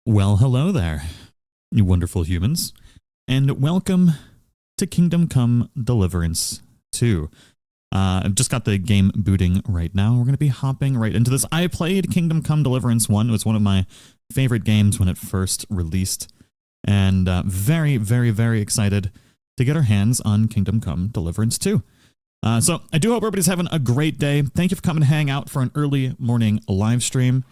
Well, hello there, you wonderful humans, and welcome to Kingdom Come Deliverance 2. I've just got the game booting right now. We're going to be hopping right into this. I played Kingdom Come Deliverance 1. It was one of my favorite games when it first released, and very, very, very excited to get our hands on Kingdom Come Deliverance 2. So I do hope everybody's having a great day. Thank you for coming to hang out for an early morning live stream.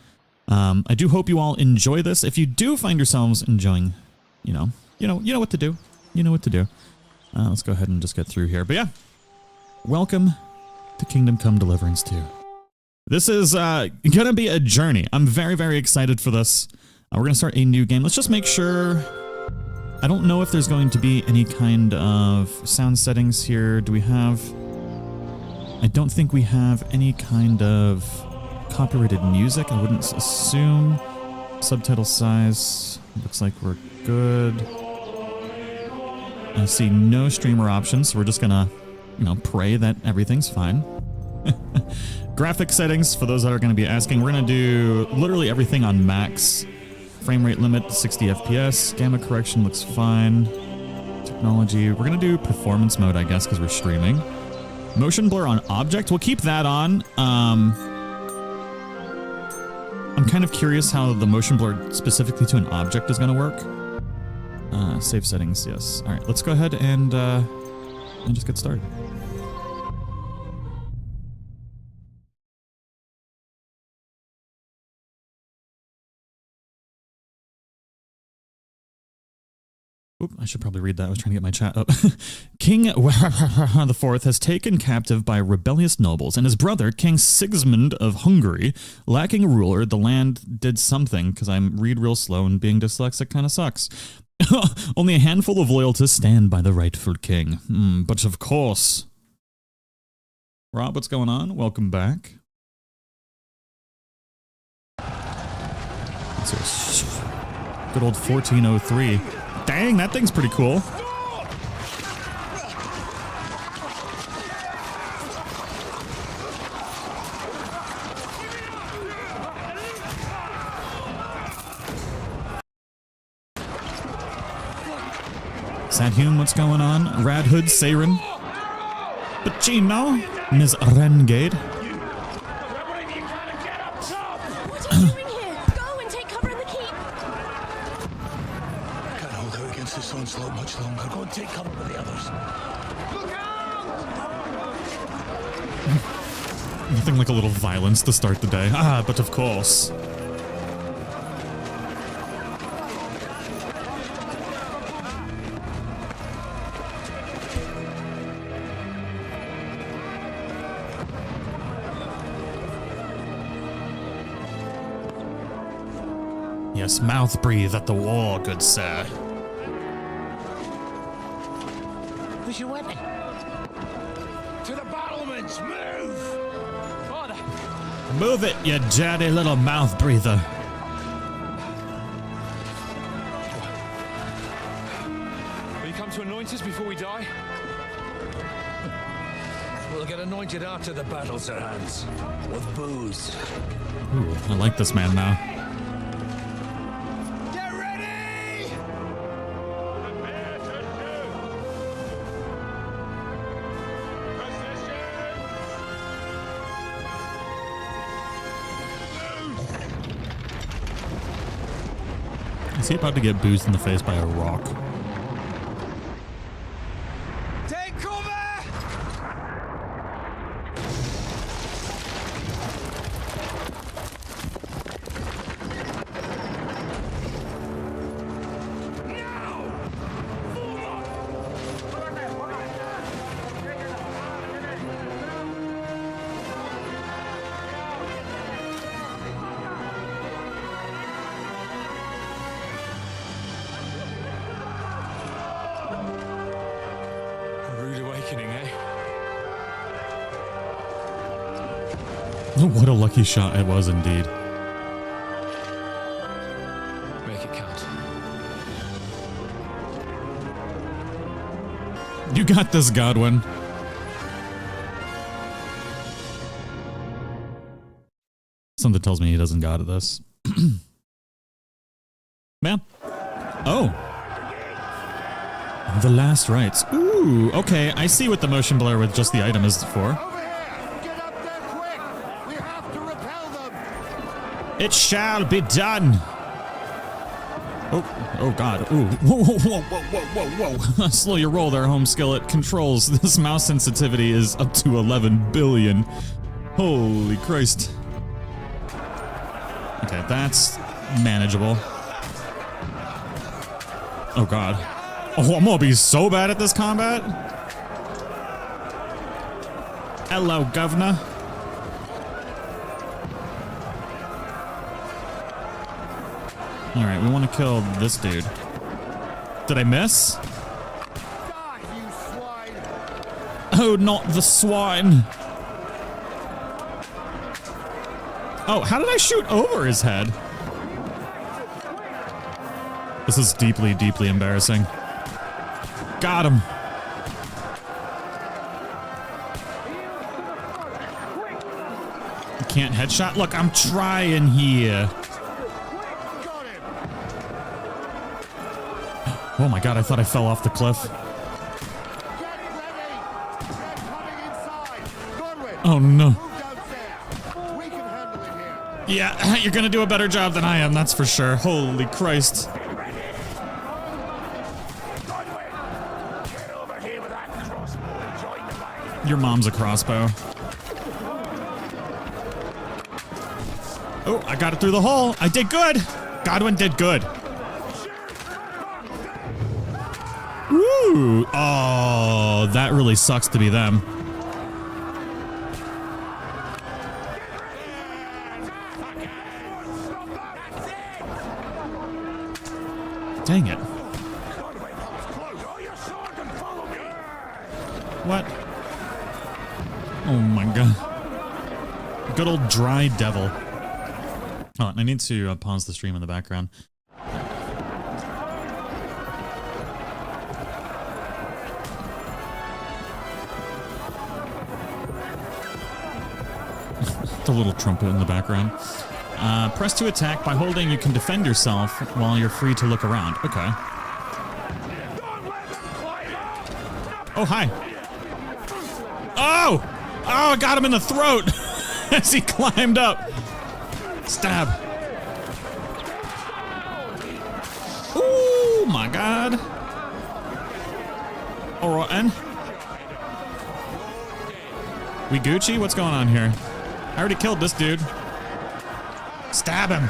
I do hope you all enjoy this. If you do find yourselves enjoying, you know what to do. You know what to do. Let's go ahead and just get through here. But yeah, welcome to Kingdom Come Deliverance 2. This is gonna be a journey. I'm very, very excited for this. We're gonna start a new game. Let's just make sure. I don't know if there's going to be any kind of sound settings here. Do we have? I don't think we have any kind of copyrighted music. I wouldn't assume. Subtitle size looks like we're good. I see no streamer options, so we're just gonna, pray that everything's fine. Graphic settings, for those that are gonna be asking, we're gonna do literally everything on max. Frame rate limit 60 FPS. Gamma correction looks fine. Technology, we're gonna do performance mode, I guess, because we're streaming. Motion blur on object, we'll keep that on. I'm kind of curious how the motion blur specifically to an object is going to work. Save settings, yes. All right, let's go ahead and just get started. Oop, I should probably read that. I was trying to get my chat up. King the Fourth has taken captive by rebellious nobles, and his brother, King Sigismund of Hungary, lacking a ruler, the land did something, because I read real slow and being dyslexic kind of sucks. Only a handful of loyalists stand by the rightful king. But of course. Rob, what's going on? Welcome back. Good old 1403. Dang, that thing's pretty cool. Sadhune, what's going on? Radhood, Saren. Pacino, Ms. Rengade. What are you doing here? Go and take cover in the keep. Can't hold out against this onslaught much longer. Go and take cover with the others. Look out! Nothing like a little violence to start the day. But of course. Yes, mouth breathe at the war, good sir. Where's your weapon? To the battlements, move! Father! Move it, you jaddy little mouth breather. Will you come to anoint us before we die? We'll get anointed after the battles are hands. With booze. Ooh, I like this man now. Is he about to get boozed in the face by a rock? Take cover! What a lucky shot it was indeed. Make it count. You got this, Godwin. Something tells me he doesn't got this. Yeah. Oh. The last rites. Ooh, okay. I see what the motion blur with just the item is for. Over here! Get up there quick! We have to repel them! It shall be done. Oh God. Ooh. Whoa. Slow your roll there, home skillet. Controls. This mouse sensitivity is up to 11 billion. Holy Christ. Okay, that's manageable. Oh God. Oh, I'm gonna be so bad at this combat. Hello, governor. Alright, we want to kill this dude. Did I miss? Die, you swine! Oh, not the swine. Oh, how did I shoot over his head? This is deeply, deeply embarrassing. Got him. Can't headshot? Look, I'm trying here. Got him! Oh my God, I thought I fell off the cliff. Get ready! They're coming inside! Godwin! Oh no. Move downstairs! We can handle it here! Yeah, you're gonna do a better job than I am, that's for sure. Holy Christ. Get over here with that crossbow and join the fight! Your mom's a crossbow. Oh, I got it through the hole. I did good. Godwin did good. Woo! Oh, that really sucks to be them. Dang it. What? Oh my God. Good old dry devil. Oh, I need to pause the stream in the background. The little trumpet in the background. Press to attack. By holding, you can defend yourself while you're free to look around. Okay. Oh, hi. Oh! Oh, I got him in the throat as he climbed up. Stab. Oh my God. Alright, and we Gucci? What's going on here? I already killed this dude. Stab him.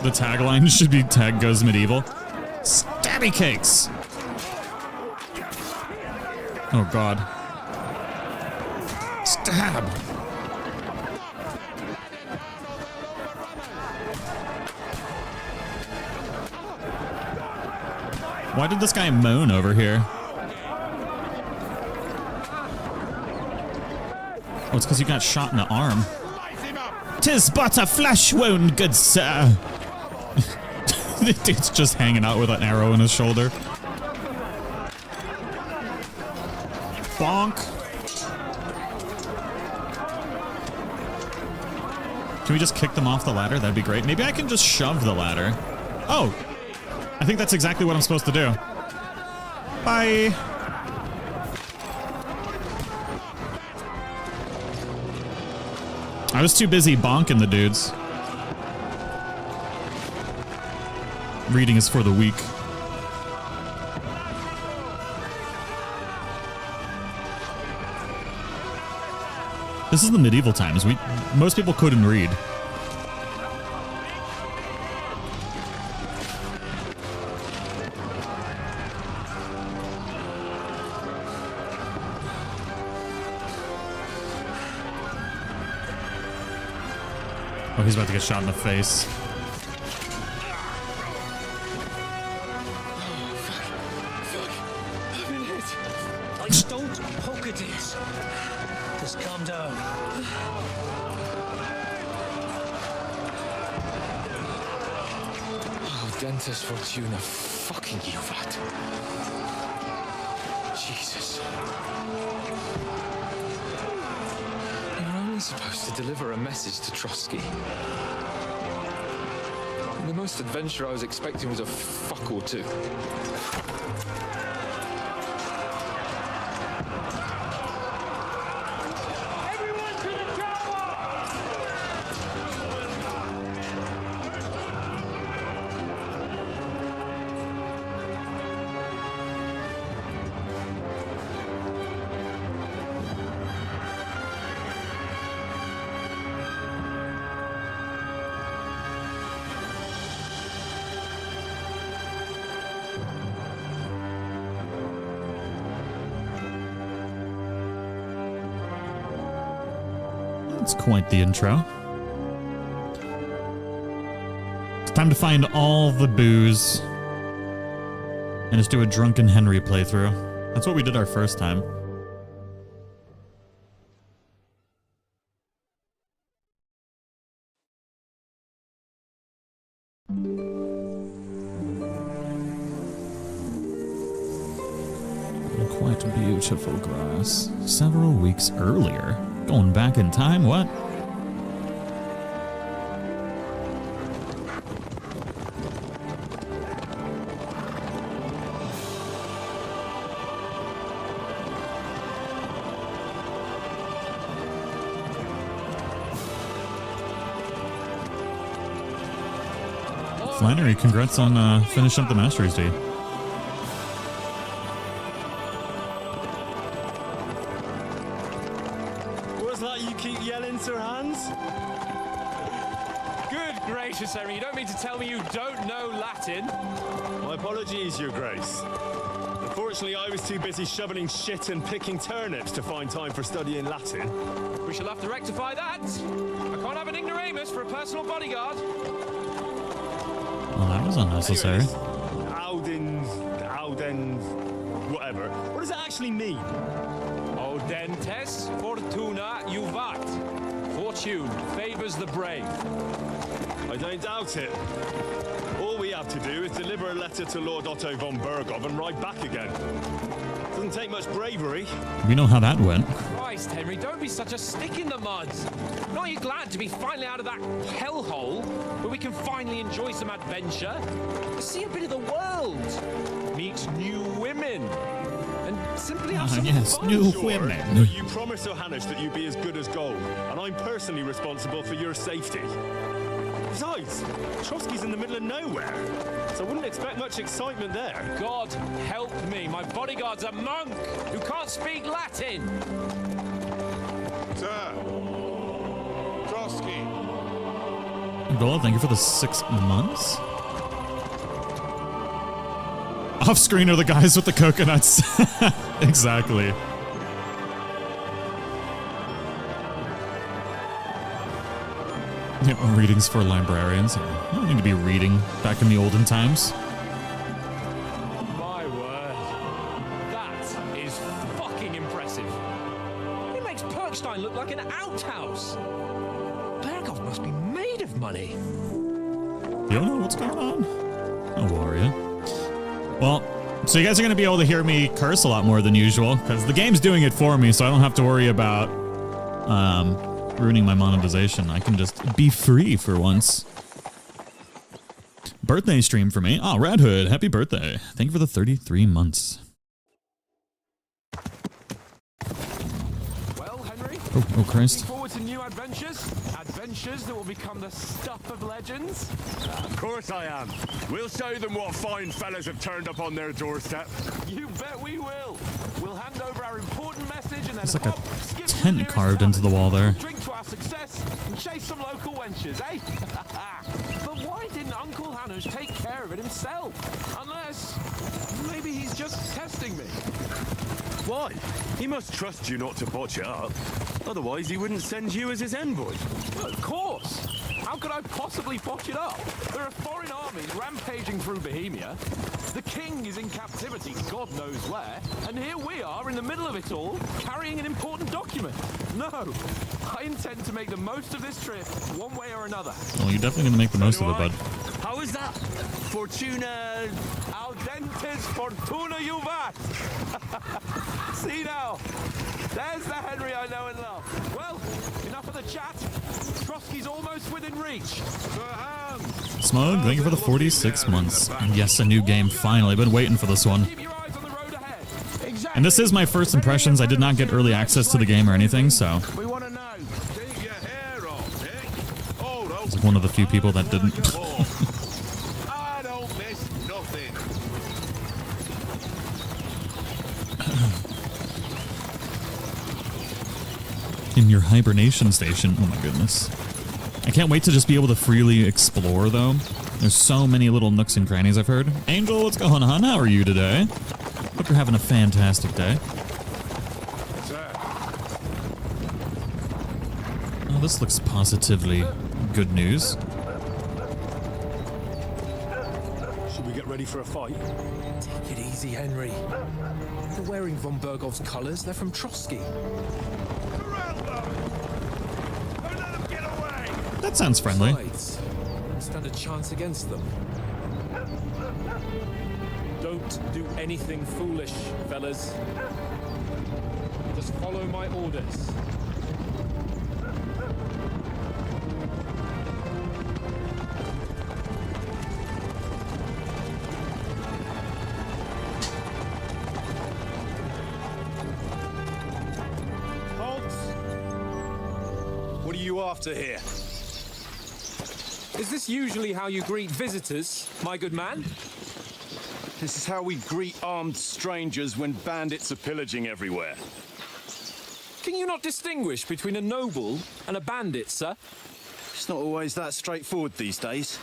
The tagline should be Tag Goes Medieval. Stabby cakes. Oh God. Stab! Why did this guy moan over here? Oh, it's because you got shot in the arm. "'Tis but a flesh wound, good sir." The dude's just hanging out with an arrow in his shoulder. Bonk. Can we just kick them off the ladder? That'd be great. Maybe I can just shove the ladder. Oh, I think that's exactly what I'm supposed to do. Bye. I was too busy bonking the dudes. Reading is for the weak. This is the medieval times. Most people couldn't read. Oh, he's about to get shot in the face. Don't poke at it. Just calm down. Oh, Dentist Fortuna, fucking you, vat. Jesus. You're only I supposed to deliver a message to Trosky? The most adventure I was expecting was a fuck or two. That's quite the intro. It's time to find all the booze and just do a Drunken Henry playthrough. That's what we did our first time. Quite beautiful grass. Several weeks earlier. Going back in time, what? Flannery, congrats on finishing up the Masteries deed. Henry, you don't mean to tell me you don't know Latin? My apologies, Your Grace. Unfortunately, I was too busy shoveling shit and picking turnips to find time for studying Latin. We shall have to rectify that. I can't have an ignoramus for a personal bodyguard. Well, that was unnecessary. Auden, whatever. What does it actually mean? Audentes fortuna juvat. Fortune favors the brave. I don't doubt it. All we have to do is deliver a letter to Lord Otto von Bergov and ride back again. Doesn't take much bravery. We know how that went. Christ, Henry, don't be such a stick in the mud. Not you glad to be finally out of that hellhole where we can finally enjoy some adventure? See a bit of the world. Meet new women. And simply have some yes, fun. new Sure, women. but you promised Johannes that you'd be as good as gold, and I'm personally responsible for your safety. Besides, Trosky's in the middle of nowhere, so I wouldn't expect much excitement there. God help me, my bodyguard's a monk who can't speak Latin. Sir, Trosky. Gold, thank you for the 6 months. Off screen are the guys with the coconuts. Exactly. Yeah, readings for librarians. I don't need to be reading back in the olden times. My word. That is fucking impressive. It makes Perkstein look like an outhouse. Bergov must be made of money. You don't know what's going on? Don't worry. Well, so you guys are going to be able to hear me curse a lot more than usual, because the game's doing it for me, so I don't have to worry about ruining my monetization. I can just be free for once. Birthday stream for me. Oh, Red Hood, happy birthday. Thank you for the 33 months. Well, Henry? Oh Christ. Looking forward to new adventures? Adventures that will become the stuff of legends? Of course I am. We'll show them what fine fellas have turned up on their doorstep. You bet we will. We'll hand over our important message and then There's like a hop, skip to the tent nearest carved into the wall there. drink to our success and chase some local wenches, eh? But why didn't Uncle Hanush take care of it himself? Unless maybe he's just testing me. Why? He must trust you not to botch it up. Otherwise, he wouldn't send you as his envoy. Well, of course. How could I possibly botch it up? There are foreign armies rampaging through Bohemia. The king is in captivity, God knows where. And here we are in the middle of it all, carrying an important document. No, I intend to make the most of this trip, one way or another. Well, you're definitely going to make the most of it, bud. How is that? Fortuna... Al dentes fortuna juvat. See now, there's the Henry I know and love. Well, enough of the chat. Trosky's almost within reach. Smug, thank you for the 46 months. And yes, a new game, finally. Been waiting for this one. Keep your eyes on the road ahead. And this is my first impressions. I did not get early access to the game or anything, so... We want to know. Take your hair off, eh? Oh, I was one of the few people that didn't. I don't miss nothing. In your hibernation station. Oh my goodness. I can't wait to just be able to freely explore, though. There's so many little nooks and crannies I've heard. Angel, what's going on? How are you today? Hope you're having a fantastic day. Oh, this looks positively good news. Should we get ready for a fight? Take it easy, Henry. They're wearing von Bergov's colours. They're from Trosky. That sounds friendly. Besides, stand a chance against them. Don't do anything foolish, fellas. Just follow my orders. Halt! What are you after here? Is this usually how you greet visitors, my good man? This is how we greet armed strangers when bandits are pillaging everywhere. Can you not distinguish between a noble and a bandit, sir? It's not always that straightforward these days.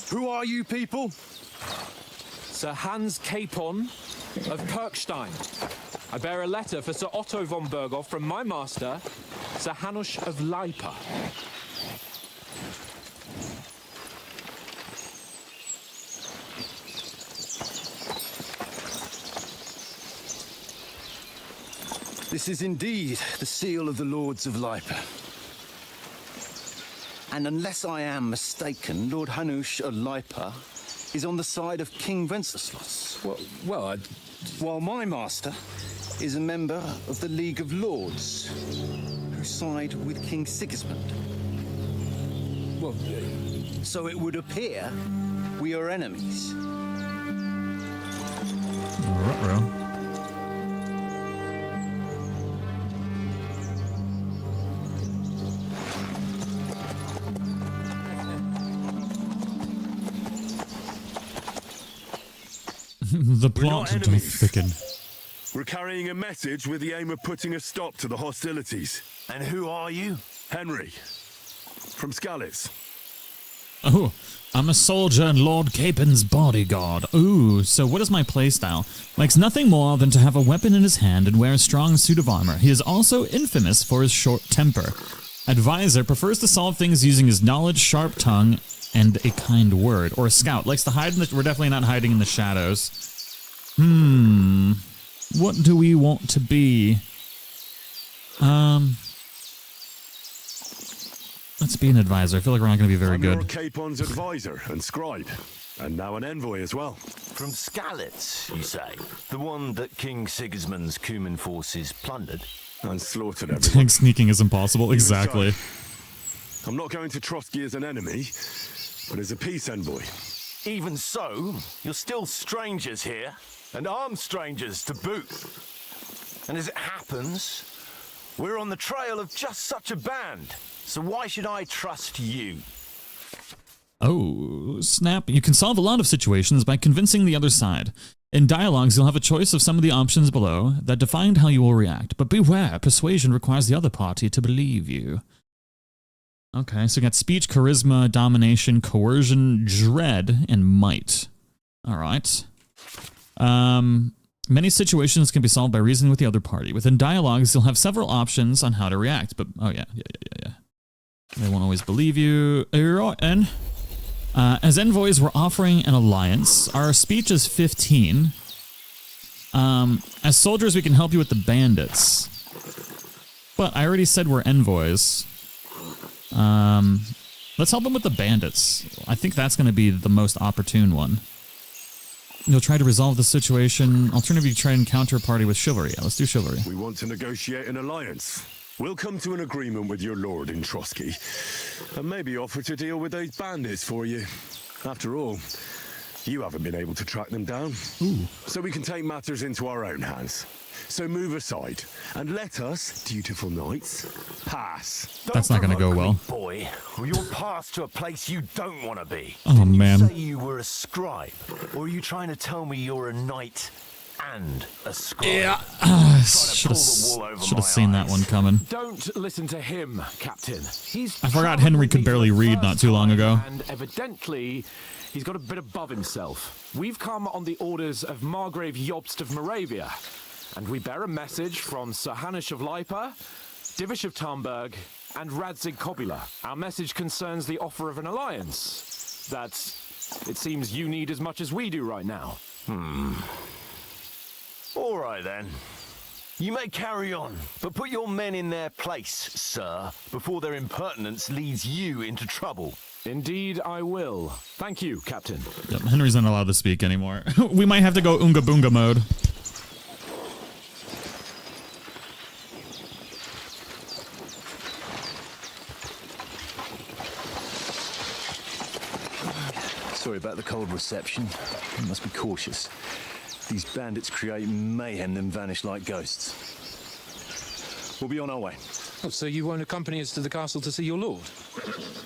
Who are you people? Sir Hans Capon of Kirkstein. I bear a letter for Sir Otto von Berghoff from my master, Sir Hanush of Leipa. This is indeed the seal of the Lords of Leipa. And unless I am mistaken, Lord Hanush of Leipa is on the side of King Wenceslas. While my master is a member of the League of Lords, who side with King Sigismund. Well, So it would appear we are enemies. Ruh-roh. The plot not do enemies. thicken. We're carrying a message with the aim of putting a stop to the hostilities. And who are you? Henry, from Skalitz. Oh, I'm a soldier and Lord Capen's bodyguard. Ooh, so what is my playstyle? Likes nothing more than to have a weapon in his hand and wear a strong suit of armor. He is also infamous for his short temper. Advisor prefers to solve things using his knowledge, sharp tongue, and a kind word. Or a scout likes to hide in the... We're definitely not hiding in the shadows. What do we want to be? Let's be an advisor. I feel like we're not going to be very I'm Lord good. Capon's advisor and scribe, and now an envoy as well. From Skalitz, you say? The one that King Sigismund's Cuman forces plundered? And slaughtered everyone. Sneaking is impossible. Exactly. I'm not going to Trosky as an enemy, but as a peace envoy. Even so, you're still strangers here, and armed strangers to boot. And as it happens, we're on the trail of just such a band. So why should I trust you? Oh, snap. You can solve a lot of situations by convincing the other side. In dialogues, you'll have a choice of some of the options below that define how you will react. But beware, persuasion requires the other party to believe you. Okay, so we got speech, charisma, domination, coercion, dread, and might. All right. Many situations can be solved by reasoning with the other party. Within dialogues, you'll have several options on how to react. But, oh yeah. They won't always believe you. And as envoys, we're offering an alliance. Our speech is 15. As soldiers, we can help you with the bandits. But I already said we're envoys. Let's help them with the bandits. I think that's going to be the most opportune one. You'll try to resolve the situation. Alternatively, you try and counter a party with chivalry. Yeah, let's do chivalry. We want to negotiate an alliance. We'll come to an agreement with your lord in Trosky, and maybe offer to deal with those bandits for you. After all, you haven't been able to track them down. Ooh. So we can take matters into our own hands. So move aside and let us, dutiful knights, pass. That's not going to go well. Boy, or you'll pass to a place you don't want to be. Oh, man. You say you were a scribe, or are you trying to tell me you're a knight and a scribe? Yeah. Should have seen that one coming. Don't listen to him, Captain. I forgot Henry could barely read not too long ago. And evidently, he's got a bit above himself. We've come on the orders of Margrave Jobst of Moravia, and we bear a message from Sir Hanush of Lipa, Divish of Tarnberg, and Radzig Kobula. Our message concerns the offer of an alliance that it seems you need as much as we do right now. All right, then. You may carry on, but put your men in their place, sir, before their impertinence leads you into trouble. Indeed, I will. Thank you, Captain. Yep, Henry's not allowed to speak anymore. We might have to go Oonga Boonga mode. Sorry about the cold reception. You must be cautious. These bandits create mayhem then vanish like ghosts. We'll be on our way. Oh, so you won't accompany us to the castle to see your lord?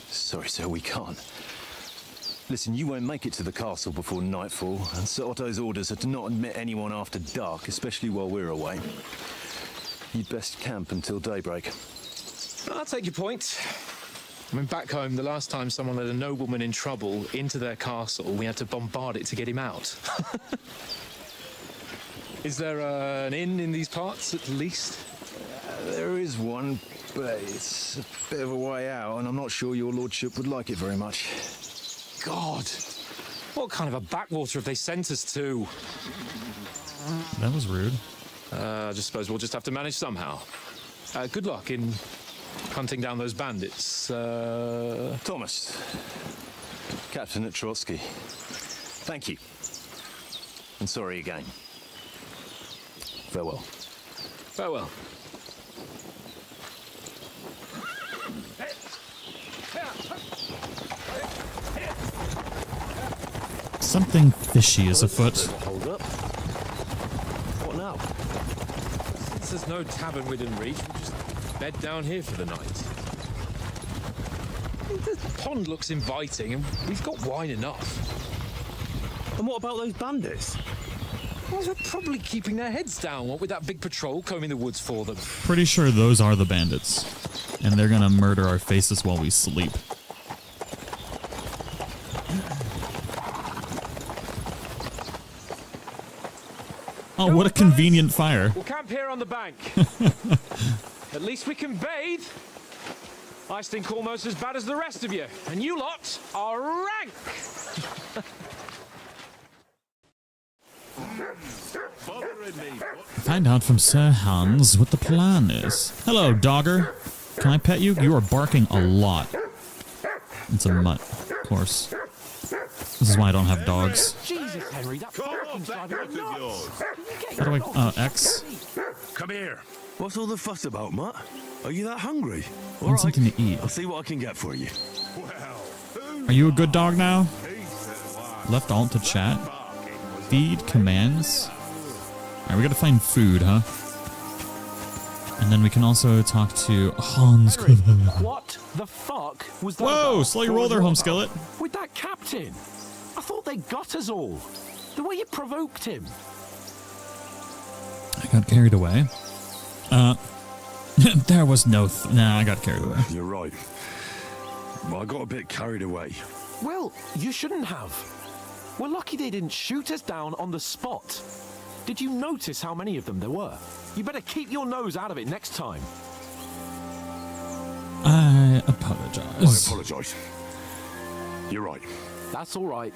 Sorry, sir, we can't. Listen, you won't make it to the castle before nightfall, and Sir Otto's orders are to not admit anyone after dark, especially while we're away. You'd best camp until daybreak. I'll take your point. I mean, back home, the last time someone let a nobleman in trouble into their castle, we had to bombard it to get him out. Is there an inn in these parts, at least? There is one, but it's a bit of a way out, and I'm not sure your lordship would like it very much. God, what kind of a backwater have they sent us to? That was rude. I just suppose we'll just have to manage somehow. Good luck in hunting down those bandits. Thomas, Captain at Trosky. Thank you. And sorry again. Farewell. Farewell. Something fishy is afoot. Hold up. What now? Since there's no tavern within reach, we'll just bed down here for the night. The pond looks inviting, and we've got wine enough. And what about those bandits? Well, they're probably keeping their heads down, what with that big patrol combing the woods for them. Pretty sure those are the bandits. And they're gonna murder our faces while we sleep. Oh, what a convenient fire. We'll camp here on the bank. At least we can bathe. I stink almost as bad as the rest of you, and you lot are rank. Find out from Sir Hans what the plan is. Hello, dogger. Can I pet you? You are barking a lot. It's a mutt, of course. This is why I don't have dogs. Jesus, Henry, that barking's driving me nuts. How do I... X? Come here. What's all the fuss about, Mutt? Are you that hungry? I want something to eat. I'll see what I can get for you. Are you a good dog now? Left alt to chat. Feed commands. Alright, we gotta find food, huh? And then we can also talk to Hans. What the fuck was that? Whoa, about? slow your roll there, home skillet. With that captain. I thought they got us all. The way you provoked him. I got carried away. There was no... Nah, I got carried away. You're right. Well, I got a bit carried away. Well, you shouldn't have. We're lucky they didn't shoot us down on the spot. Did you notice how many of them there were? You better keep your nose out of it next time. I apologize. apologise. You're right. That's all right.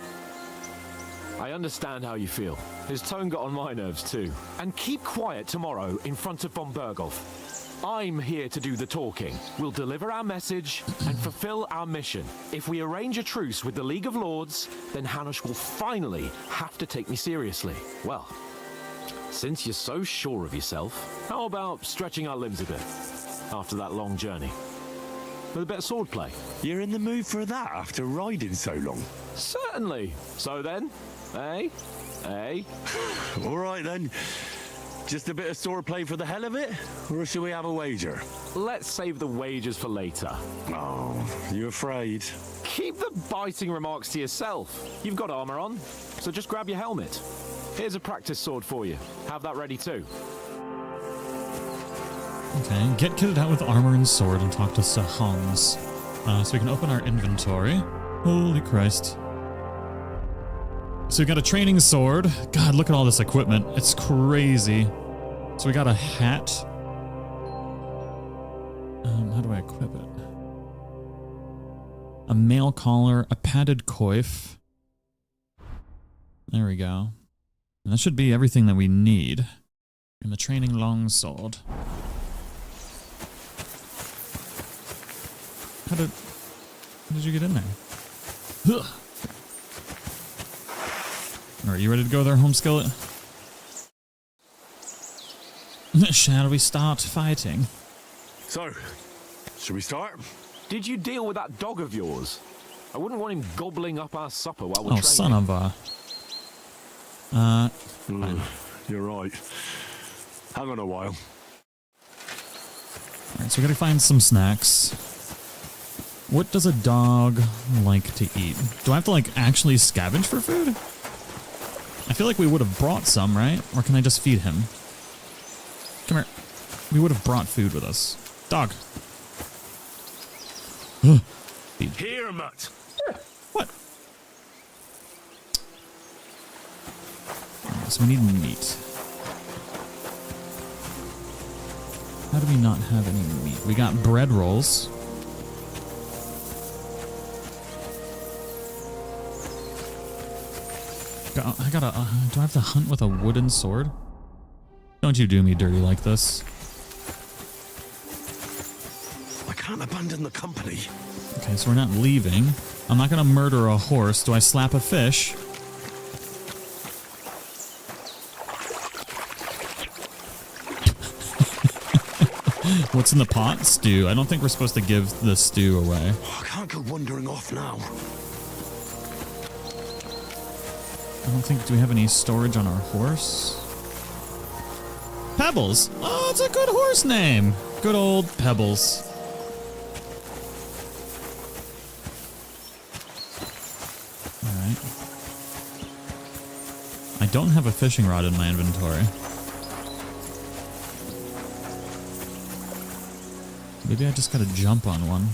I understand how you feel. His tone got on my nerves too. And keep quiet tomorrow in front of von Berghoff. I'm here to do the talking. We'll deliver our message and fulfill our mission. If we arrange a truce with the League of Lords, then Hanush will finally have to take me seriously. Well, since you're so sure of yourself, how about stretching our limbs a bit after that long journey? With a bit of swordplay. You're in the mood for that after riding so long? Certainly. So then, All right then. Just a bit of swordplay for the hell of it? Or should we have a wager? Let's save the wagers for later. Oh, you afraid? Keep the biting remarks to yourself. You've got armor on, so just grab your helmet. Here's a practice sword for you. Have that ready too. Okay, get kitted out with armor and sword and talk to Sahans. So we can open our inventory. Holy Christ. So we got a training sword. God, look at all this equipment. It's crazy. So we got a hat. How do I equip it? A mail collar, a padded coif. There we go. And that should be everything that we need. And the training longsword. How did you get in there? Ugh. Are you ready to go there, Home Skillet? Shall we start fighting? So, should we start? Did you deal with that dog of yours? I wouldn't want him gobbling up our supper while we're Oh, training. son of a... fine. You're right. Hang on a while. Alright, so we gotta find some snacks. What does a dog like to eat? Do I have to, like, actually scavenge for food? I feel like we would have brought some, right? Or can I just feed him? Come here. We would have brought food with us. Dog. Feed. Here, Mutt. What? Alright, so we need meat. How do we not have any meat? We got bread rolls. I gotta, do I have to hunt with a wooden sword? Don't you do me dirty like this. I can't abandon the company. Okay, so we're not leaving. I'm not gonna murder a horse. Do I slap a fish? What's in the pot? Stew. I don't think we're supposed to give the stew away. I can't go wandering off now. I don't think, do we have any storage on our horse? Pebbles! Oh, it's a good horse name! Good old Pebbles. Alright. I don't have a fishing rod in my inventory. Maybe I just gotta jump on one.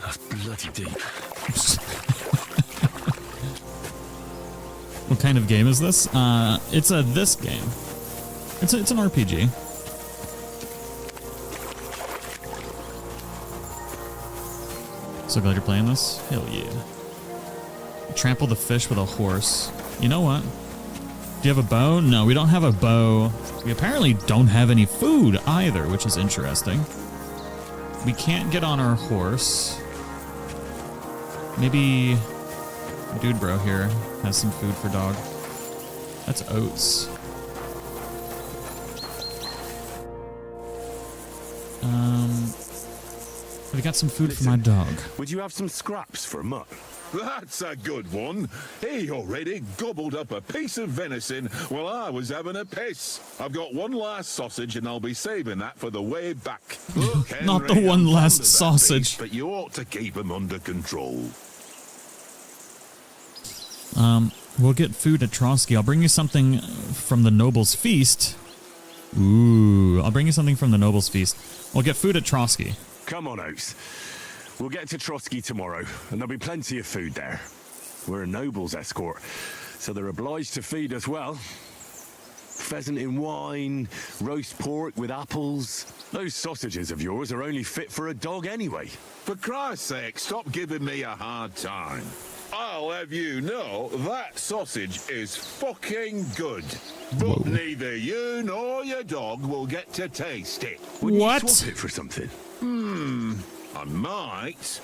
That's bloody deep. What kind of game is this? It's a this game. It's an RPG. So glad you're playing this? Hell yeah. Trample the fish with a horse. You know what? Do you have a bow? No, we don't have a bow. We apparently don't have any food either, which is interesting. We can't get on our horse. Maybe dude bro here has some food for dog. That's oats. We got some food for my dog. Would you have some scraps for Mutt? That's a good one. He already gobbled up a piece of venison while I was having a piss. I've got one last sausage and I'll be saving that for the way back. Look, Henry, Not the one I'm last fond of that sausage. beast, but you ought to keep him under control. We'll get food at Trosky. I'll bring you something from the Noble's Feast. Ooh, I'll bring you something from the Noble's Feast. We'll get food at Trosky. Come on, Oates. We'll get to Trosky tomorrow, and there'll be plenty of food there. We're a noble's escort, so they're obliged to feed us well. pheasant in wine, roast pork with apples. Those sausages of yours are only fit for a dog anyway. For Christ's sake, stop giving me a hard time. I'll have you know that sausage is fucking good. But neither you nor your dog will get to taste it. Wouldn't What? you swap it for something? I might.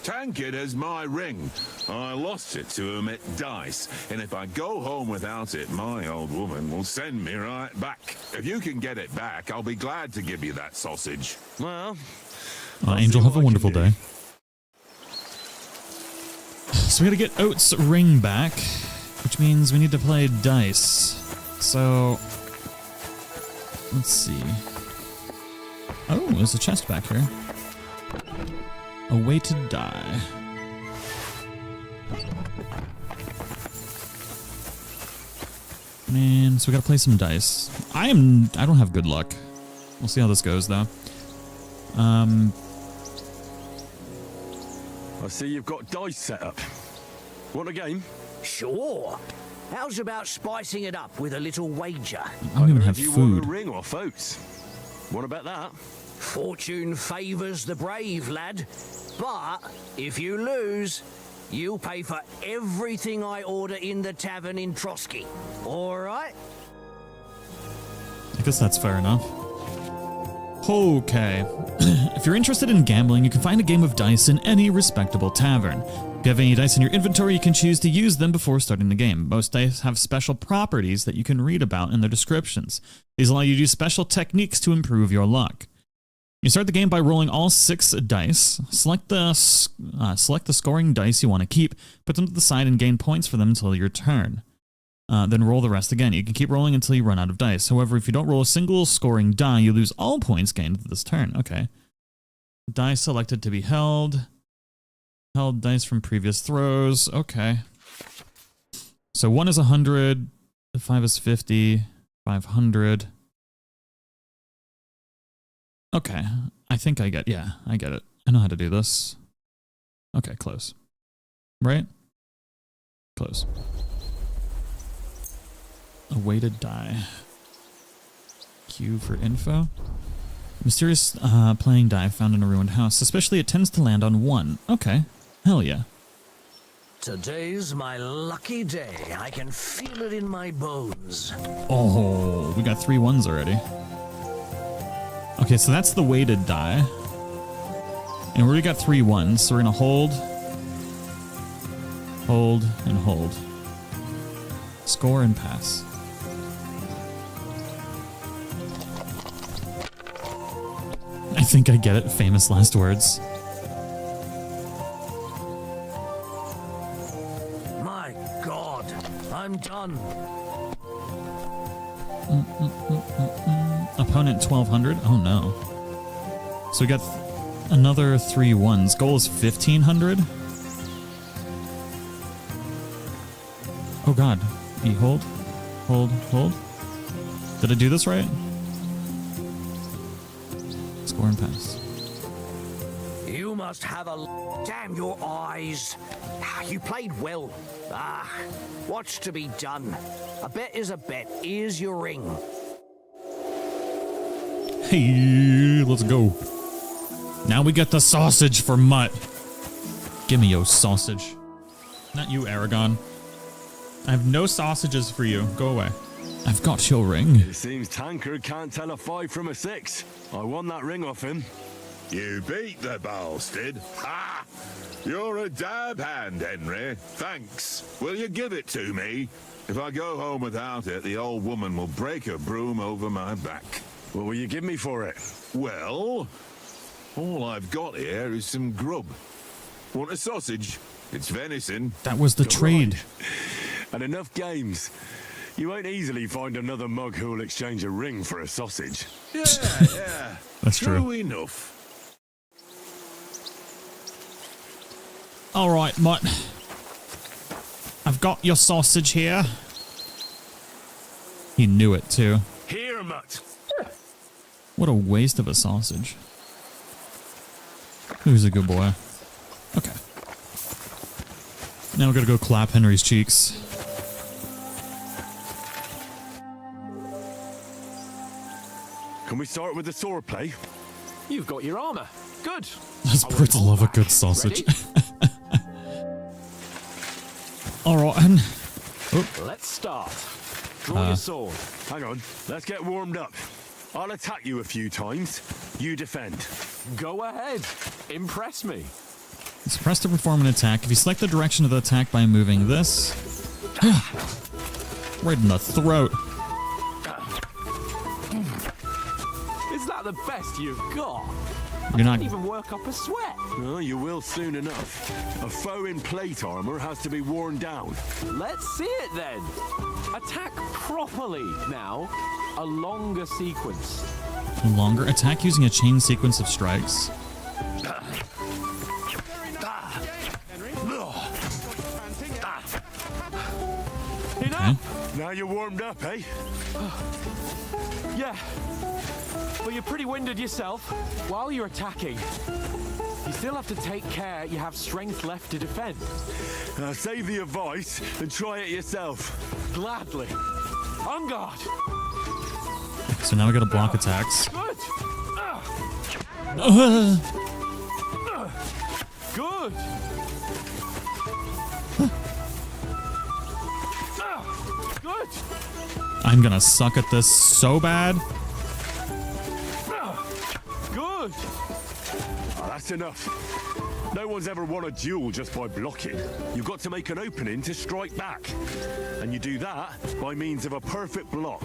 Tankard has my ring. I lost it to him at dice, and if I go home without it, my old woman will send me right back. If you can get it back, I'll be glad to give you that sausage. Well, Angel, have a wonderful day. So we gotta get Oat's ring back, which means we need to play dice. So, let's see. Oh, there's a chest back here. A way to die. Man, so we gotta play some dice. I don't have good luck. We'll see how this goes though. I see you've got dice set up. Want a game? Sure. How's about spicing it up with a little wager? I don't even have Do you want food. a ring or Oats? What about that? Fortune favours the brave, lad. But if you lose, you'll pay for everything I order in the tavern in Trosky. All right? I guess that's fair enough. Okay. If you're interested in gambling, you can find a game of dice in any respectable tavern. If you have any dice in your inventory, you can choose to use them before starting the game. Most dice have special properties that you can read about in their descriptions. These allow you to use special techniques to improve your luck. You start the game by rolling all 6 dice. Select the scoring dice you want to keep, put them to the side, and gain points for them until your turn. Then roll the rest again. You can keep rolling until you run out of dice. However, if you don't roll a single scoring die, you lose all points gained this turn. Okay. Die selected to be held. Held dice from previous throws. Okay. So 1 is 100, 5 is 50, 500. Okay, I think I get it. I know how to do this. Okay, close. Right? Close. A weighted die. Q for info. Mysterious playing die found in a ruined house. Especially it tends to land on 1. Okay, hell yeah. Today's my lucky day. I can feel it in my bones. Oh, we got 3 1s already. Okay, so that's the weighted die. And we already got 3 1s, so we're gonna hold, and hold. Score and pass. I think I get it. Famous last words. My God, I'm done. Opponent 1200. Oh no. So we got another 3 1s. Goal is 1500. Oh god. E hold. Hold. Did I do this right? Score and pass. You must have a... Damn your eyes. You played well. What's to be done? A bet is a bet. Here's your ring. Hey, let's go. Now we get the sausage for Mutt. Give me your sausage. Not you, Aragon. I have no sausages for you. Go away. I've got your ring. It seems Tankard can't tell a 5 from a 6. I won that ring off him. You beat the bastard. Ha! You're a dab hand, Henry. Thanks. Will you give it to me? If I go home without it, the old woman will break her broom over my back. What will you give me for it? Well, all I've got here is some grub. Want a sausage? It's venison. That was the trade. And enough games. You won't easily find another mug who will exchange a ring for a sausage. Yeah. That's true. Enough. All right, Mutt. I've got your sausage here. He knew it too. Here, Mutt. What a waste of a sausage. Who's a good boy? Okay. Now we're gonna go clap Henry's cheeks. Can we start with the sword play? You've got your armor. Good. Those Brits love a good sausage. Alright, and... Let's start. Draw your sword. Hang on, let's get warmed up. I'll attack you a few times. You defend. Go ahead. Impress me. Let's press to perform an attack. If you select the direction of the attack by moving this... right in the throat. Is that the best you've got? You're not... Can't even work up a sweat. Oh, you will soon enough. A foe in plate armor has to be worn down. Let's see it then. Attack properly now. A longer sequence. Longer attack using a chain sequence of strikes. Okay. Now you're warmed up, eh? Yeah. But you're pretty winded yourself. While you're attacking, you still have to take care you have strength left to defend. Save the advice and try it yourself. Gladly. On guard. So now we gotta block attacks. Good. Good. Good. I'm gonna suck at this so bad. Good. Oh, that's enough. No one's ever won a duel just by blocking. You've got to make an opening to strike back. And you do that by means of a perfect block.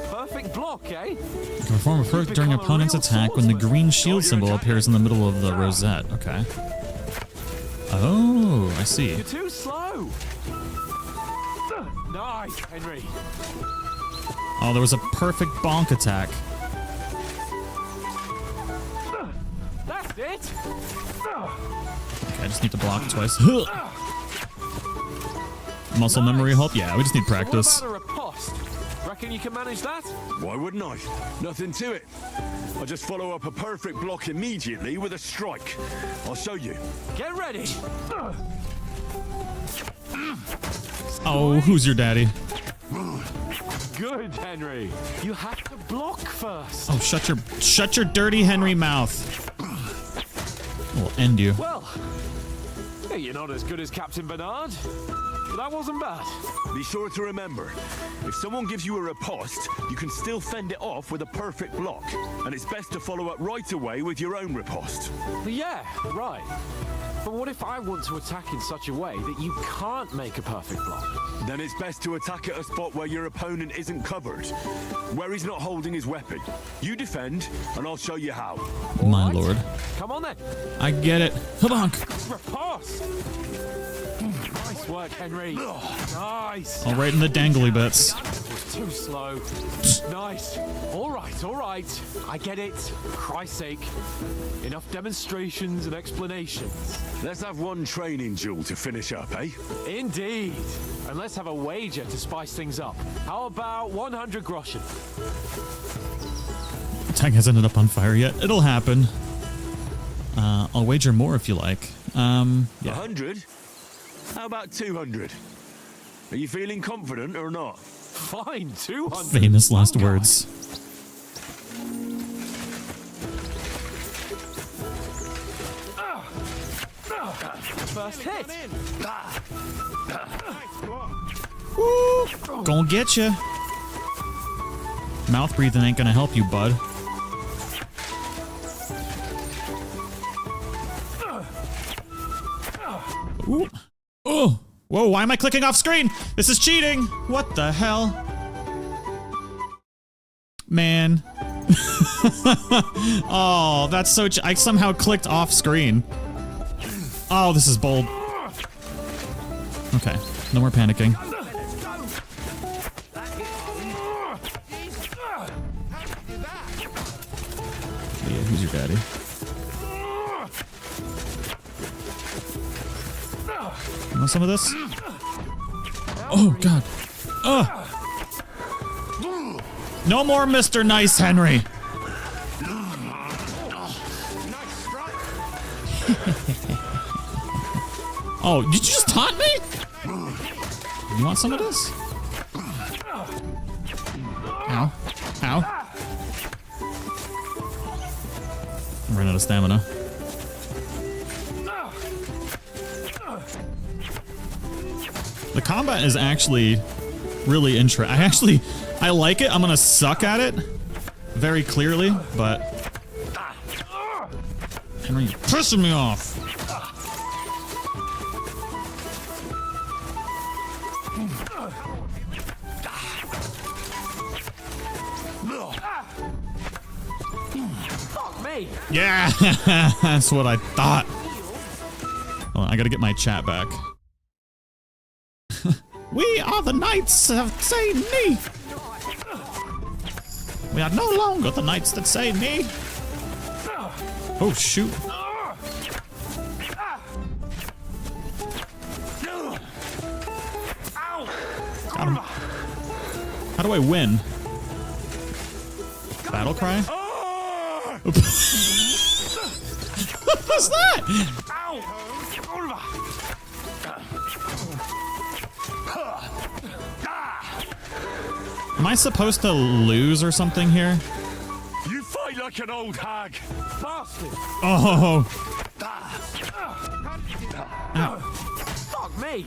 Perfect block, eh? You can perform a perk during opponent's attack when the green shield symbol appears in the middle of the rosette. Okay. Oh, I see. You're too slow. Nice, Henry. Oh, there was a perfect bonk attack. That's it. Okay, I just need to block twice. Muscle memory help? Yeah, we just need practice. What about a riposte? Reckon you can manage that? Why wouldn't I? Nothing to it. I just follow up a perfect block immediately with a strike. I'll show you. Get ready. Oh, who's your daddy? Good, Henry. You have to block first. Oh, shut your dirty Henry mouth. We'll end you. Well, hey, you're not as good as Captain Bernard, but that wasn't bad. Be sure to remember, if someone gives you a riposte, you can still fend it off with a perfect block. And it's best to follow up right away with your own riposte. Yeah, right. But what if I want to attack in such a way that you can't make a perfect block? Then it's best to attack at a spot where your opponent isn't covered, where he's not holding his weapon. You defend, and I'll show you how. My lord. Come on then. I get it. Habonk. Riposte. Nice work, Henry. Nice. All right in the dangly bits. That was too slow. Nice. All right, all right. I get it. For Christ's sake. Enough demonstrations and explanations. Let's have one training duel to finish up, eh? Indeed. And let's have a wager to spice things up. How about 100 groschen? The tank hasn't ended up on fire yet. It'll happen. I'll wager more if you like. Yeah. 100? How about 200? Are you feeling confident or not? Fine, 200. Famous last words. First hit. Woo! Gonna get you. Mouth breathing ain't gonna help you, bud. Ooh. Oh! Whoa, why am I clicking off screen? This is cheating! What the hell? Man. Oh, that's so... I somehow clicked off screen. Oh, this is bold. Okay, no more panicking. Yeah, who's your daddy? You want some of this? Oh, God. Ugh. No more Mr. Nice Henry. Oh, did you just taunt me? You want some of this? Ow. Ow. stamina. The combat is actually really interesting. I like it. I'm gonna suck at it very clearly, but Henry, you're pissing me off. Fuck me! Yeah, that's what I thought. Hold on, I gotta get my chat back. We are the knights of say me. We are no longer the knights that say me. Oh shoot. Got him. How do I win? Battle cry? What was that? Am I supposed to lose or something here? You fight like an old hag. Bastard! Oh. Ow. Fuck me!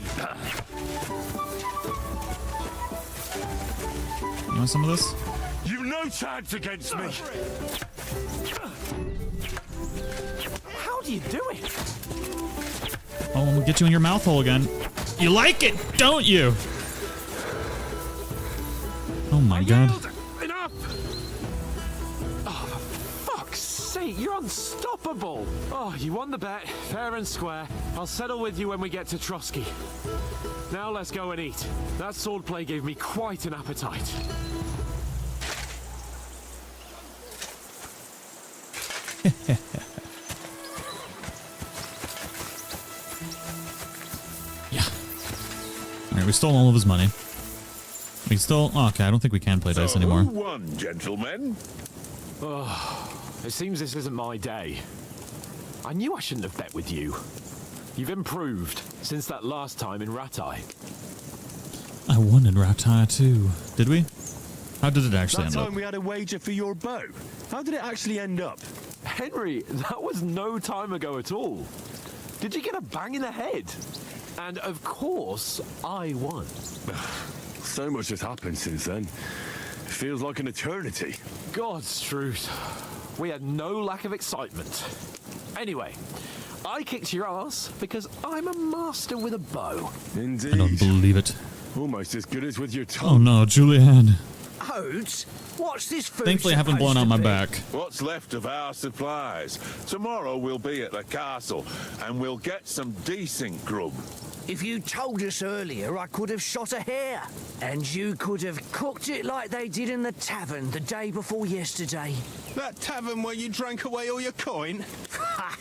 You want some of this? You've no chance against me. How do you do it? Oh, we'll get you in your mouth hole again. You like it, don't you? Oh my god. Enough! Oh, for fuck's sake, you're unstoppable! Oh, you won the bet, fair and square. I'll settle with you when we get to Trosky. Now let's go and eat. That swordplay gave me quite an appetite. Yeah. Alright, we stole all of his money. We still... Oh, okay, I don't think we can play dice anymore. Who won, gentlemen? Oh, it seems this isn't my day. I knew I shouldn't have bet with you. You've improved since that last time in Ratai. I won in Ratai too. Did we? How did it actually That end up? time we had a wager for your bow. How did it actually end up? Henry, that was no time ago at all. Did you get a bang in the head? And of course, I won. So much has happened since then. It feels like an eternity. God's truth. We had no lack of excitement. Anyway, I kicked your ass because I'm a master with a bow. Indeed. I don't believe it. Almost as good as with your Oh tongue. no, Julianne. Oats? What's this food? Thankfully I haven't blown out my back. What's left of our supplies? Tomorrow we'll be at the castle, and we'll get some decent grub. If you told us earlier, I could have shot a hare. And you could have cooked it like they did in the tavern the day before yesterday. That tavern where you drank away all your coin? Ha!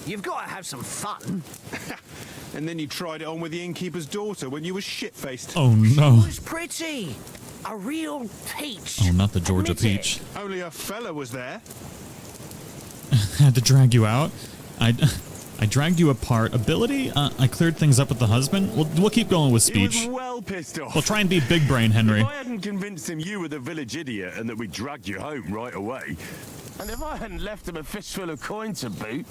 You've got to have some fun. And then you tried it on with the innkeeper's daughter when you were shit-faced. Oh no. It was pretty. A real peach. Oh, not the Georgia Admit it. peach. Only a fella was there. Had to drag you out. I dragged you apart. Ability? I cleared things up with the husband. We'll keep going with He was speech. well pissed off. We'll try and be big brain, Henry. If I hadn't convinced him you were the village idiot and that we dragged you home right away. And if I hadn't left him a fistful of coin to boot,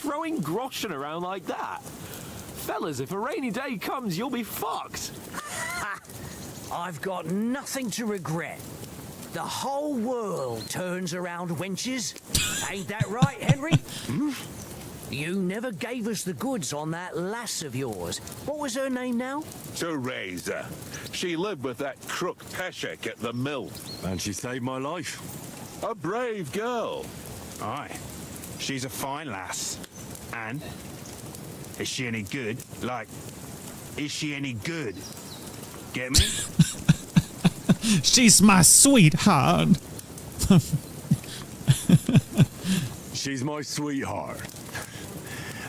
Throwing groschen around like that? Fellas, if a rainy day comes, you'll be fucked. I've got nothing to regret. The whole world turns around wenches. Ain't that right, Henry? You never gave us the goods on that lass of yours. What was her name now? Teresa. She lived with that crook Peshek at the mill. And she saved my life. A brave girl. Aye. She's a fine lass. And? Is she any good? Like, is she any good? Get me? She's my sweetheart. She's my sweetheart.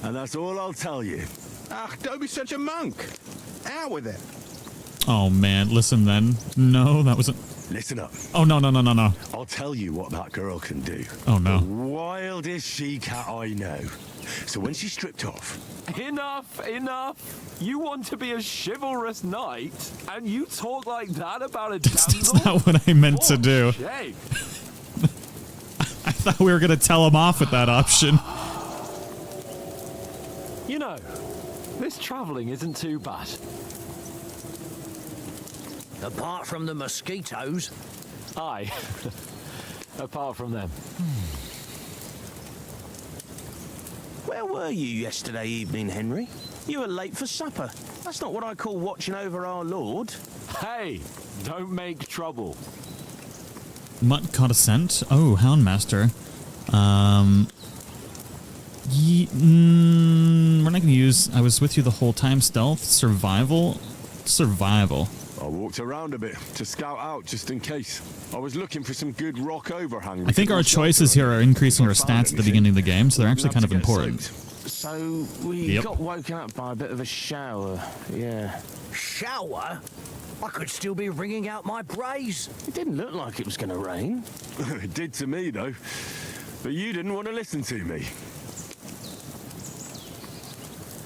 And that's all I'll tell you. Ah, don't be such a monk. Out with it. Oh man, listen then. No, that wasn't. Listen up. Oh no. I'll tell you what that girl can do. Oh no. The wildest she-cat I know. So when she's stripped off... Enough. You want to be a chivalrous knight, and you talk like that about a That's damsel? not what I meant to do. Shame. I thought we were going to tell him off with that option. You know, this travelling isn't too bad. Apart from the mosquitoes. Aye. Apart from them. Where were you yesterday evening, Henry? You were late for supper. That's not what I call watching over our Lord. Hey, don't make trouble. Mutt caught a scent. Oh, Houndmaster. We're not going to use I was with you the whole time stealth. Survival. I walked around a bit to scout out just in case. I was looking for some good rock overhang. I think our choices here are increasing our stats at the beginning of the game, so they're actually kind of important. So we got woken up by a bit of a shower, yeah. Shower? I could still be wringing out my brace. It didn't look like it was going to rain. It did to me, though. But you didn't want to listen to me.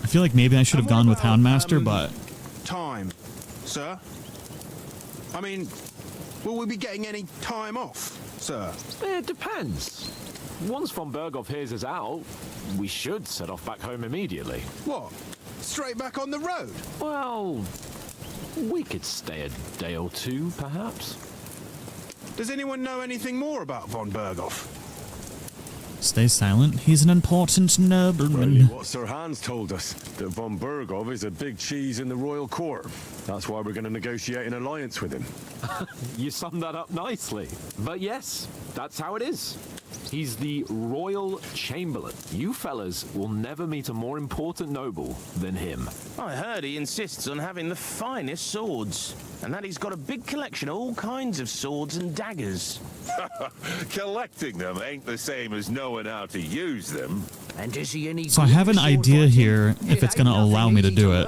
I feel like maybe I should have gone with Houndmaster, but... Time, sir? I mean, will we be getting any time off, sir? It depends. Once von Berghoff hears us out, we should set off back home immediately. What? Straight back on the road? Well, we could stay a day or two, perhaps. Does anyone know anything more about von Berghoff? Stay silent. He's an important nobleman. What Sir Hans told us, that von Berghoff is a big cheese in the royal court. That's why we're going to negotiate an alliance with him. You summed that up nicely. But yes, that's how it is. He's the royal chamberlain. You fellas will never meet a more important noble than him. I heard he insists on having the finest swords, and that he's got a big collection of all kinds of swords and daggers. Collecting them ain't the same as knowing how to use them. And is he any So I have an idea here, if it's going to allow me to do it.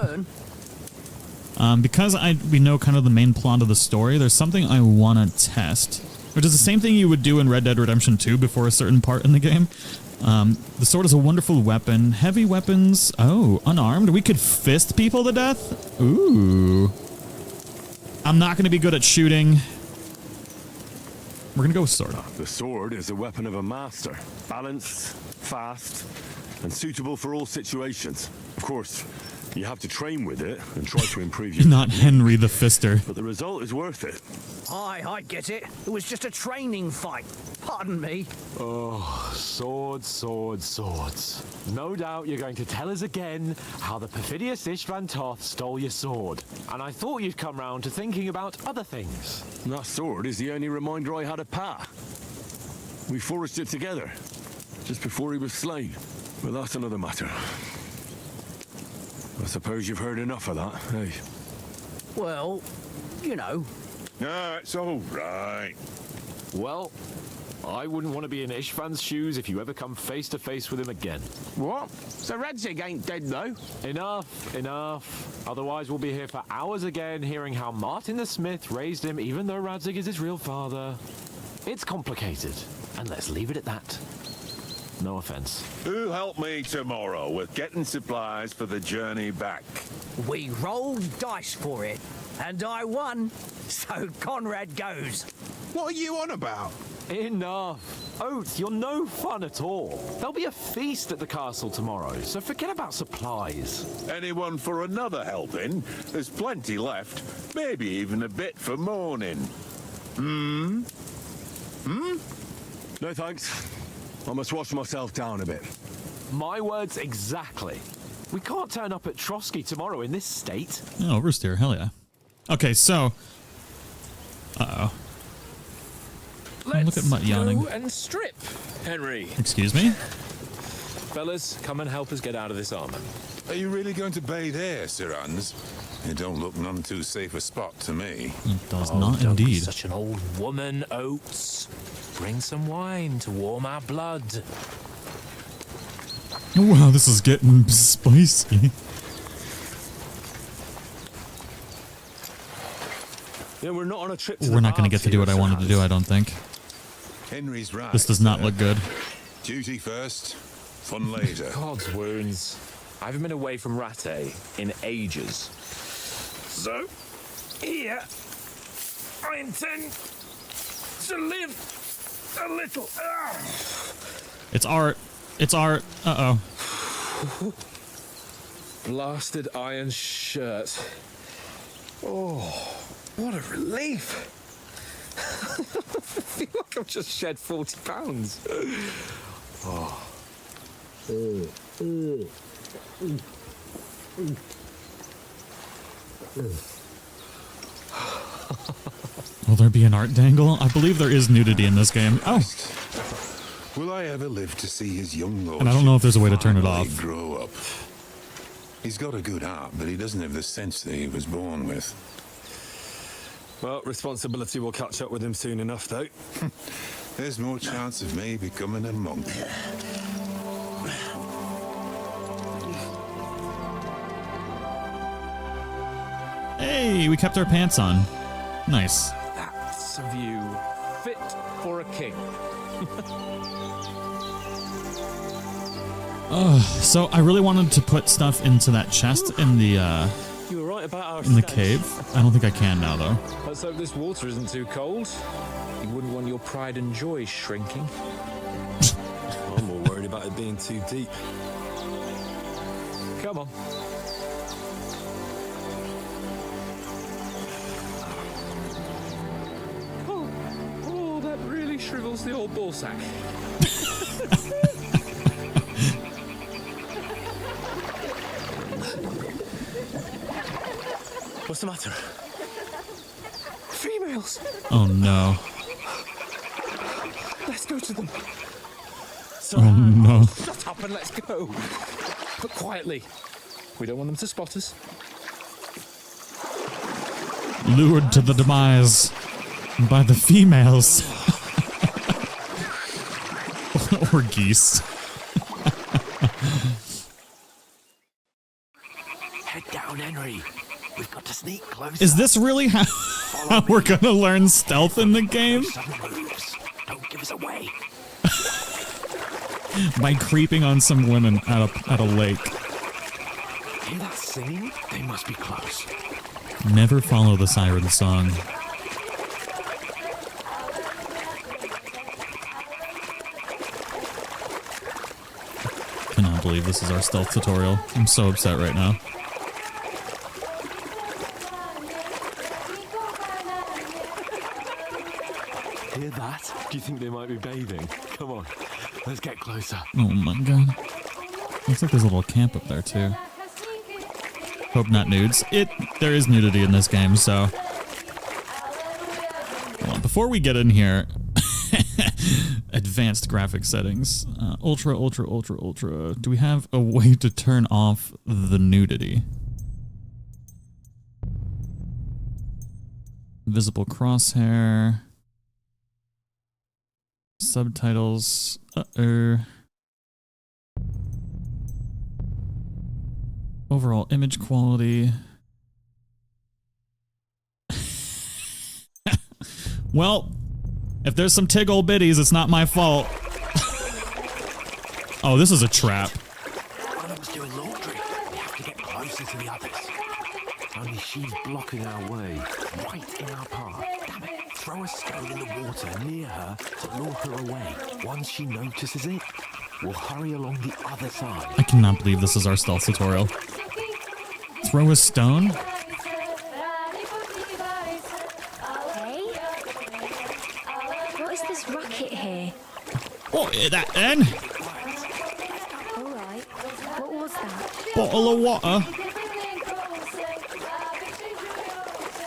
Because we know kind of the main plot of the story, there's something I want to test. Which is the same thing you would do in Red Dead Redemption 2 before a certain part in the game. The sword is a wonderful weapon. Heavy weapons. Oh, unarmed. We could fist people to death. Ooh. I'm not going to be good at shooting. We're going to go with sword. The sword is a weapon of a master. Balanced, fast, and suitable for all situations. Of course, you have to train with it and try to improve your Not Henry the Fister. But the result is worth it. Aye, I get it. It was just a training fight. Pardon me. Oh, swords, swords, swords. No doubt you're going to tell us again how the perfidious Istvan Toth stole your sword. And I thought you'd come round to thinking about other things. That sword is the only reminder I had of Pa. We forged it together, just before he was slain. But that's another matter. I suppose you've heard enough of that, eh? Well, you know. No, it's all right. Well, I wouldn't want to be in Istvan's shoes if you ever come face to face with him again. What? So Radzig ain't dead, though? Enough, enough. Otherwise we'll be here for hours again hearing how Martin the Smith raised him even though Radzig is his real father. It's complicated, and let's leave it at that. No offense. Who'll help me tomorrow with getting supplies for the journey back? We rolled dice for it, and I won. So Conrad goes. What are you on about? Enough. Oath, you're no fun at all. There'll be a feast at the castle tomorrow, so forget about supplies. Anyone for another helping? There's plenty left. Maybe even a bit for morning. No thanks. I must wash myself down a bit. My words exactly. We can't turn up at Trosky tomorrow in this state. Oh, oversteer, hell yeah. Okay, so... Uh-oh. Look at Mutt yawning. Go and strip, Henry. Excuse me? Fellas, come and help us get out of this armor. Are you really going to bathe here, Sir Hans? It don't look none too safe a spot to me. It does not Don't be indeed. such an old woman, Oates. Bring some wine to warm our blood. Oh, wow, this is getting spicy. Yeah, we're not on a trip to We're not going to get to do what I wanted to do, I don't think. Henry's right. This does not look good. Duty first, fun later. God's wounds. I haven't been away from Rattay in ages. So, here, I intend to live a little. It's art. It's art. Uh-oh. Blasted iron shirt. Oh, what a relief. I feel like I've just shed 40 pounds. Oh. Will there be an art dangle? I believe there is nudity in this game. Oh. Will I ever live to see his young lord? And I don't know if there's a way to turn it off. Grow up. He's got a good heart, but he doesn't have the sense that he was born with. Well, responsibility will catch up with him soon enough, though. There's more chance of me becoming a monk. Hey, we kept our pants on. Nice. That's a view fit for a king. So I really wanted to put stuff into that chest in the You were right about our in the cave. I don't think I can now though. Let's hope this water isn't too cold. You wouldn't want your pride and joy shrinking. I'm more worried about it being too deep. Come on. Oh, that really shrivels the old ball sack. What's the matter? Females. Oh no. Let's go to them. Oh no. Shut up and let's go. But quietly. We don't want them to spot us. Lured to the demise by the females. Or geese. Head down, Henry. We've got to sneak closer. Is this really how we're gonna learn stealth in the game? Don't give us away. By creeping on some women at a lake. Hear that singing? They must be close. Never follow the siren song. I cannot believe this is our stealth tutorial. I'm so upset right now. Hear that? Do you think they might be bathing? Come on, let's get closer. Oh my god. Looks like there's a little camp up there too. Hope not nudes. There is nudity in this game, so. Hold on, before we get in here, advanced graphic settings. Ultra. Do we have a way to turn off the nudity? Visible crosshair. Subtitles. Overall image quality. Well, if there's some tig old biddies, it's not my fault. Oh, this is a trap. One of us doing laundry. We have to get closer to the others. Only she's blocking our way, right in our path. Damn it. Throw a stone in the water near her to lure her away. Once she notices it, we'll hurry along the other side. I cannot believe this is our stealth tutorial. Throw a stone? Hey? What is this racket here? Oh, that then? Alright. What was that? Bottle of water.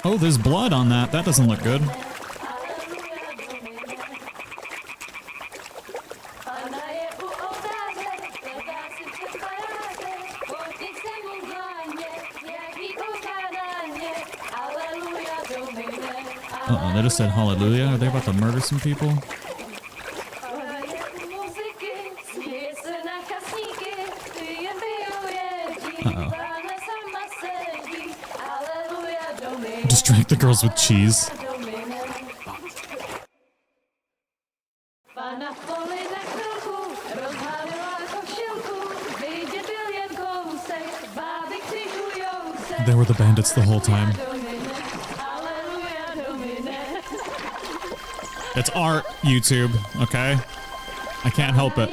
Oh, there's blood on that. That doesn't look good. Uh-oh, they just said hallelujah. Are they about to murder some people? Uh-oh. Distract the girls with cheese. They were the bandits the whole time. It's art, YouTube, okay? I can't help it.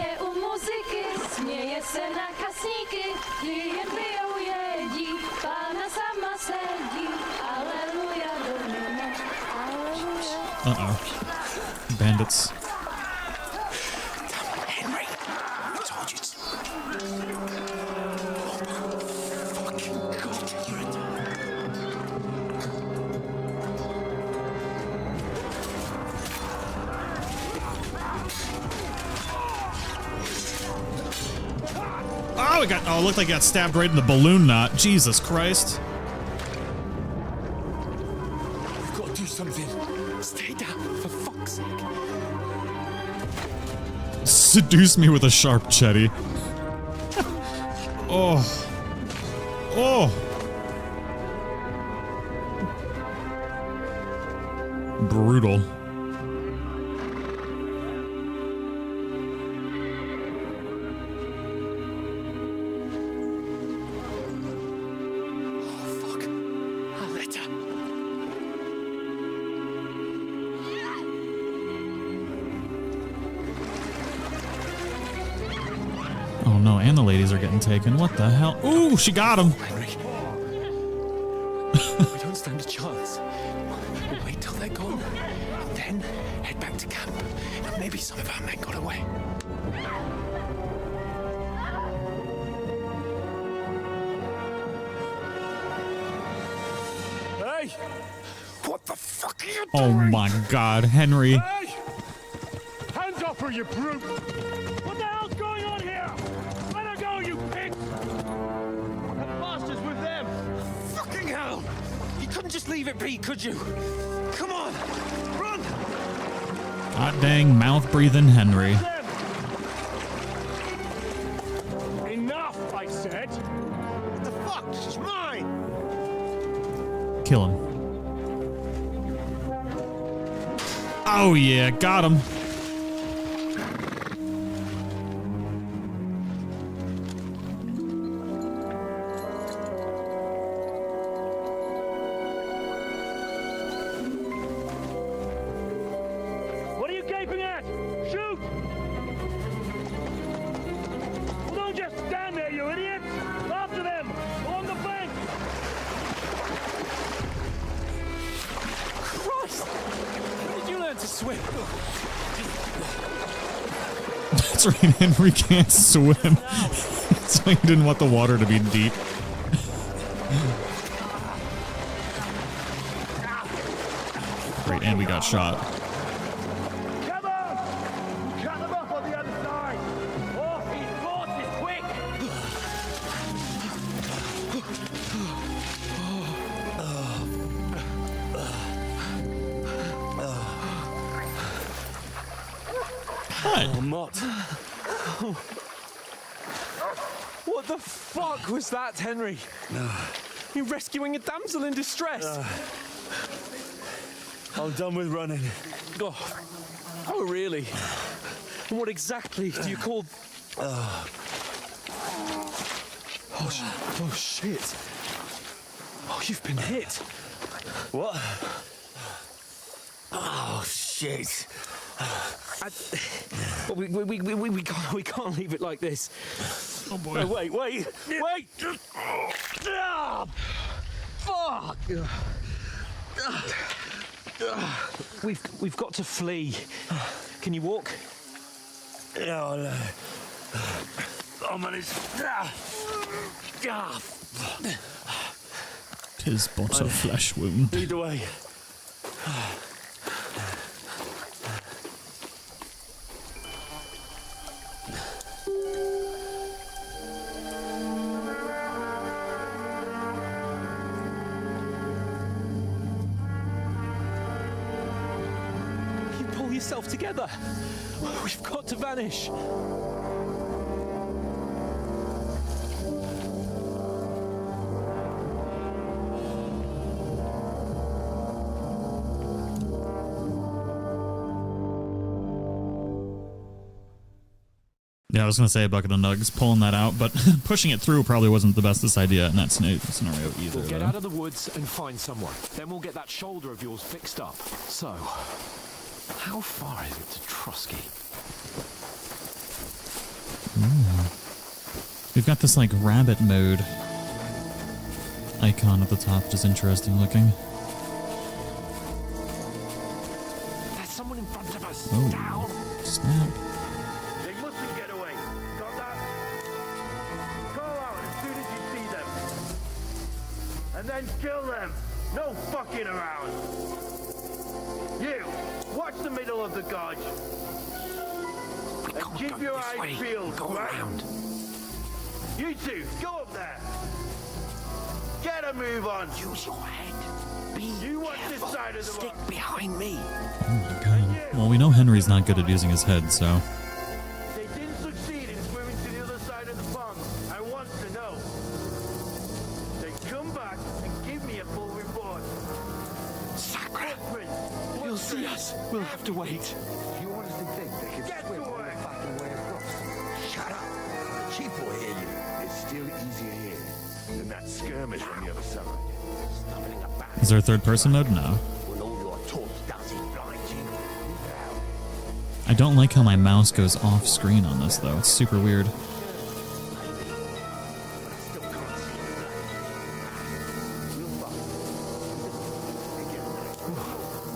Uh-oh. Bandits. Henry, I told you. Oh, it looked like it got stabbed right in the balloon knot. Jesus Christ. We've got to do something. Stay down, for fuck's sake. Seduce me with a sharp chetty. Oh. Oh. Brutal. Oh no, and the ladies are getting taken. What the hell? Ooh, she got him. We don't stand a chance. We'll wait till they're gone, and then head back to camp. Maybe some of our men got away. Hey! What the fuck are you doing? Oh my God, Henry. Hey! Hands off her, you brute! What the hell's going on here? Let her go, you pig! The bastards with them! Fucking hell! You couldn't just leave it be, could you? Come on! Run! Hot dang, mouth-breathing Henry. Enough, I said! What the fuck? She's mine! Kill him. Oh yeah, got him. What are you gaping at? Shoot! Well, don't just stand there, you idiots! After them! Along the bank! Christ! When did you learn to swim? That's right, Henry can't swim. So he didn't want the water to be deep. Great, and we got shot. Come on! Cut them off on the other side! Off these horses, quick! What? Mott. What the fuck was that, Henry? You're rescuing a damsel in distress. I'm done with running. Oh, really? And what exactly do you call... Oh, shit. Oh, you've been hit. What? Oh, shit. Well, we can't leave it like this. Oh boy. No, wait! Ah, fuck! We've got to flee. Can you walk? Yeah, I'll manage. Tis but a flesh wound. Lead the way. You pull yourself together. We've got to vanish. Yeah, I was gonna say a bucket of nugs, pulling that out, but pushing it through probably wasn't the bestest idea in that scenario either. We'll get out of the woods and find someone. Then we'll get that shoulder of yours fixed up. So, How far is it to Trosky? We've got this like rabbit mode icon at the top, which is interesting looking. There's someone in front of us. Oh, Down. snap. They mustn't get away. Got that? Call out as soon as you see them. And then kill them. No fucking around. You, watch the middle of the gorge. And keep your eyes peeled, Go right? around. You two, go up there. Get a move on. Use your head. Be You watch careful. this side of the Stick rock. behind me. Oh my god. Well, we know Henry's not good at using his head, so. They didn't succeed in swimming to the other side of the pond. I want to know. They come back and give me a full report. Sacra. Footprints, He'll see us. We'll have to wait. You honestly think they could Get swim to all the work. fucking way across? Shut up. The chief will hear you. It's still easier here than that skirmish on the other side. Stumbling about. Is there a third person mode? No. When all your talk does is blind you. I don't like how my mouse goes off screen on this though. It's super weird.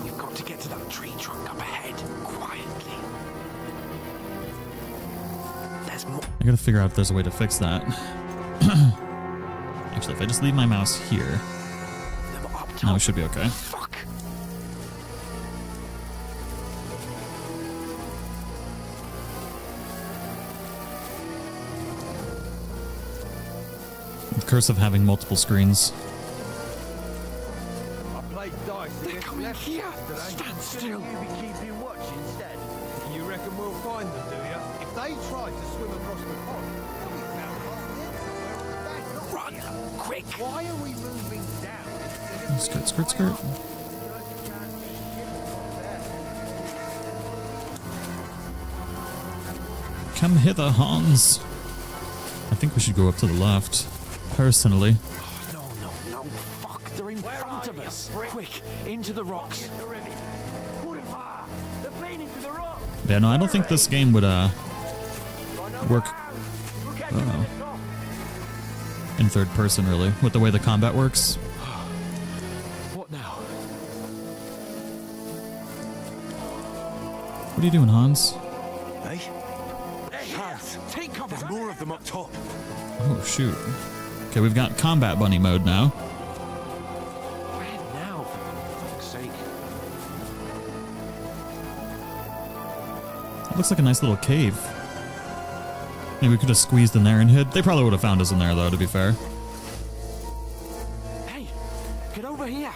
You've got to get to that tree trunk up ahead, quietly. There's more. I gotta figure out if there's a way to fix that. Actually, if I just leave my mouse here, Them up top. now we should be okay. Fuck. The curse of having multiple screens. I played dice. They're coming here. Stand still. You be keeping watch instead. You reckon we'll find them, do you? If they try to swim across the pond, they'll be found right there somewhere on the bank, not Run, here. quick. Why are we moving down? Skirt, skirt, skirt. Come hither, Hans. I think we should go up to the left, personally. No, no, no. Fuck. They're in front of us. Quick, into the rocks. Yeah, no, I don't think this game would work in third person, really, with the way the combat works. What now? What are you doing, Hans? Hey? Hans, Take cover. there's more of them up top. Oh, shoot. Okay, we've got combat bunny mode now. Where now, for fuck's sake? It looks like a nice little cave. Maybe we could have squeezed in there and hid. They probably would have found us in there, though, to be fair. Hey, get over here.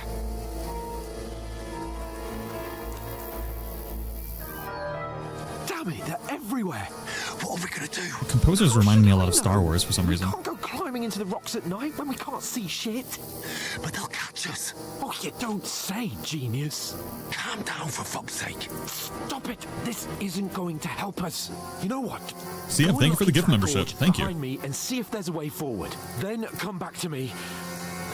Damn it, they're everywhere. What are we gonna do? The composers remind me a lot of Star Wars for some reason. We can't go climbing into the rocks at night when we can't see shit. But they'll catch us. Oh, you don't say, genius. Calm down, for fuck's sake. Stop it. This isn't going to help us. You know what? See, Go and thank you for the look gift into that membership. gorge Thank you. behind me and see if there's a way forward. Then come back to me.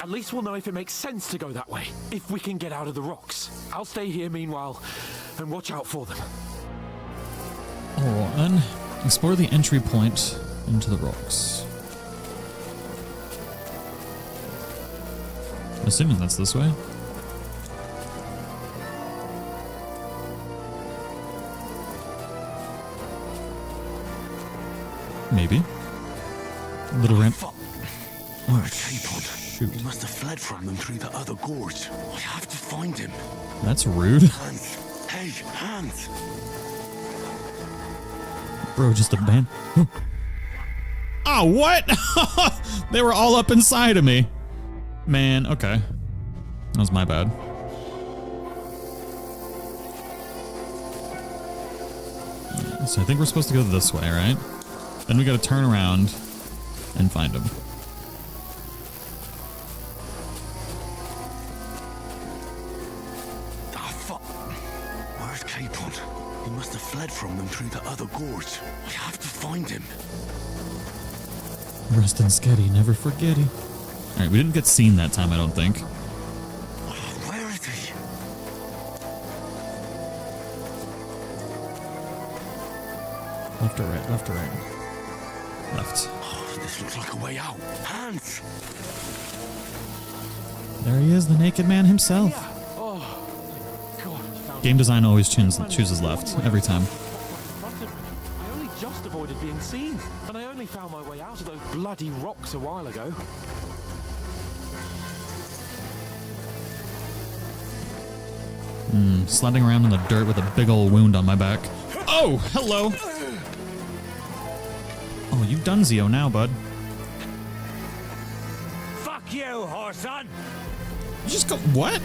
At least we'll know if it makes sense to go that way. If we can get out of the rocks. I'll stay here meanwhile and watch out for them. Alright then. Explore the entry point into the rocks. Assuming that's this way. Maybe. Little ramp. We're a K-pod. Shoot. He must have fled from them through the other gorge. I have to find him. That's rude. Hans. Hey, Hans. Bro, just a band. Oh, what? They were all up inside of me. Man, okay. That was my bad. So I think we're supposed to go this way, right? Then we gotta turn around and find him. Ah, fuck. Where's K-pod? He must have fled from them through the other gorge. I have to find him. Rest and sketty, never forgetty. Alright, we didn't get seen that time, I don't think. Where is he? Left or right? Left or right? Left. Oh, this looks like a way out. Hands! There he is, the naked man himself. Oh, God. Game design always chooses left, every time. I only just avoided being seen, and I only found my way out of those bloody rocks a while ago. Sliding around in the dirt with a big old wound on my back. Oh, hello! Oh, you Dunzio now, bud. Fuck you, whoreson! You just go, what?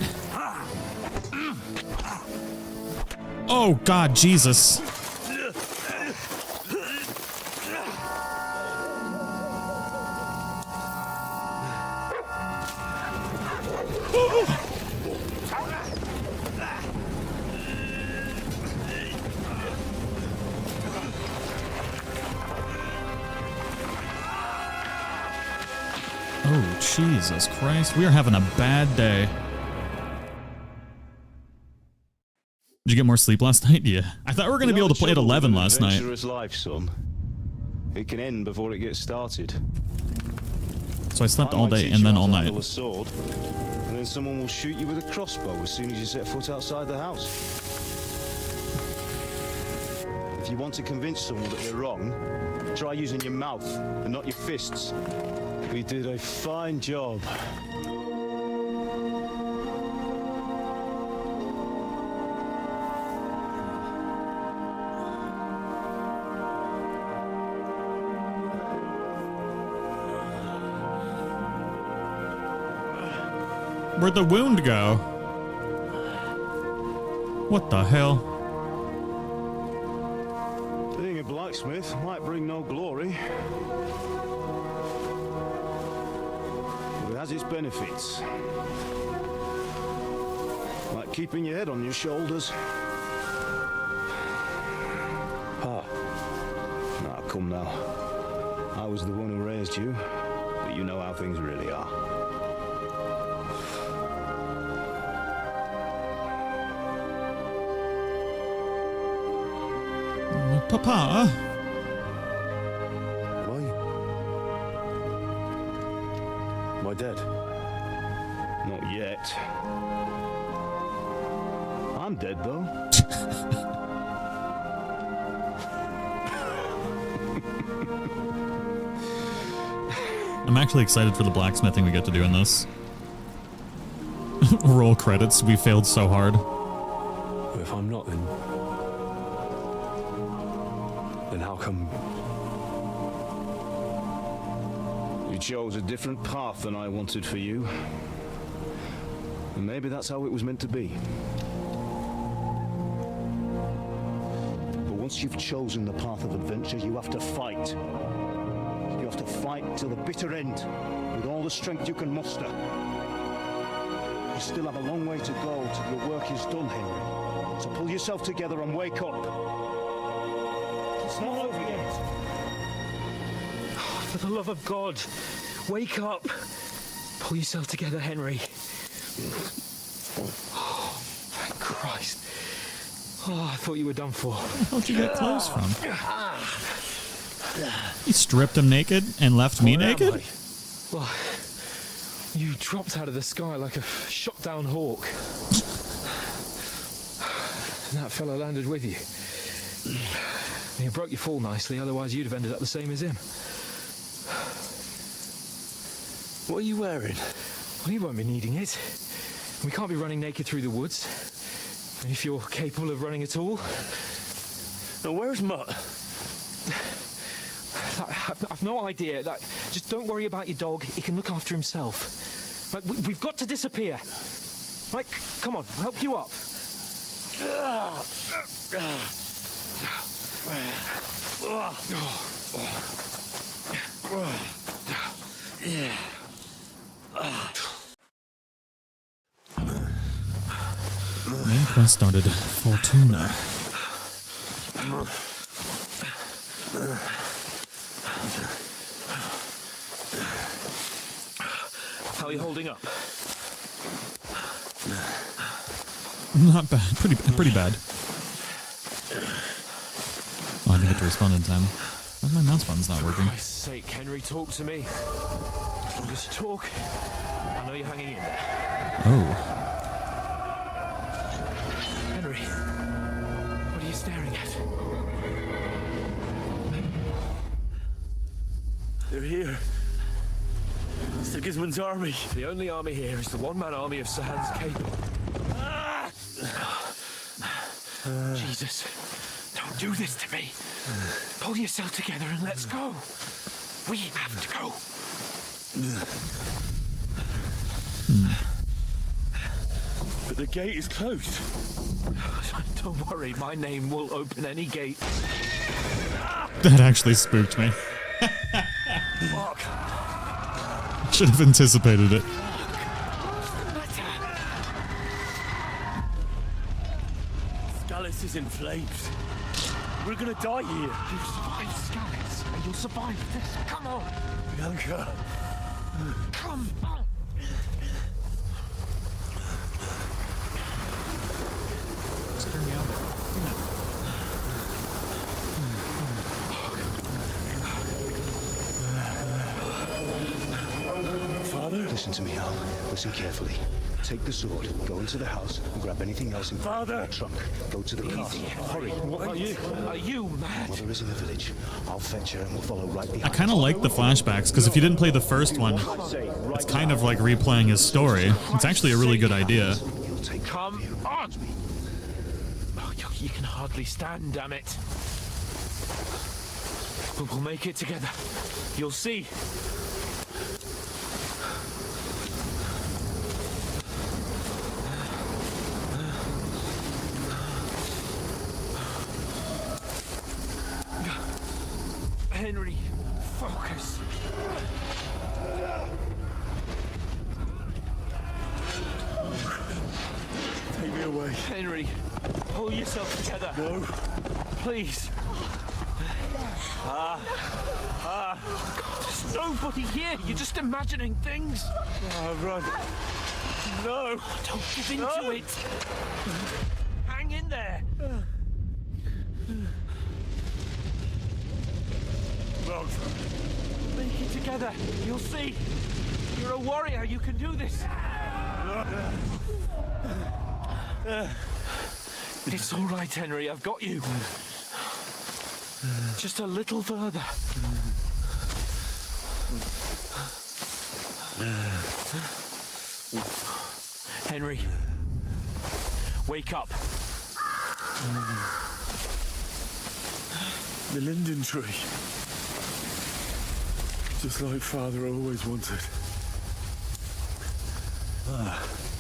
Oh, God, Jesus. Oh, Jesus Christ. We are having a bad day. Did you get more sleep last night? Yeah. I thought we were going to be able to play at 11 last night. Adventurous life, son. It can end before it gets started. So I slept all day and then all night. A sword, and then someone will shoot you with a crossbow as soon as you set foot outside the house. If you want to convince someone that they're wrong, try using your mouth and not your fists. We did a fine job. Where'd the wound go? What the hell? Being a blacksmith might bring no glory, but it has its benefits. Like keeping your head on your shoulders. Ah. Now, come now. I was the one who raised you, but you know how things really are. Papa? Why? Am I dead? Not yet. I'm dead, though. I'm actually excited for the blacksmithing we get to do in this. Roll credits, we failed so hard. If I'm not, then how come you chose a different path than I wanted for you? And maybe that's how it was meant to be. But once you've chosen the path of adventure, you have to fight. You have to fight till the bitter end with all the strength you can muster. You still have a long way to go till your work is done, Henry. So pull yourself together and wake up. It's not over yet. Oh, for the love of God, wake up. Pull yourself together, Henry. Oh, thank Christ. Oh, I thought you were done for. Where the hell did you get clothes from? He stripped him naked and left me naked? Well, you dropped out of the sky like a shot down hawk. And that fella landed with you. You broke your fall nicely, otherwise you'd have ended up the same as him. What are you wearing? Well, you won't be needing it. We can't be running naked through the woods. If you're capable of running at all. Now, where's Mutt? I've no idea. Just don't worry about your dog. He can look after himself. We've got to disappear. Right, come on, I'll help you up. Main quest started. Fortuna. How are you holding up? Not bad. Pretty bad. Oh, I need to to respond in time. Why my mouse button's not working? For Christ's sake, Henry, talk to me. As long as you talk, I know you're hanging in there. Oh. Henry, what are you staring at? They're here. Sigismund's army. The only army here is the one-man army of Sahan's Cable. Jesus, don't do this to me. Pull yourself together and let's go. We have to go. But the gate is closed. Don't worry, my name will open any gate. That actually spooked me. Mark. Should have anticipated it. Scallis is in flames. We're gonna die here. You survived Scallis, and you'll survive this. Come on. Bianca. Come on. Father? Listen to me, Al. Listen carefully. Take the sword, go into the house, and grab anything else in Father! the trunk. Go to the castle. Hurry. What are you? Are you mad? Mother is in the village. I'll fetch her and we'll follow right behind. I kind of like the flashbacks, because if you didn't play the first one, it's kind of like replaying his story. It's actually a really good idea. Come on! Oh, you can hardly stand, damn it. But we'll make it together. You'll see. Henry, focus. Take me away. Henry, pull yourself together. No. Please. There's nobody here. You're just imagining things. Run. No. Don't give in to it. Hang in there. Make it together. You'll see. You're a warrior. You can do this. It's all right, Henry. I've got you. Just a little further. Henry, wake up. The linden tree. Just like Father always wanted.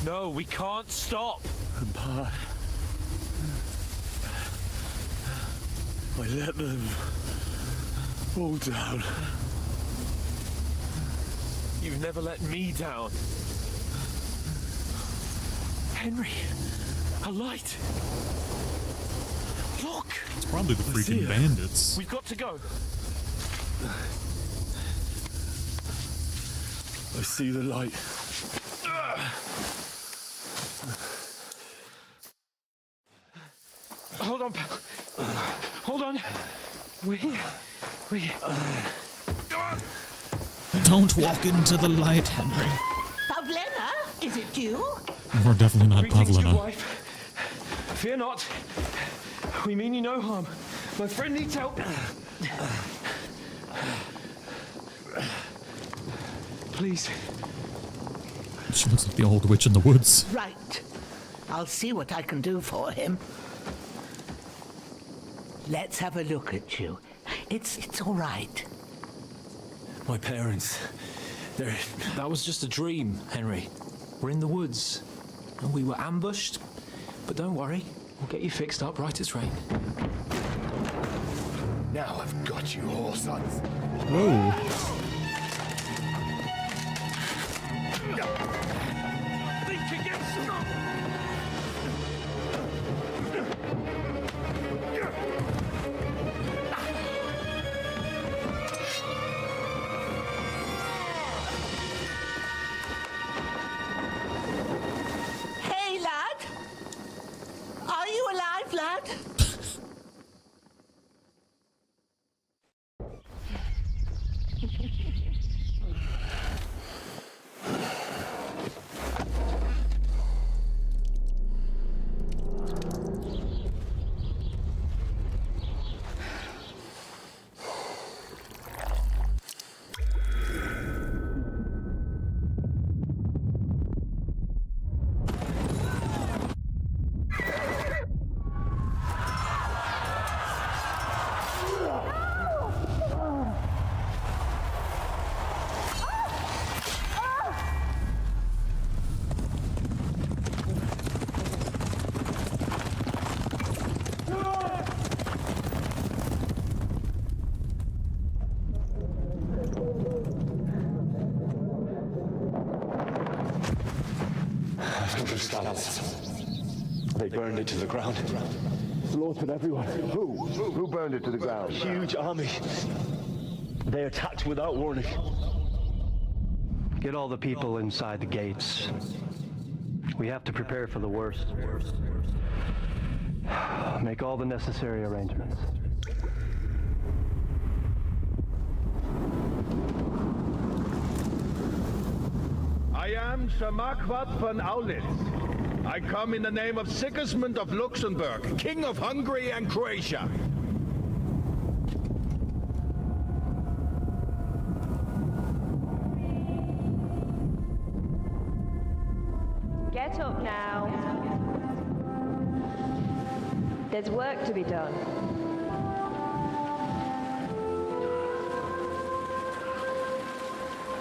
No, we can't stop. And Pa, I let them all down. You've never let me down. Henry, a light. Look. It's probably the freaking bandits. We've got to go. I see the light. Hold on, pal. Hold on. We're here. We're here. Don't walk into the light, Henry. Pavlena, is it you? We're definitely not Greetings, good Pavlina. wife. Fear not. We mean you no harm. My friend needs help. Please. She looks like the old witch in the woods. Right. I'll see what I can do for him. Let's have a look at you. It's all right. My parents. That was just a dream, Henry. We're in the woods. And we were ambushed. But don't worry. We'll get you fixed up right as rain. Now I've got you, whoresons. Whoa. Think again, son. Hey, lad. Are you alive, lad? dangerous lads. They burned it to the ground. Slaughtered everyone. Who burned it to the ground? Huge army. They attacked without warning. Get all the people inside the gates. We have to prepare for the worst. Make all the necessary arrangements. I am Sir Marquardt von Aulitz. I come in the name of Sigismund of Luxembourg, King of Hungary and Croatia. Get up now. There's work to be done.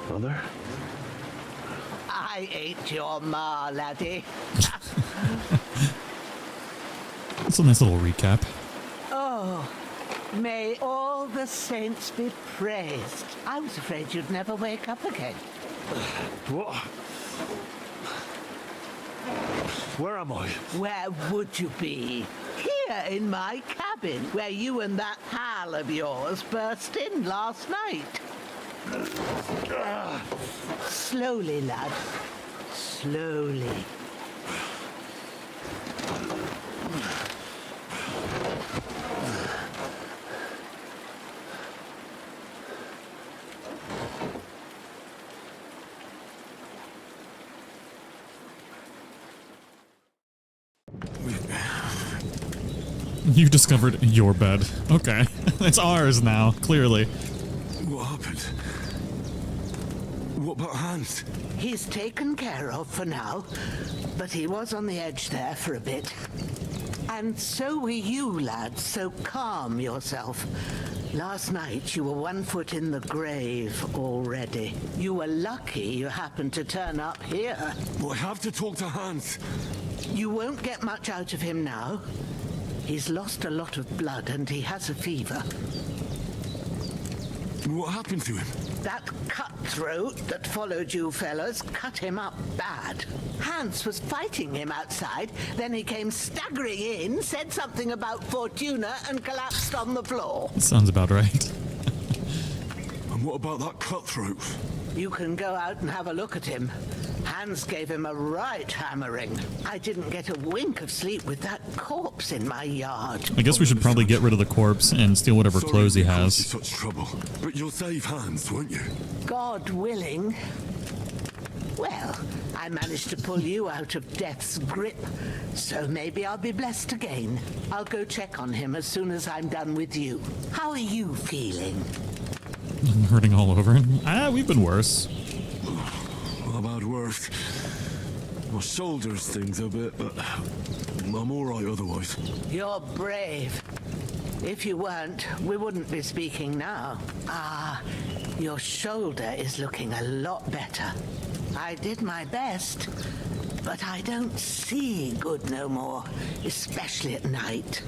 Mother? I ain't your ma, laddie. That's a nice little recap. Oh, may all the saints be praised. I was afraid you'd never wake up again. What? Where am I? Where would you be? Here in my cabin, where you and that pal of yours burst in last night. Slowly, lad. Slowly. You discovered your bed. Okay. It's ours now, clearly. What happened? What about Hans? He's taken care of for now, but he was on the edge there for a bit. And so were you, lad, so calm yourself. Last night you were 1 foot in the grave already. You were lucky you happened to turn up here. Well, I have to talk to Hans. You won't get much out of him now. He's lost a lot of blood and he has a fever. What happened to him? That cutthroat that followed you fellas cut him up bad. Hans was fighting him outside, then he came staggering in, said something about Fortuna and collapsed on the floor. Sounds about right. And what about that cutthroat? You can go out and have a look at him. Hans gave him a right hammering. I didn't get a wink of sleep with that corpse in my yard. I guess we should probably get rid of the corpse and steal whatever clothes he has. Such trouble. But you'll save Hans, won't you? God willing. Well, I managed to pull you out of death's grip, so maybe I'll be blessed again. I'll go check on him as soon as I'm done with you. How are you feeling? I'm hurting all over. We've been worse. How about worse? My shoulders stings a bit, but I'm all right otherwise. You're brave. If you weren't, we wouldn't be speaking now. Ah, your shoulder is looking a lot better. I did my best, but I don't see good no more, especially at night.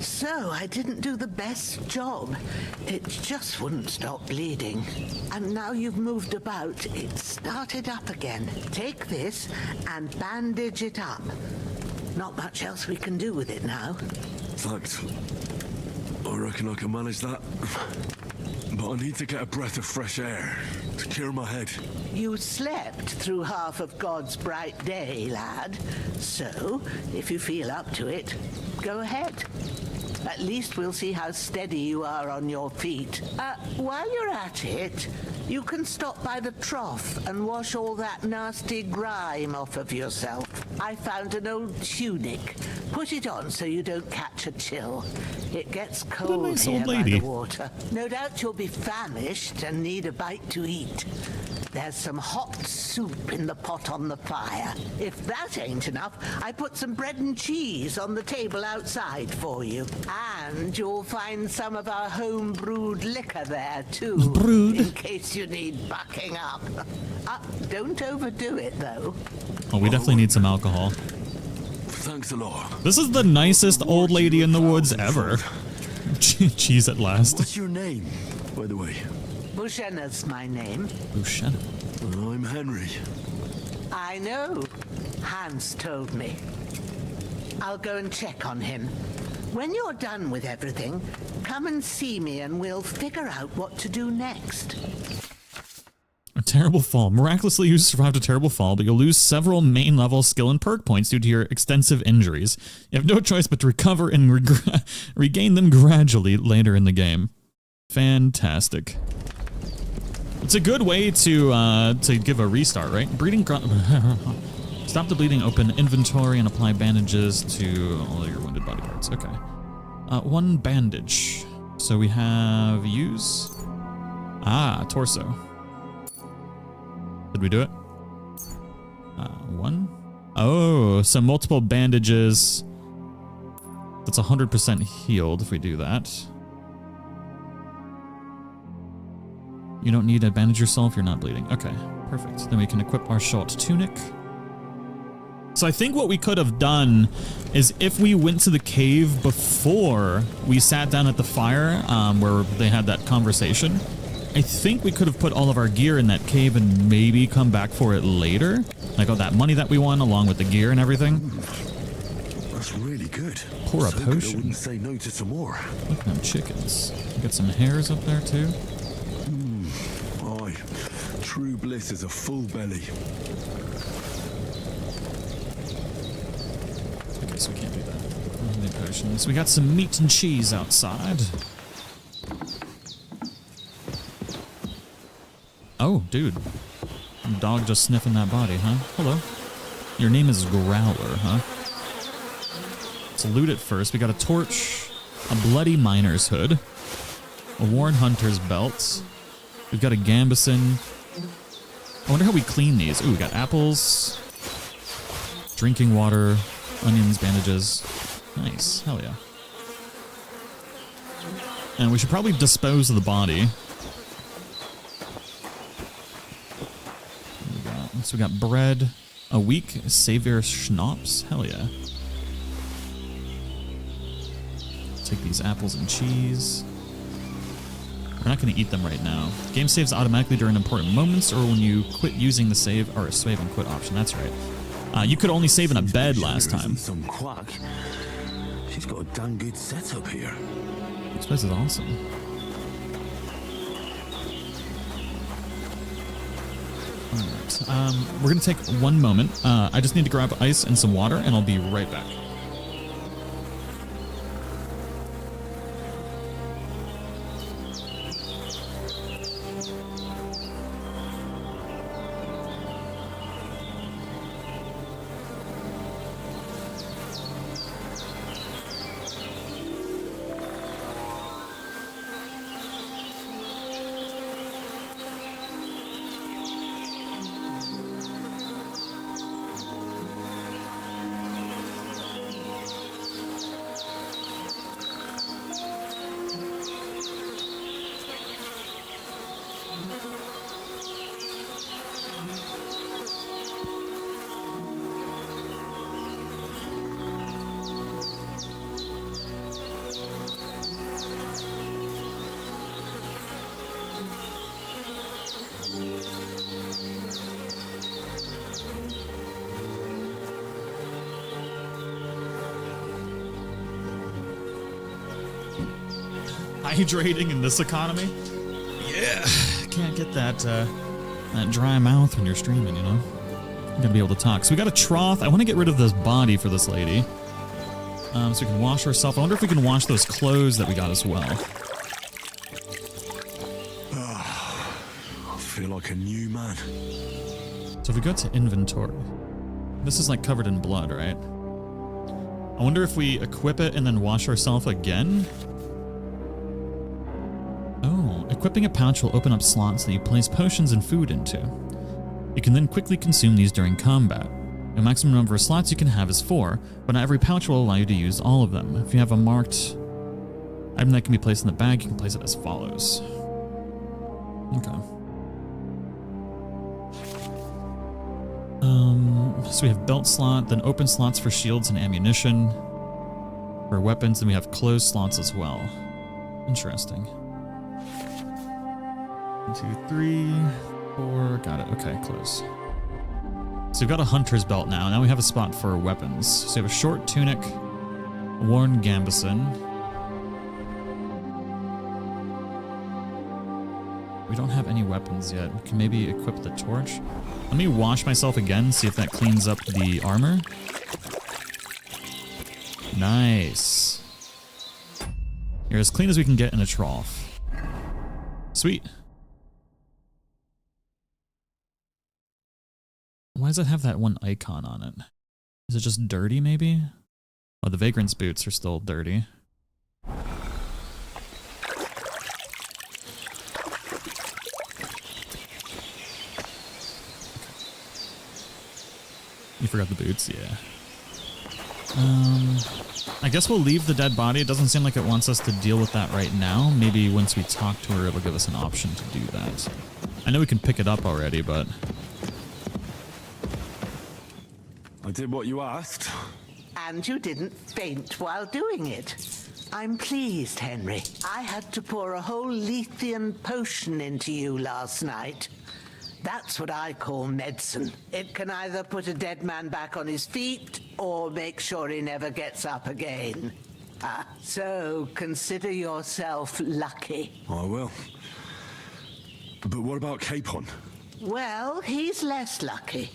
So I didn't do the best job. It just wouldn't stop bleeding. And now you've moved about, it started up again. Take this and bandage it up. Not much else we can do with it now. Thanks. I reckon I can manage that. But I need to get a breath of fresh air to clear my head. You slept through half of God's bright day, lad. So, if you feel up to it, go ahead. At least we'll see how steady you are on your feet. While you're at it, you can stop by the trough and wash all that nasty grime off of yourself. I found an old tunic. Put it on so you don't catch a chill. It gets cold nice here old by lady. the water. No doubt you'll be famished and need a bite to eat. There's some hot soup in the pot on the fire. If that ain't enough, I put some bread and cheese on the table outside for you. And you'll find some of our home-brewed liquor there, too. In case you need bucking up. Don't overdo it, though. Well, we definitely need some alcohol. Thanks a lot. This is the nicest old lady in the woods ever. Cheese at last. What's your name, by the way? Bushenna's my name. Bushenna. I'm Henry. I know. Hans told me. I'll go and check on him. When you're done with everything, come and see me and we'll figure out what to do next. A terrible fall. Miraculously, you survived a terrible fall, but you'll lose several main level skill and perk points due to your extensive injuries. You have no choice but to recover and regain them gradually later in the game. Fantastic. It's a good way to give a restart, right? Bleeding. Stop the bleeding, open inventory, and apply bandages to all your wounded body parts. Okay. One bandage. So we have use. Torso. Did we do it? One. Oh, so multiple bandages. That's 100% healed if we do that. You don't need to bandage yourself, you're not bleeding. Okay, perfect. Then we can equip our short tunic. So I think what we could have done is if we went to the cave before we sat down at the fire, where they had that conversation, I think we could have put all of our gear in that cave and maybe come back for it later. Like all that money that we won along with the gear and everything. That's really good. Pour a So good, potion. I wouldn't say no to some more. Look at them chickens. Get some hairs up there too. Aye, true bliss is a full belly. Okay, so we can't do that. No potions. We got some meat and cheese outside. Oh, dude. Dog just sniffing that body, huh? Hello. Your name is Growler, huh? Let's loot it first. We got a torch, a bloody miner's hood, a worn hunter's belt. We've got a gambeson. I wonder how we clean these. Ooh, we got apples, drinking water, onions, bandages. Nice. Hell yeah. And we should probably dispose of the body. So we got bread, a weak savior schnapps. Hell yeah. Take these apples and cheese. We're not going to eat them right now. Game saves automatically during important moments or when you quit using the save or save and quit option. That's right. You could only save in a bed last time. Some quack. She's got a damn good setup here. This place is awesome. Alright, we're going to take one moment. I just need to grab ice and some water, and I'll be right back. Hydrating in this economy? Yeah, can't get that that dry mouth when you're streaming, you know? You gotta be able to talk. So we got a trough. I want to get rid of this body for this lady. So we can wash herself. I wonder if we can wash those clothes that we got as well. I feel like a new man. So if we go to inventory, this is like covered in blood, right? I wonder if we equip it and then wash ourselves again? Oh, equipping a pouch will open up slots that you place potions and food into. You can then quickly consume these during combat. The maximum number of slots you can have is 4, but not every pouch will allow you to use all of them. If you have a marked item that can be placed in the bag, you can place it as follows. Okay. So we have belt slot, then open slots for shields and ammunition. For weapons, and we have closed slots as well. Interesting. 1, 2, 3, 4. Got it. Okay, close. So we've got a hunter's belt now. Now we have a spot for weapons. So we have a short tunic, worn gambeson. We don't have any weapons yet. We can maybe equip the torch. Let me wash myself again, see if that cleans up the armor. Nice. You're as clean as we can get in a trough. Sweet. Why does it have that one icon on it? Is it just dirty, maybe? Oh, the Vagrant's boots are still dirty. You forgot the boots? Yeah. I guess we'll leave the dead body. It doesn't seem like it wants us to deal with that right now. Maybe once we talk to her, it'll give us an option to do that. I know we can pick it up already, but... I did what you asked. And you didn't faint while doing it. I'm pleased, Henry. I had to pour a whole Lethean potion into you last night. That's what I call medicine. It can either put a dead man back on his feet or make sure he never gets up again. So consider yourself lucky. I will. But what about Capon? Well, he's less lucky.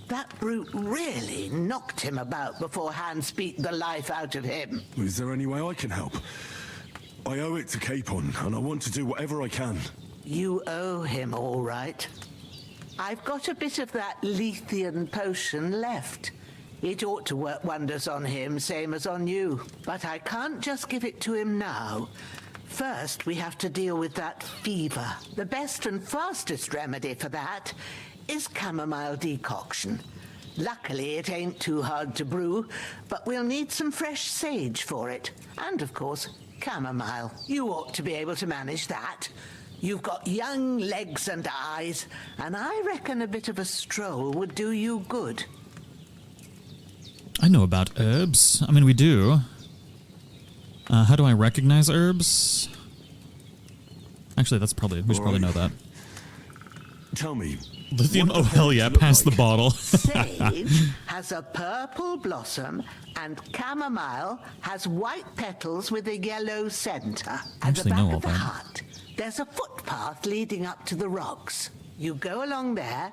That brute really knocked him about before Hans beat the life out of him. Is there any way I can help? I owe it to Capon, and I want to do whatever I can. You owe him, all right. I've got a bit of that Lethean potion left. It ought to work wonders on him, same as on you. But I can't just give it to him now. First, we have to deal with that fever. The best and fastest remedy for that is chamomile decoction. Luckily, it ain't too hard to brew, but we'll need some fresh sage for it. And, of course, chamomile. You ought to be able to manage that. You've got young legs and eyes, and I reckon a bit of a stroll would do you good. I know about herbs. I mean, we do. How do I recognize herbs? Actually, that's probably... We should probably know that. Tell me. Lithium? Oh, hell yeah. Pass the bottle. Sage has a purple blossom, and chamomile has white petals with a yellow center. At the back of the hut, there's a footpath leading up to the rocks. You go along there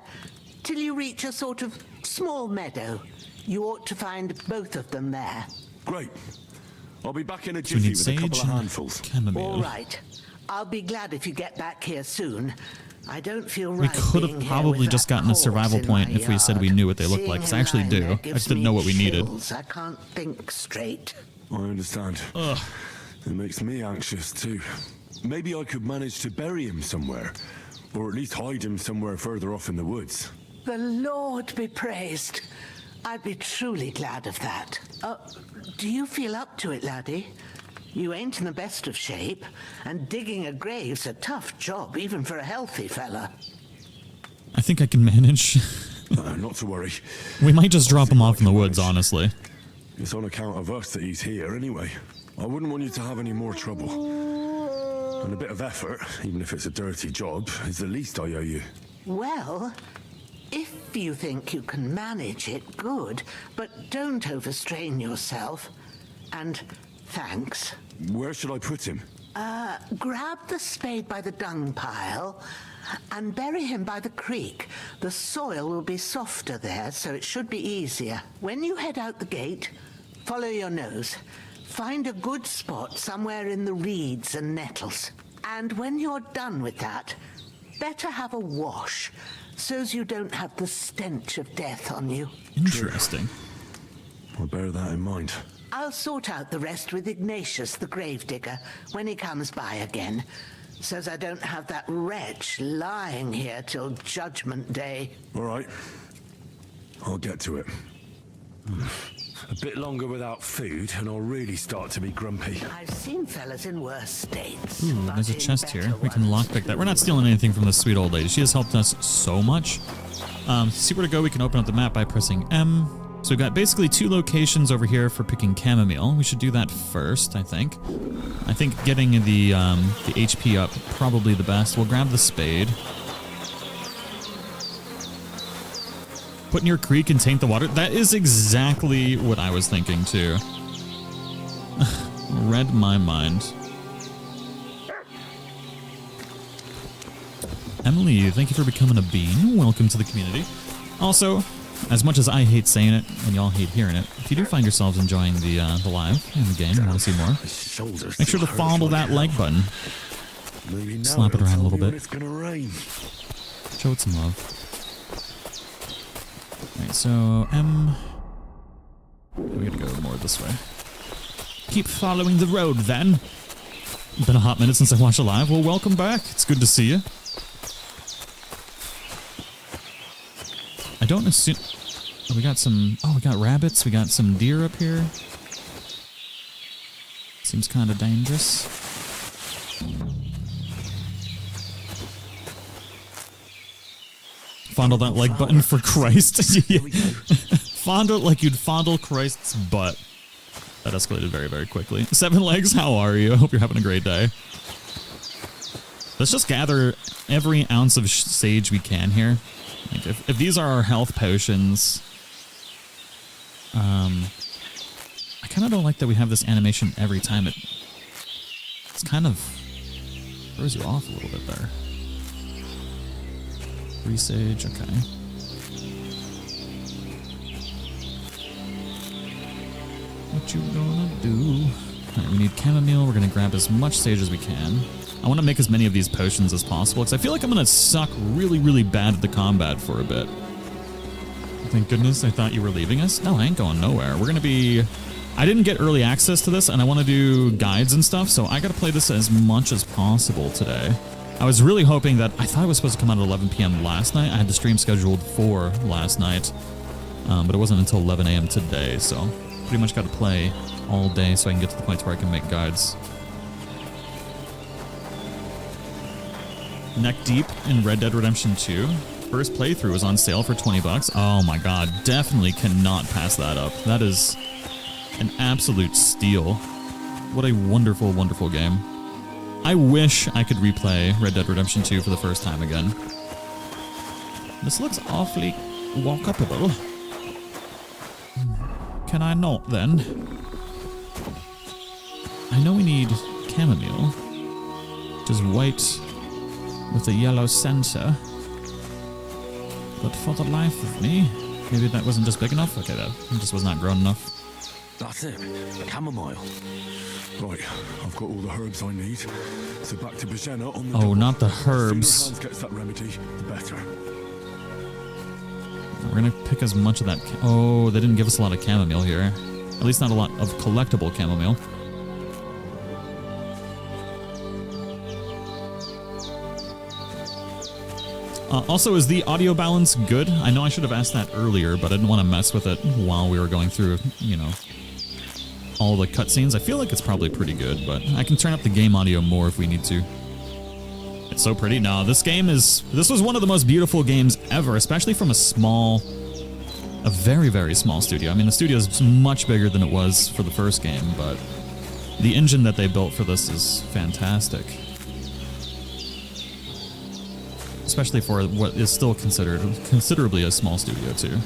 till you reach a sort of small meadow. You ought to find both of them there. Great. I'll be back in a jiffy with a couple of handfuls. Chamomile. All right. I'll be glad if you get back here soon. I don't feel We right. could have probably just gotten a survival point if we said we knew what they looked like, because I actually do. I just didn't know what we needed. I can't think straight. I understand. Ugh. It makes me anxious too. Maybe I could manage to bury him somewhere, or at least hide him somewhere further off in the woods. The Lord be praised. I'd be truly glad of that. Do you feel up to it, laddie? You ain't in the best of shape, and digging a grave's a tough job, even for a healthy fella. I think I can manage. Not to worry. We might just drop him off in the woods, honestly. It's on account of us that he's here anyway. I wouldn't want you to have any more trouble. And a bit of effort, even if it's a dirty job, is the least I owe you. Well, if you think you can manage it, good, but don't overstrain yourself. And thanks. Where should I put him? Grab the spade by the dung pile and bury him by the creek. The soil will be softer there, so it should be easier. When you head out the gate, follow your nose. Find a good spot somewhere in the reeds and nettles. And when you're done with that, better have a wash, so's you don't have the stench of death on you. Interesting. I'll bear that in mind. I'll sort out the rest with Ignatius, the gravedigger, when he comes by again, so's I don't have that wretch lying here till Judgment Day. All right. I'll get to it. A bit longer without food, and I'll really start to be grumpy. I've seen fellas in worse states. Ooh, there's a chest here. We can lockpick that. We're not stealing anything from this sweet old lady. She has helped us so much. To see where to go, we can open up the map by pressing M. So we've got basically 2 locations over here for picking chamomile. We should do that first, I think. I think getting the HP up probably the best. We'll grab the spade. Put near a creek and taint the water. That is exactly what I was thinking too. Read my mind. Emily, thank you for becoming a bean. Welcome to the community. Also, as much as I hate saying it and y'all hate hearing it, if you do find yourselves enjoying the live and the game and want to see more, make sure to fondle that like button. Slap it around a little bit. Show it some love. Alright, so we gotta go more this way. Keep following the road then. Been a hot minute since I watched a live. Well, welcome back. It's good to see you. I don't assume... Oh, we got some... Oh, we got rabbits. We got some deer up here. Seems kind of dangerous. Fondle that like button for Christ. Fondle it like you'd fondle Christ's butt. That escalated very, very quickly. Seven Legs, how are you? I hope you're having a great day. Let's just gather every ounce of sage we can here. Like if these are our health potions, I kind of don't like that we have this animation every time. It's kind of throws you off a little bit there. 3 sage, okay. What you gonna do? Alright, we need chamomile. We're gonna grab as much sage as we can. I want to make as many of these potions as possible, because I feel like I'm gonna suck really, really bad at the combat for a bit. Thank goodness I thought you were leaving us. No, I ain't going nowhere. We're gonna be... I didn't get early access to this, and I want to do guides and stuff, so I gotta play this as much as possible today. I was really hoping that... I thought it was supposed to come out at 11 p.m. last night. I had the stream scheduled for last night, but it wasn't until 11 a.m. today, so pretty much got to play all day so I can get to the point where I can make guides. Neck deep in Red Dead Redemption 2. First playthrough was on sale for 20 bucks. Oh my god, definitely cannot pass that up. That is an absolute steal. What a wonderful, wonderful game. I wish I could replay Red Dead Redemption 2 for the first time again. This looks awfully walkable. Can I not then? I know we need chamomile, which is white with a yellow center. But for the life of me, maybe that wasn't just big enough? Okay, that just was not grown enough. That's it. Chamomile. Right, I've got all the herbs I need. So back to Bajena on the Oh, double. not the The sooner herbs. Hans gets that remedy, the better. We're gonna pick as much of that. Oh, they didn't give us a lot of chamomile here. At least not a lot of collectible chamomile. Also, is the audio balance good? I know I should have asked that earlier, but I didn't want to mess with it while we were going through, you know, all the cutscenes. I feel like it's probably pretty good, but I can turn up the game audio more if we need to. It's so pretty. No, this was one of the most beautiful games ever, especially from a very, very small studio. I mean, the studio is much bigger than it was for the first game, but the engine that they built for this is fantastic. Especially for what is still considered considerably a small studio, too.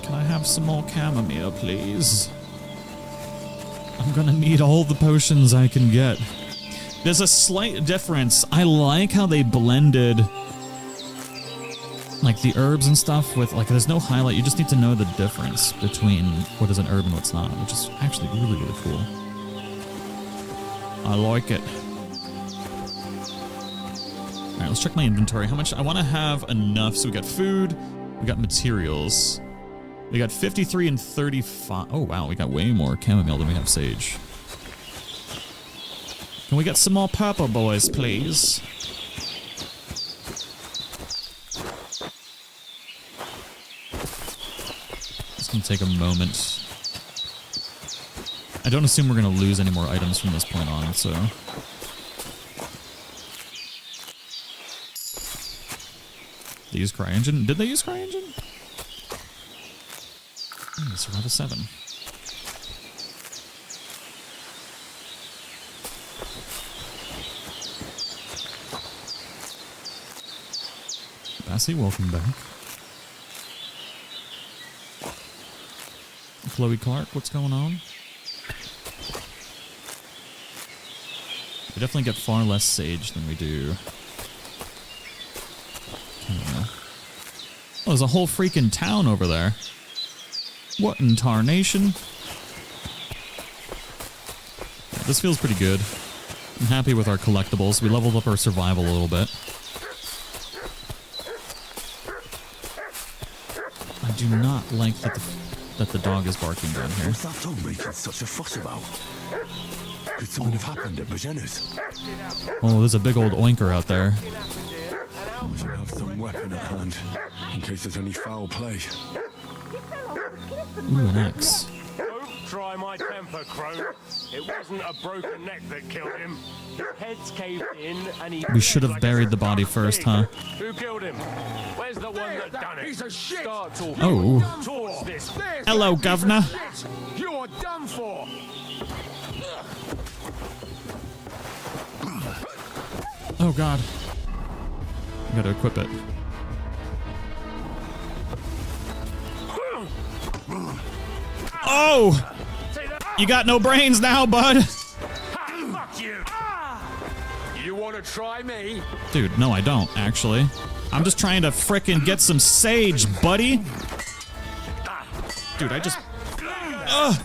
Can I have some more chamomile, please? I'm gonna need all the potions I can get. There's a slight difference. I like how they blended like the herbs and stuff with like there's no highlight. You just need to know the difference between what is an herb and what's not, which is actually really, really cool. I like it. Alright, let's check my inventory. How much? I want to have enough. So we got food, we got materials. We got 53 and 35. Oh, wow. We got way more chamomile than we have sage. Can we get some more purple boys, please? It's going to take a moment. I don't assume we're going to lose any more items from this point on, so... They use CryEngine? Did they use CryEngine? Survival 7. Cassie, welcome back. Chloe Clark, what's going on? We definitely get far less sage than we do. Oh, there's a whole freaking town over there. What in tarnation? Yeah, this feels pretty good. I'm happy with our collectibles. We leveled up our survival a little bit. I do not like that the dog is barking down here. What's that dog making such a fuss about? Could something have happened at Bajena's? Oh, there's a big old oinker out there. We should have some weapon at hand, in case there's any foul play. Ooh, an axe. Don't try my temper, Crow. It wasn't a broken neck that killed him. His head's caved in and he... We should have buried the body first, huh? Who killed him? Where's the one that done it? Piece of shit! Start talking. Oh. Talk this. Hello, Governor. You're done for! Oh, God. I gotta equip it. Oh! You got no brains now, bud! Fuck you! You want to try me? Dude, no, I don't, actually. I'm just trying to frickin' get some sage, buddy! Dude, I just... Ugh!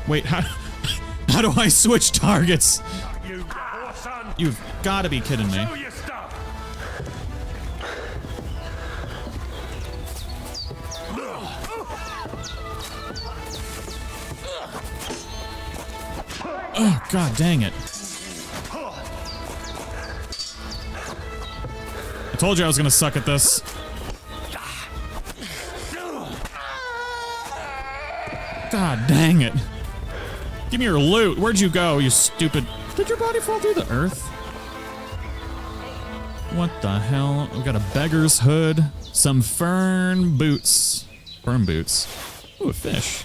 Wait, how do I switch targets? You've gotta be kidding me. Oh, God dang it. I told you I was gonna suck at this. God dang it. Give me your loot. Where'd you go, you stupid... Did your body fall through the earth? What the hell? We got a beggar's hood. Some fern boots. Fern boots. Ooh, a fish.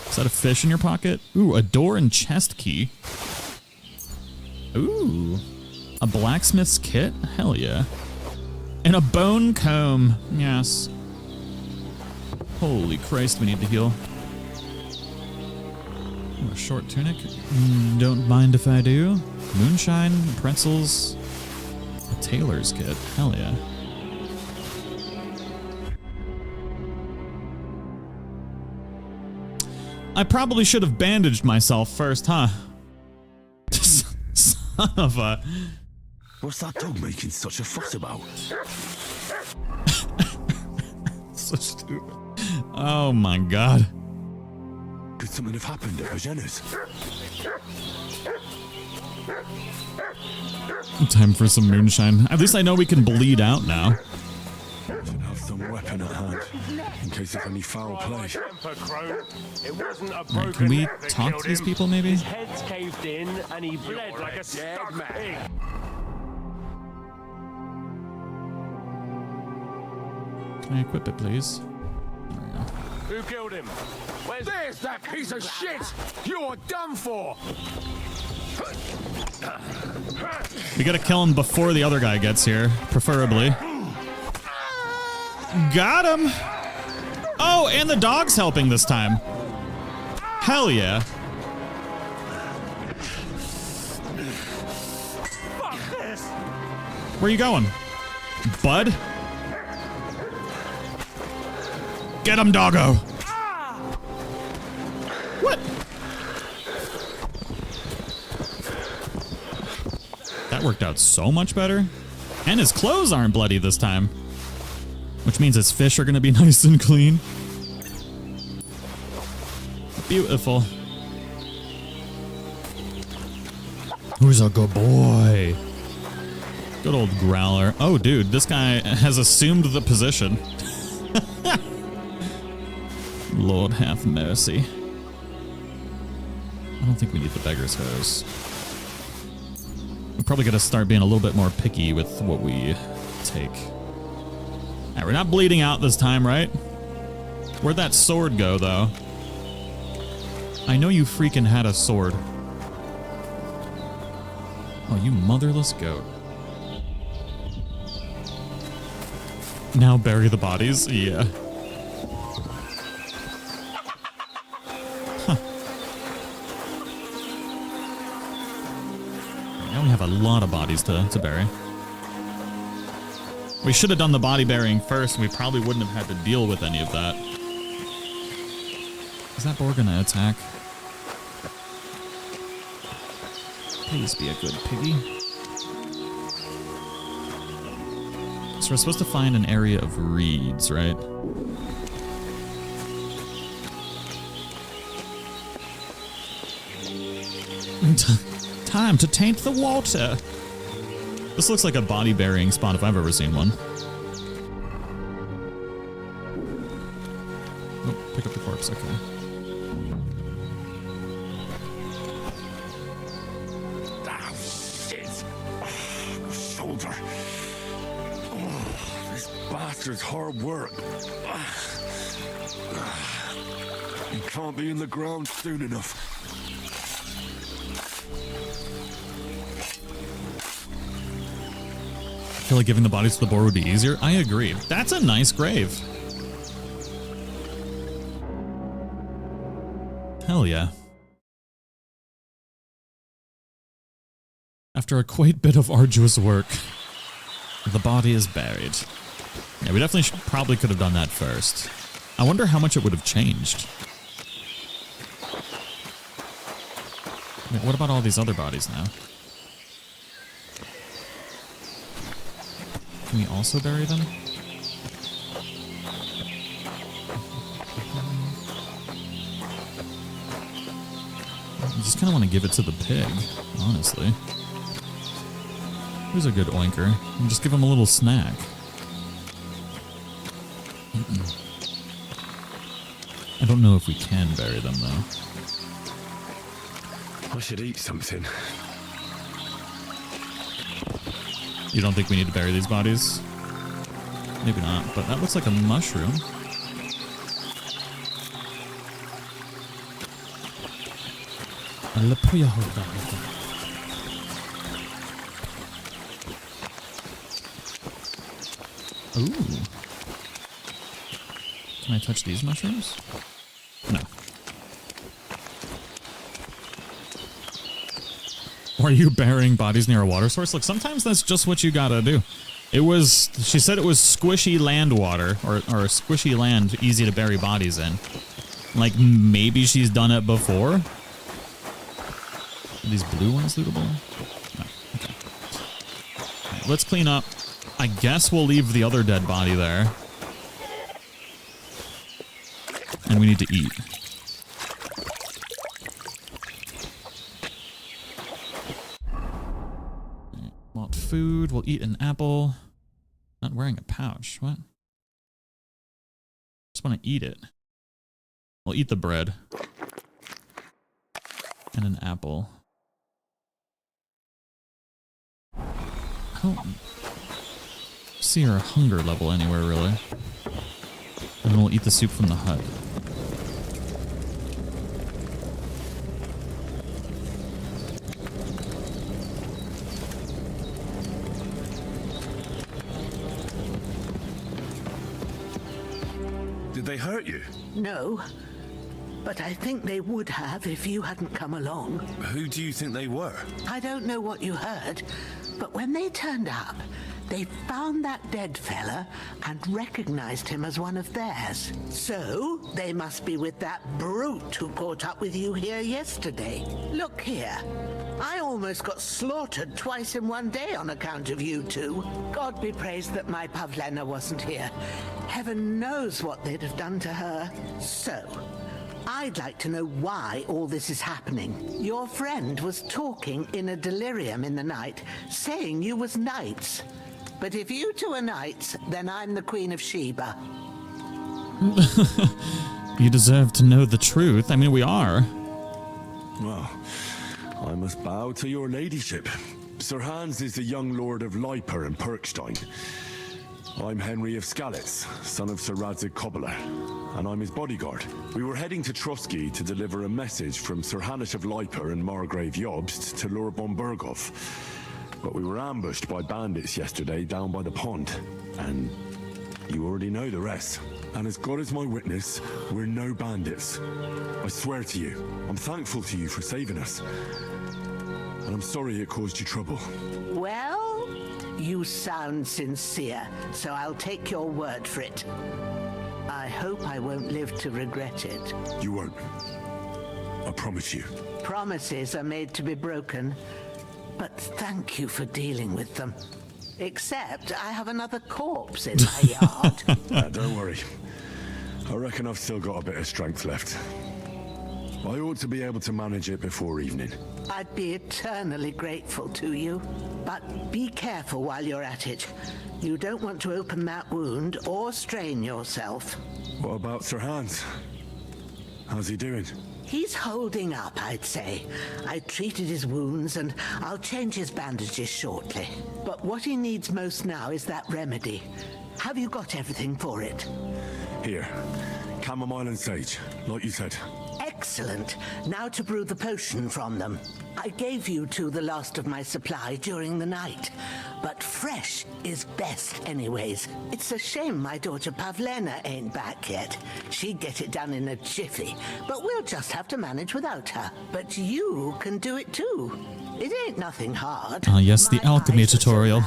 Is that a fish in your pocket? Ooh, a door and chest key. Ooh. A blacksmith's kit? Hell yeah. And a bone comb. Yes. Holy Christ, we need to heal. Ooh, a short tunic. Don't mind if I do. Moonshine, pretzels. A tailor's kit. Hell yeah. I probably should have bandaged myself first, huh? Son of a... What's that dog making such a fuss about? So stupid. Oh my God. Could something have happened at Bajena's? Time for some moonshine. At least I know we can bleed out now. Should have some weapon at hand, in case there's any foul play. Right, can we talk to these people, maybe? His head's caved in and he bled like a stuck pig. Can I equip it, please? Who killed him? There's that piece of shit! You're done for! We gotta kill him before the other guy gets here, preferably. Got him! Oh, and the dog's helping this time. Hell yeah. Fuck this! Where you going, bud? Get him, doggo! What? That worked out so much better. And his clothes aren't bloody this time. Which means his fish are gonna be nice and clean. Beautiful. Who's a good boy? Good old growler. Oh, dude, this guy has assumed the position. Lord have mercy. I don't think we need the beggar's hose. We're probably gonna start being a little bit more picky with what we take. Alright, we're not bleeding out this time, right? Where'd that sword go, though? I know you freaking had a sword. Oh, you motherless goat. Now bury the bodies? Yeah. Huh. Now we have a lot of bodies to bury. We should have done the body burying first, and we probably wouldn't have had to deal with any of that. Is that boar gonna attack? Please be a good piggy. So we're supposed to find an area of reeds, right? Time to taint the water! This looks like a body burying spot if I've ever seen one. Oh, pick up the corpse, okay. Ah, shit. Oh, shoulder. Oh, this bastard's hard work. You can't be in the ground soon enough. I feel like giving the bodies to the boar would be easier. I agree. That's a nice grave. Hell yeah. After a quite bit of arduous work, the body is buried. Yeah, we definitely probably could have done that first. I wonder how much it would have changed. Wait, what about all these other bodies now? Can we also bury them? I just kind of want to give it to the pig, honestly. Who's a good oinker? And just give him a little snack. I don't know if we can bury them, though. I should eat something. You don't think we need to bury these bodies? Maybe not, but that looks like a mushroom. Ooh. Can I touch these mushrooms? No. Or are you burying bodies near a water source? Look, sometimes that's just what you gotta do. It was, she said it was squishy land water, or squishy land, easy to bury bodies in. Like, maybe she's done it before? Are these blue ones lootable? No, okay. Right, let's clean up. I guess we'll leave the other dead body there. And we need to eat. Want food, we'll eat an apple. Not wearing a pouch, what? Just want to eat it. We'll eat the bread. And an apple. I don't see her hunger level anywhere, really. And then we'll eat the soup from the hut. Did they hurt you? No, but I think they would have if you hadn't come along. Who do you think they were? I don't know what you heard, but when they turned up, they found that dead fella and recognized him as one of theirs. So, they must be with that brute who caught up with you here yesterday. Look here. I almost got slaughtered twice in one day on account of you two. God be praised that my Pavlena wasn't here. Heaven knows what they'd have done to her. So, I'd like to know why all this is happening. Your friend was talking in a delirium in the night, saying you was knights. But if you two are knights, then I'm the Queen of Sheba. You deserve to know the truth. I mean, we are. Well, I must bow to your ladyship. Sir Hans is the young lord of Leiper and Perkstein. I'm Henry of Skalitz, son of Sir Radzig Kobyla, and I'm his bodyguard. We were heading to Trosky to deliver a message from Sir Hanish of Leiper and Margrave Jobst to Lord Bombergov. But we were ambushed by bandits yesterday down by the pond, and You already know the rest. And as God is my witness, we're no bandits. I swear to you, I'm thankful to you for saving us. And I'm sorry it caused you trouble. Well, you sound sincere, so I'll take your word for it. I hope I won't live to regret it. You won't. I promise you. Promises are made to be broken, but thank you for dealing with them. Except I have another corpse in my yard. Don't worry. I reckon I've still got a bit of strength left. I ought to be able to manage it before evening. I'd be eternally grateful to you. But be careful while you're at it. You don't want to open that wound or strain yourself. What about Sir Hans? How's he doing? He's holding up, I'd say. I treated his wounds and I'll change his bandages shortly. But what he needs most now is that remedy. Have you got everything for it? Here. Chamomile and sage, like you said. Excellent. Now to brew the potion from them. I gave you two the last of my supply during the night, but fresh is best anyways. It's a shame my daughter Pavlena ain't back yet. She'd get it done in a jiffy, but we'll just have to manage without her. But you can do it too. It ain't nothing hard. Yes, the alchemy tutorial.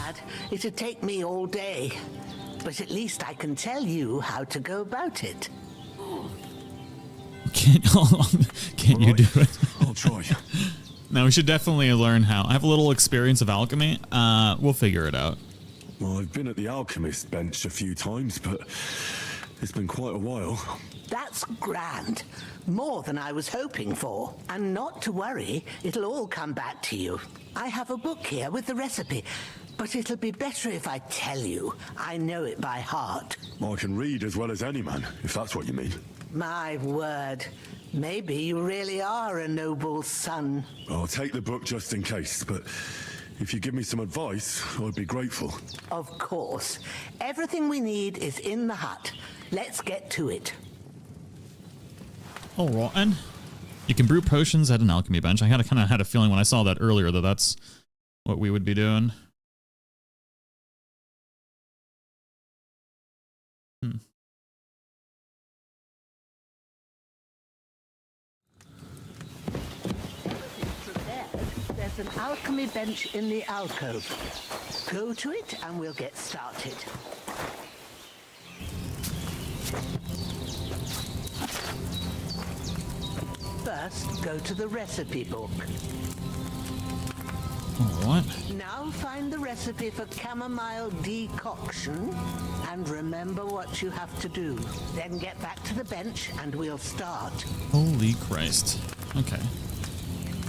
It'd take me all day, but at least I can tell you how to go about it. Can't you do it? I'll try. No, we should definitely learn how. I have a little experience of alchemy. We'll figure it out. Well, I've been at the alchemist bench a few times, but it's been quite a while. That's grand. More than I was hoping for. And not to worry, it'll all come back to you. I have a book here with the recipe, but it'll be better if I tell you. I know it by heart. I can read as well as any man, if that's what you mean. My word. Maybe you really are a noble son. I'll take the book just in case, but if you give me some advice, I'd be grateful. Of course. Everything we need is in the hut. Let's get to it. All right, and you can brew potions at an alchemy bench. I kind of had a feeling when I saw that earlier that that's what we would be doing. There's an alchemy bench in the alcove. Go to it and we'll get started. First, go to the recipe book. What? Now find the recipe for chamomile decoction and remember what you have to do. Then get back to the bench and we'll start. Holy Christ. Okay.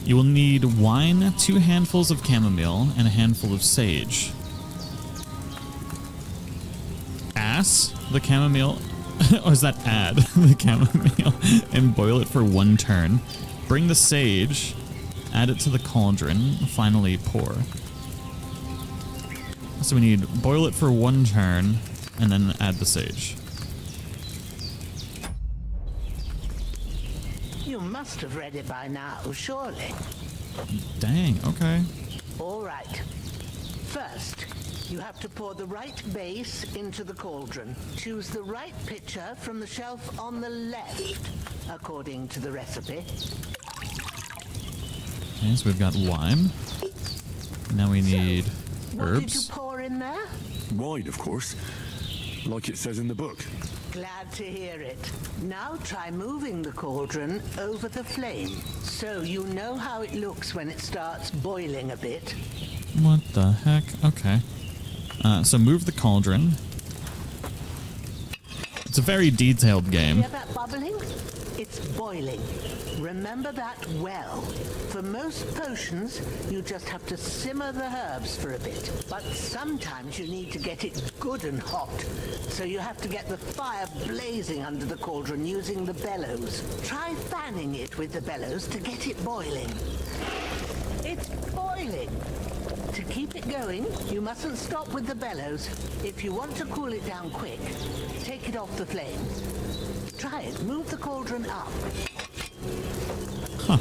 You will need wine, 2 handfuls of chamomile, and a handful of sage. Ass the chamomile, or is that add the chamomile, and boil it for 1 turn. Bring the sage, add it to the cauldron, finally pour. So we need boil it for 1 turn, and then add the sage. You must have read it by now, surely. Dang, okay. All right. First, you have to pour the right base into the cauldron. Choose the right pitcher from the shelf on the left, according to the recipe. Okay, so we've got lime. Now we need What did you herbs. pour in there? Wine, of course. Like it says in the book. Glad to hear it. Now try moving the cauldron over the flame, so you know how it looks when it starts boiling a bit. What the heck? Okay. So move the cauldron. It's a very detailed game. Hear that bubbling? It's boiling. Remember that well. For most potions, you just have to simmer the herbs for a bit. But sometimes you need to get it good and hot. So you have to get the fire blazing under the cauldron using the bellows. Try fanning it with the bellows to get it boiling. It's boiling. To keep it going, you mustn't stop with the bellows. If you want to cool it down quick, take it off the flame. Try it. Move the cauldron up. Huh.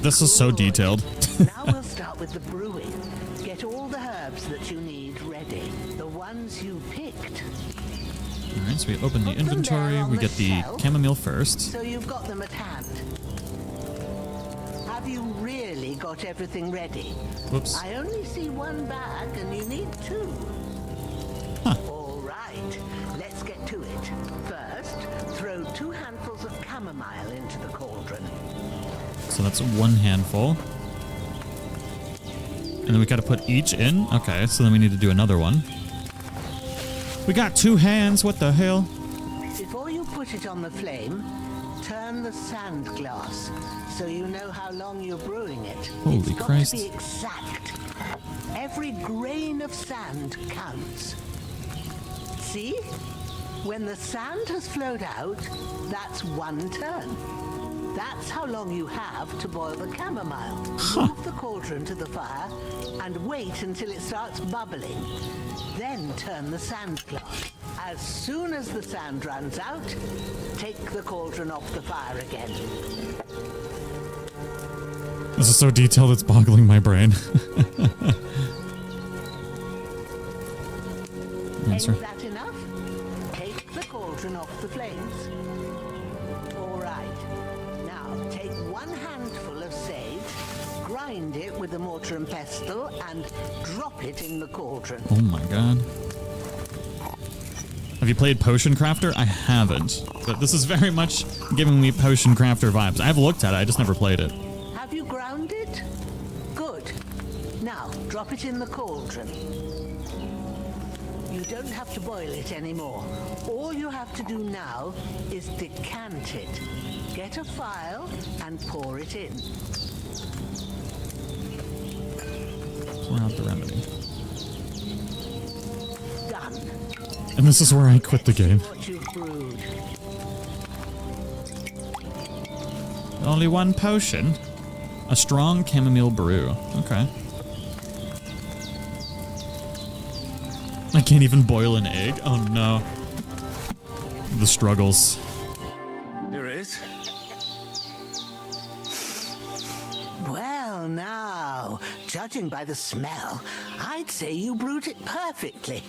This is so detailed. Now we'll start with the brewing. Get all the herbs that you need ready. The ones you picked. Alright, so we open the inventory. We get the chamomile first. So you've got them at hand. Have you really got everything ready? Whoops. I only see one bag and you need two. Huh. All right, let's get to it. First, throw 2 handfuls of chamomile into the cauldron. So that's 1 handful. And then we gotta put each in? Okay, so then we need to do another one. We got 2 hands, what the hell? Before you put it on the flame, turn the sand glass so you know how long you're brewing it. Holy Christ. It's got to be exact. Every grain of sand counts. See? When the sand has flowed out, that's 1 turn. That's how long you have to boil the chamomile. Move the cauldron to the fire and wait until it starts bubbling. Then turn the sand glass. As soon as the sand runs out, take the cauldron off the fire again. This is so detailed, it's boggling my brain. Ain't that enough? Take the cauldron off the flames. All right. Now take 1 handful of sage, grind it with a mortar and pestle, and drop it in the cauldron. Oh my god. Have you played Potion Crafter? I haven't, but this is very much giving me Potion Crafter vibes. I've looked at it, I just never played it. Have you ground it? Good. Now drop it in the cauldron. You don't have to boil it anymore. All you have to do now is decant it. Get a phial and pour it in. Pour out the remedy. Done. And this is where I quit the game. What you've brewed. Only 1 potion? A strong chamomile brew. Okay. I can't even boil an egg? Oh no. The struggles. Here it is. Well, now, judging by the smell, I'd say you brewed it perfectly.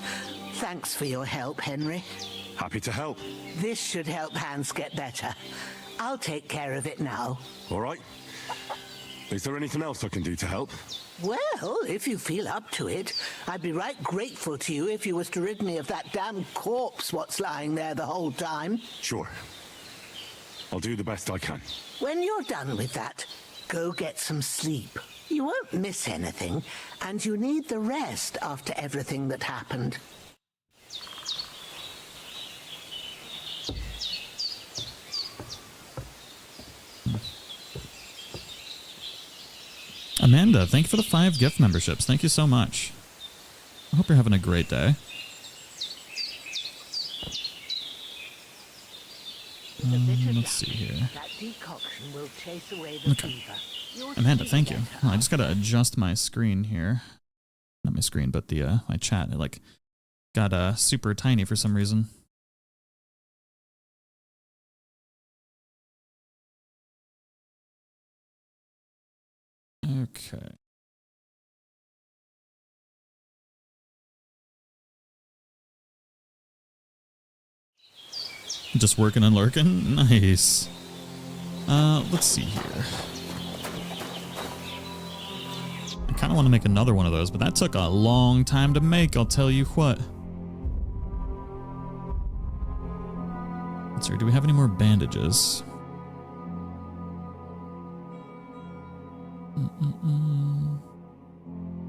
Thanks for your help, Henry. Happy to help. This should help Hans get better. I'll take care of it now. All right. Is there anything else I can do to help? Well, if you feel up to it, I'd be right grateful to you if you was to rid me of that damn corpse what's lying there the whole time. Sure. I'll do the best I can. When you're done with that, go get some sleep. You won't miss anything, and you need the rest after everything that happened. Amanda, thank you for the 5 gift memberships. Thank you so much. I hope you're having a great day. Let's see here. Okay. Amanda, thank you. Oh, I just gotta adjust my screen here. Not my screen, but the my chat. It like got super tiny for some reason. Okay. Just working and lurking? Nice. Let's see here. I kind of want to make another one of those, but that took a long time to make, I'll tell you what. Let's see, do we have any more bandages?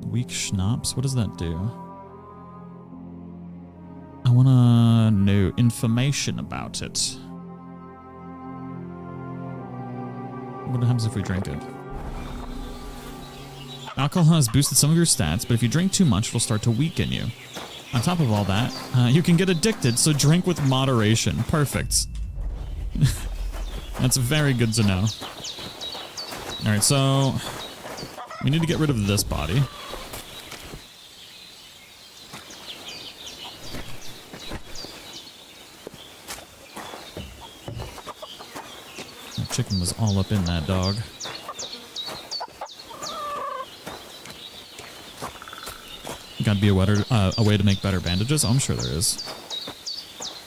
Weak schnapps? What does that do? I want to know information about it. What happens if we drink it? Alcohol has boosted some of your stats, but if you drink too much, it'll start to weaken you. On top of all that, you can get addicted, so drink with moderation. Perfect. That's very good to know. Alright, so we need to get rid of this body. That chicken was all up in that dog. Gotta be a way to make better bandages? Oh, I'm sure there is.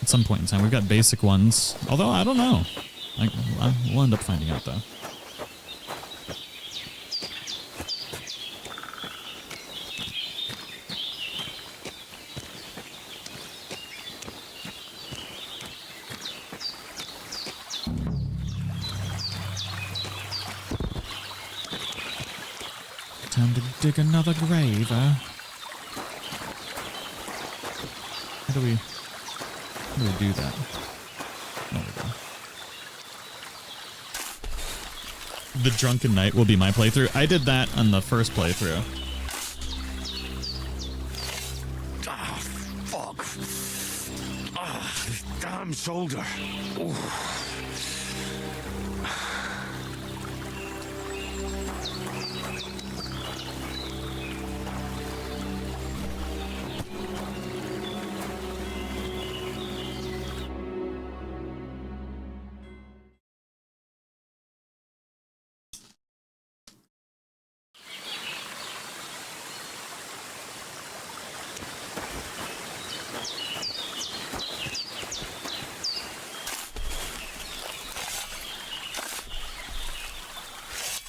at some point in time. We've got basic ones, although I don't know. We'll end up finding out though. Time to dig another grave, How do we do that? There we go. The Drunken Knight will be my playthrough. I did that on the first playthrough. Ah, fuck. Ah, this damn shoulder. Ooh.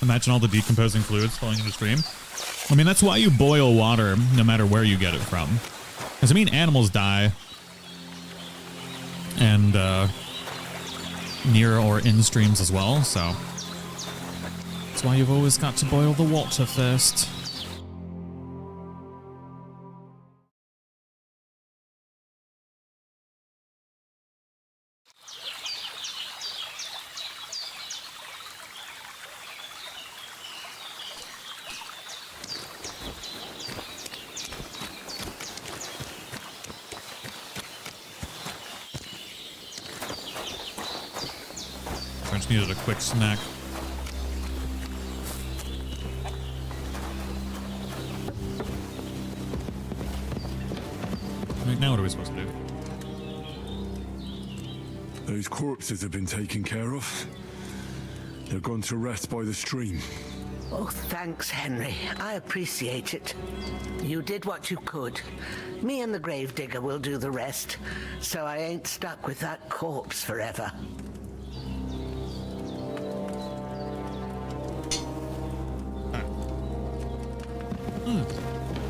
Imagine all the decomposing fluids falling into the stream. I mean, that's why you boil water, no matter where you get it from. Because, I mean, animals die. And, near or in streams as well, so. That's why you've always got to boil the water first. I just needed a quick snack. Right, now what are we supposed to do? Those corpses have been taken care of. They're gone to rest by the stream. Oh, thanks, Henry. I appreciate it. You did what you could. Me and the gravedigger will do the rest, so I ain't stuck with that corpse forever.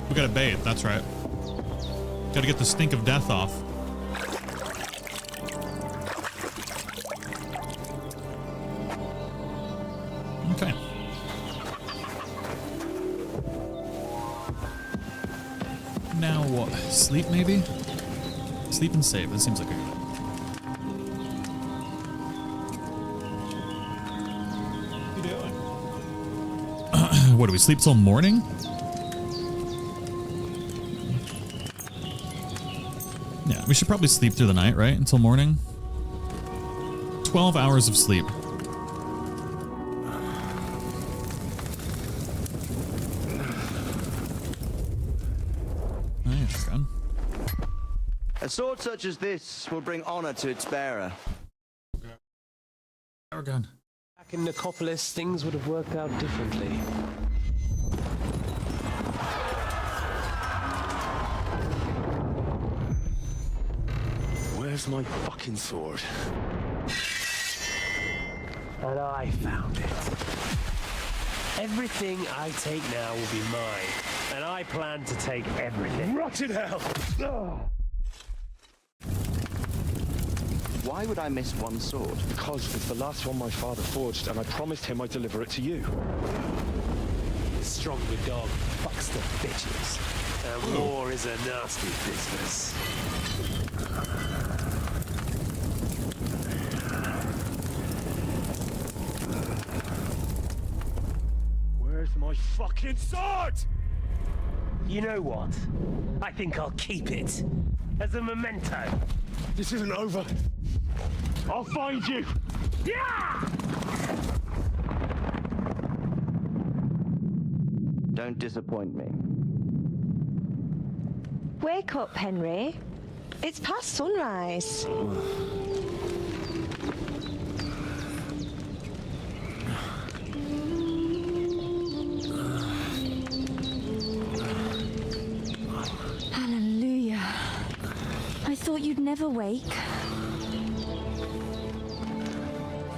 We gotta bathe, that's right. Gotta get the stink of death off. Okay. Now what? Sleep maybe? Sleep and save, that seems like a good one. What are you doing? What, do we sleep till morning? Yeah, we should probably sleep through the night, right? Until morning. 12 hours of sleep. Nice, gun. A sword such as this will bring honor to its bearer. Power gun. Back in Nicopolis, things would have worked out differently. Where's my fucking sword? And I found it. Everything I take now will be mine, and I plan to take everything. Rotted hell! Ugh. Why would I miss one sword? Because it's the last one my father forged, and I promised him I'd deliver it to you. Stronger dog fucks the bitches, and war is a nasty business. Where's my fucking sword? You know what? I think I'll keep it as a memento. This isn't over. I'll find you. Yeah! Don't disappoint me. Wake up, Henry. It's past sunrise. Hallelujah. I thought you'd You'd never wake.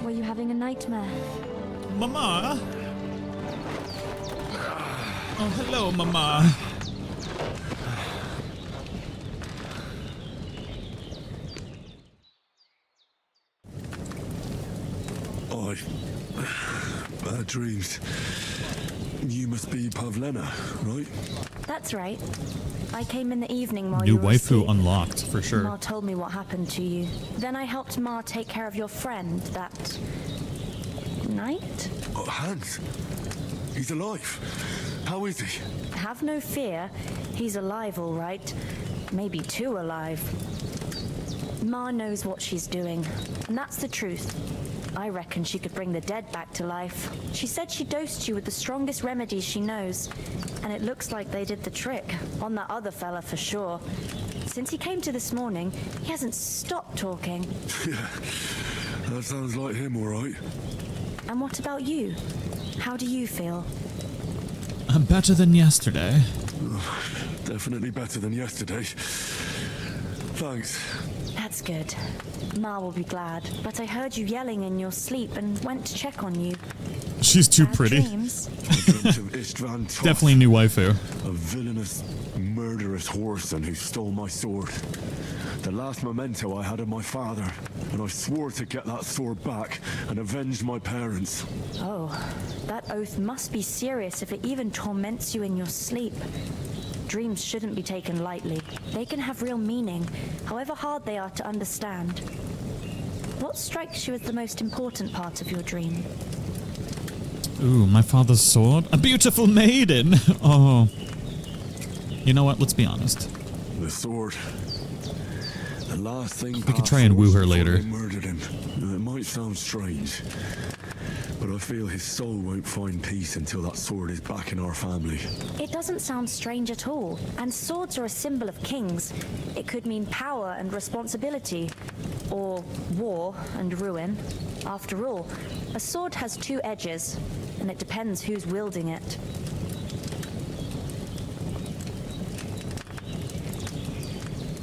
Were you having a nightmare? Mama? Oh, hello, Mama. Bad dreams. You must be Pavlena, right? That's right. I came in the evening while New you were waifu asleep. unlocked, for sure. Ma told me what happened to you. Then I helped Ma take care of your friend that night. Oh, Hans. He's alive. How is he? Have no fear. He's alive, all right. Maybe too alive. Ma knows what she's doing, and that's the truth. I reckon she could bring the dead back to life. She said she dosed you with the strongest remedies she knows, and it looks like they did the trick on that other fella for sure. Since he came to this morning, he hasn't stopped talking. Yeah, that sounds like him, all right. And what about you? How do you feel? I'm better than yesterday. Definitely better than yesterday. Thanks. That's good. Ma will be glad. But I heard you yelling in your sleep and went to check on you. She's too Bad pretty. dreams. I dreamt of Istvan Toth, Definitely new waifu. a villainous, murderous whoreson who stole my sword. The last memento I had of my father, and I swore to get that sword back and avenge my parents. Oh, that oath must be serious if it even torments you in your sleep. Dreams shouldn't be taken lightly. They can have real meaning, however hard they are to understand. What strikes you as the most important part of your dream? Ooh, my father's sword? A beautiful maiden! Oh. You know what? Let's be honest. The sword. The last thing We could try and woo her later. They murdered him. It might sound strange, but I feel his soul won't find peace until that sword is back in our family. It doesn't sound strange at all, and swords are a symbol of kings. It could mean power and responsibility, or war and ruin. After all, a sword has two edges, and it depends who's wielding it.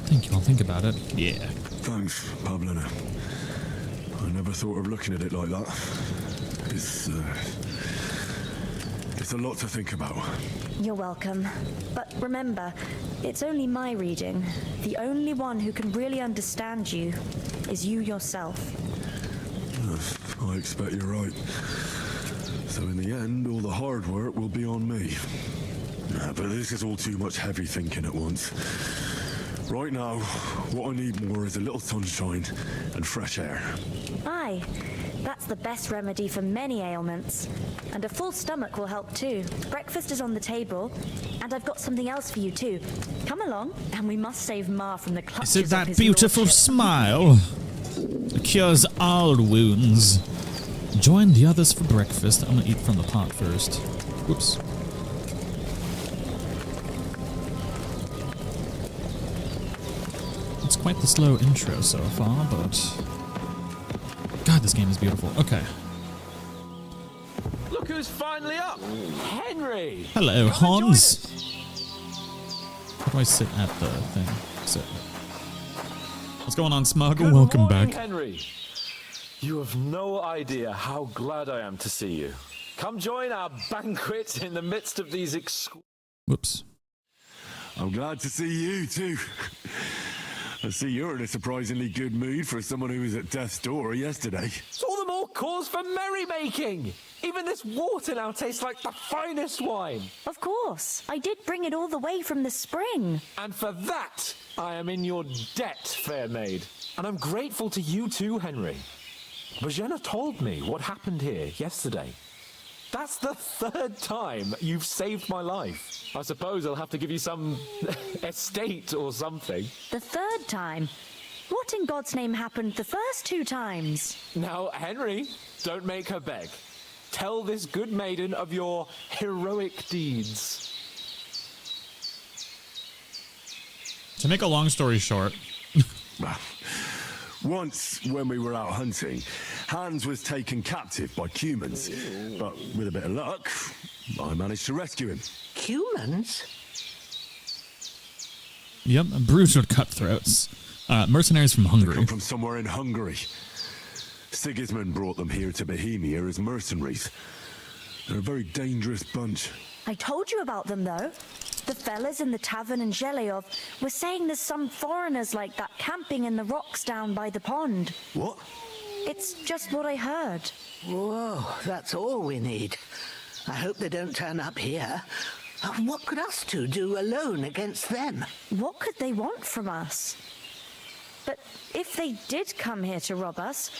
Thank you, I'll think about it. Yeah. Thanks, Pavlena. I never thought of looking at it like that. It's a lot to think about. You're welcome. But remember, it's only my reading. The only one who can really understand you is you yourself. I expect you're right. So in the end, all the hard work will be on me. But this is all too much heavy thinking at once. Right now, what I need more is a little sunshine and fresh air. Aye, that's the best remedy for many ailments. And a full stomach will help too. Breakfast is on the table, and I've got something else for you too. Come along, and we must save Ma from the clutches Is it of that his beautiful lordship. smile? It cures all wounds. Join the others for breakfast. I'm gonna eat from the pot first. Whoops. It's quite the slow intro so far, but... God, this game is beautiful. Okay. Look who's finally up! Henry! Hello, Hans! How do I sit at the thing? Sit. What's going on, Smug? Good Welcome morning, back. Henry. You have no idea how glad I am to see you. Come join our banquet in the midst of these Whoops. I'm glad to see you too. I see you're in a surprisingly good mood for someone who was at death's door yesterday. It's all the more cause for merrymaking! Even this water now tastes like the finest wine! Of course, I did bring it all the way from the spring. And for that, I am in your debt, fair maid. And I'm grateful to you too, Henry. Bojena told me what happened here yesterday. That's the third time you've saved my life. I suppose I'll have to give you some estate or something. The third time? What in God's name happened the first two times? Now, Henry, don't make her beg. Tell this good maiden of your heroic deeds. To make a long story short... Once, when we were out hunting, Hans was taken captive by humans. But with a bit of luck, I managed to rescue him. Humans? Yep, brutal cutthroats. Mercenaries from They Hungary. come from somewhere in Hungary. Sigismund brought them here to Bohemia as mercenaries. They're a very dangerous bunch. I told you about them, though. The fellas in the tavern in Zheleov were saying there's some foreigners like that camping in the rocks down by the pond. What? It's just what I heard. Whoa, that's all we need. I hope they don't turn up here. What could us two do alone against them? What could they want from us? But if they did come here to rob us,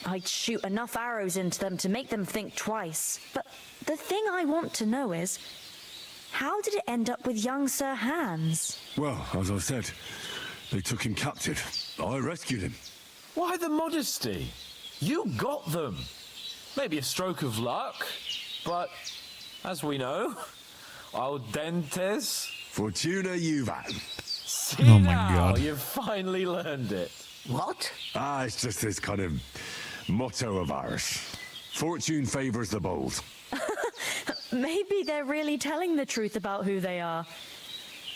I'd shoot enough arrows into them to make them think twice. But the thing I want to know is, how did it end up with young Sir Hans? Well, as I said, they took him captive. I rescued him. Why the modesty? You got them. Maybe a stroke of luck, but as we know, al dentes. Fortuna juvat. See Oh my now, God. you've finally learned it. What? It's just this kind of motto of ours. Fortune favors the bold. Maybe they're really telling the truth about who they are.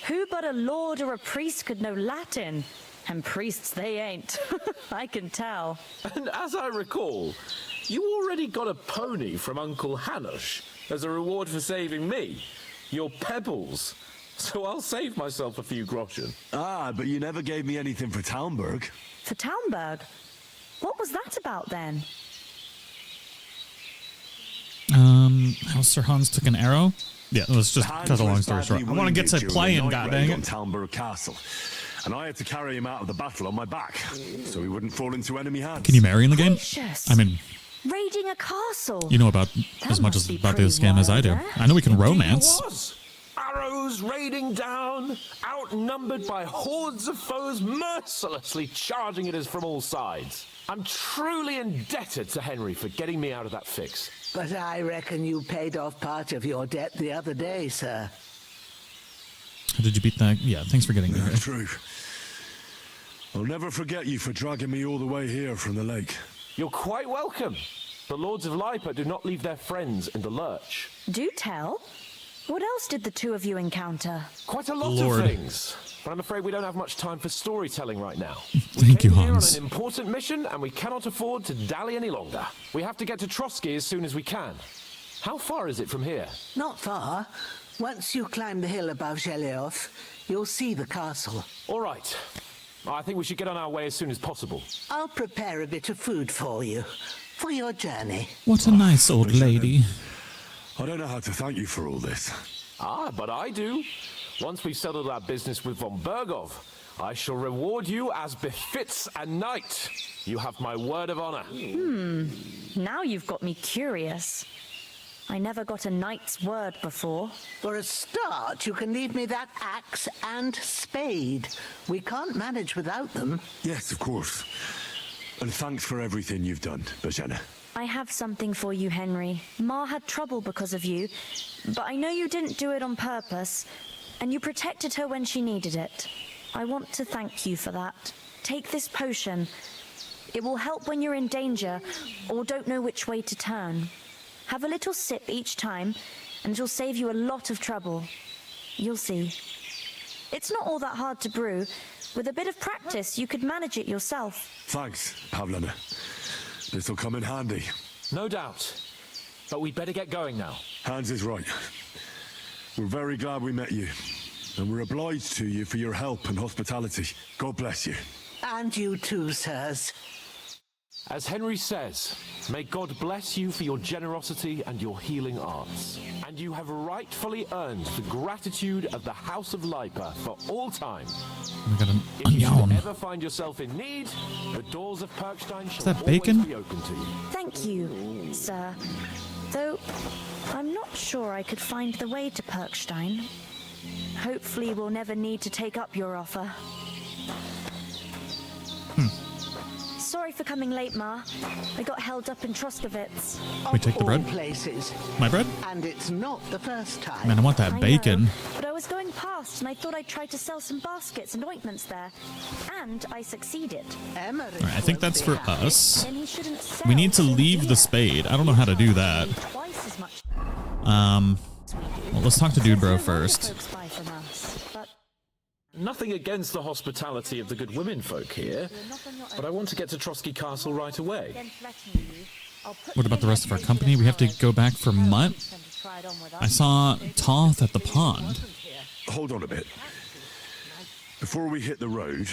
Who but a lord or a priest could know Latin? And priests they ain't. I can tell. And as I recall, you already got a pony from Uncle Hanush as a reward for saving me. Your pebbles. So I'll save myself a few groschen. But you never gave me anything for Talmberg. For Talmberg? What was that about then? How Sir Hans took an arrow? Yeah, let's just cut a long story short. I want to get to playing, goddammit. On Talmberg Castle. And I had to carry him out of the battle on my back, so he wouldn't fall into enemy hands. Can you marry in the game? Gracious. I mean, Raiding a castle. you know about as much must be about pretty this game as I do. wild, eh? I know we can Indeed it romance. was. Arrows raining down, outnumbered by hordes of foes mercilessly charging at us from all sides. I'm truly indebted to Henry for getting me out of that fix. But I reckon you paid off part of your debt the other day, sir. How did you beat that? Yeah, thanks for getting me here. True. I'll never forget you for dragging me all the way here from the lake. You're quite welcome. The Lords of Lipa do not leave their friends in the lurch. Do tell. What else did the two of you encounter? Quite a lot Lord. of things. But I'm afraid we don't have much time for storytelling right now. Thank you, We're here on Hans. an important mission, and we cannot afford to dally any longer. We have to get to Trosky as soon as we can. How far is it from here? Not far. Once you climb the hill above Zheleov, you'll see the castle. All right. I think we should get on our way as soon as possible. I'll prepare a bit of food for you, for your journey. What a nice old lady. I don't know how to thank you for all this. But I do. Once we've settled our business with von Bergov, I shall reward you as befits a knight. You have my word of honor. Now you've got me curious. I never got a knight's word before. For a start, you can leave me that axe and spade. We can't manage without them. Yes, of course. And thanks for everything you've done, Bajena. I have something for you, Henry. Ma had trouble because of you, but I know you didn't do it on purpose, and you protected her when she needed it. I want to thank you for that. Take this potion. It will help when you're in danger or don't know which way to turn. Have a little sip each time, and it'll save you a lot of trouble. You'll see. It's not all that hard to brew. With a bit of practice, you could manage it yourself. Thanks, Pavlana. This'll come in handy. No doubt. But we'd better get going now. Hans is right. We're very glad we met you. And we're obliged to you for your help and hospitality. God bless you. And you too, sirs. As Henry says, may God bless you for your generosity and your healing arts. And you have rightfully earned the gratitude of the House of Lipa for all time. We got an If you should onion. ever find yourself in need, the doors of Perkstein shall that always bacon? be open to you. Thank you, sir. Though, I'm not sure I could find the way to Perkstein. Hopefully we'll never need to take up your offer. Sorry for coming late, Ma. I got held up in Troskowitz. We take the bread? All places. My bread? And it's not the first time. Man, I want that I bacon. know, but I was going past and I thought I'd try to sell some baskets and ointments there. And I succeeded. Alright, I think that's for us. Then he shouldn't sell We need to since leave the here. spade. I don't know how to do that. Twice as much. Well, let's talk to Dude Bro first. Folks buy from us, but Nothing against the hospitality of the good women folk here, but I want to get to Trosky Castle right away. What about the rest of our company? We have to go back for Mutt? I saw Toth at the pond. Hold on a bit. Before we hit the road,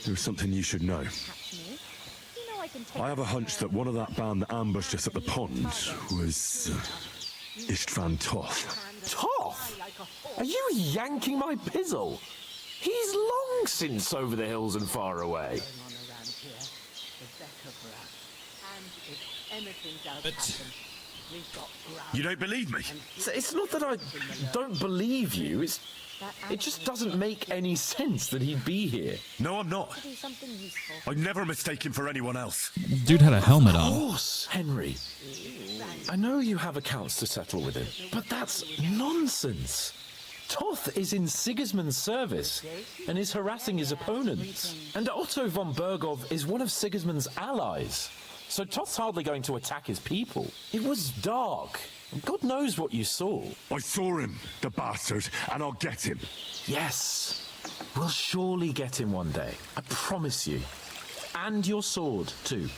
there's something you should know. I have a hunch that one of that band that ambushed us at the pond was Istvan Toth. Toth? Are you yanking my pizzle? He's long since over the hills and far away. You don't believe me? It's not that I don't believe you, it just doesn't make any sense that he'd be here. No, I'm not. I'd never mistake him for anyone else. Dude had a helmet on. Of course, Henry. I know you have accounts to settle with him, but that's nonsense. Toth is in Sigismund's service and is harassing his opponents. And Otto von Bergov is one of Sigismund's allies. So Toth's hardly going to attack his people. It was dark. God knows what you saw. I saw him, the bastard, and I'll get him. Yes. We'll surely get him one day. I promise you. And your sword, too.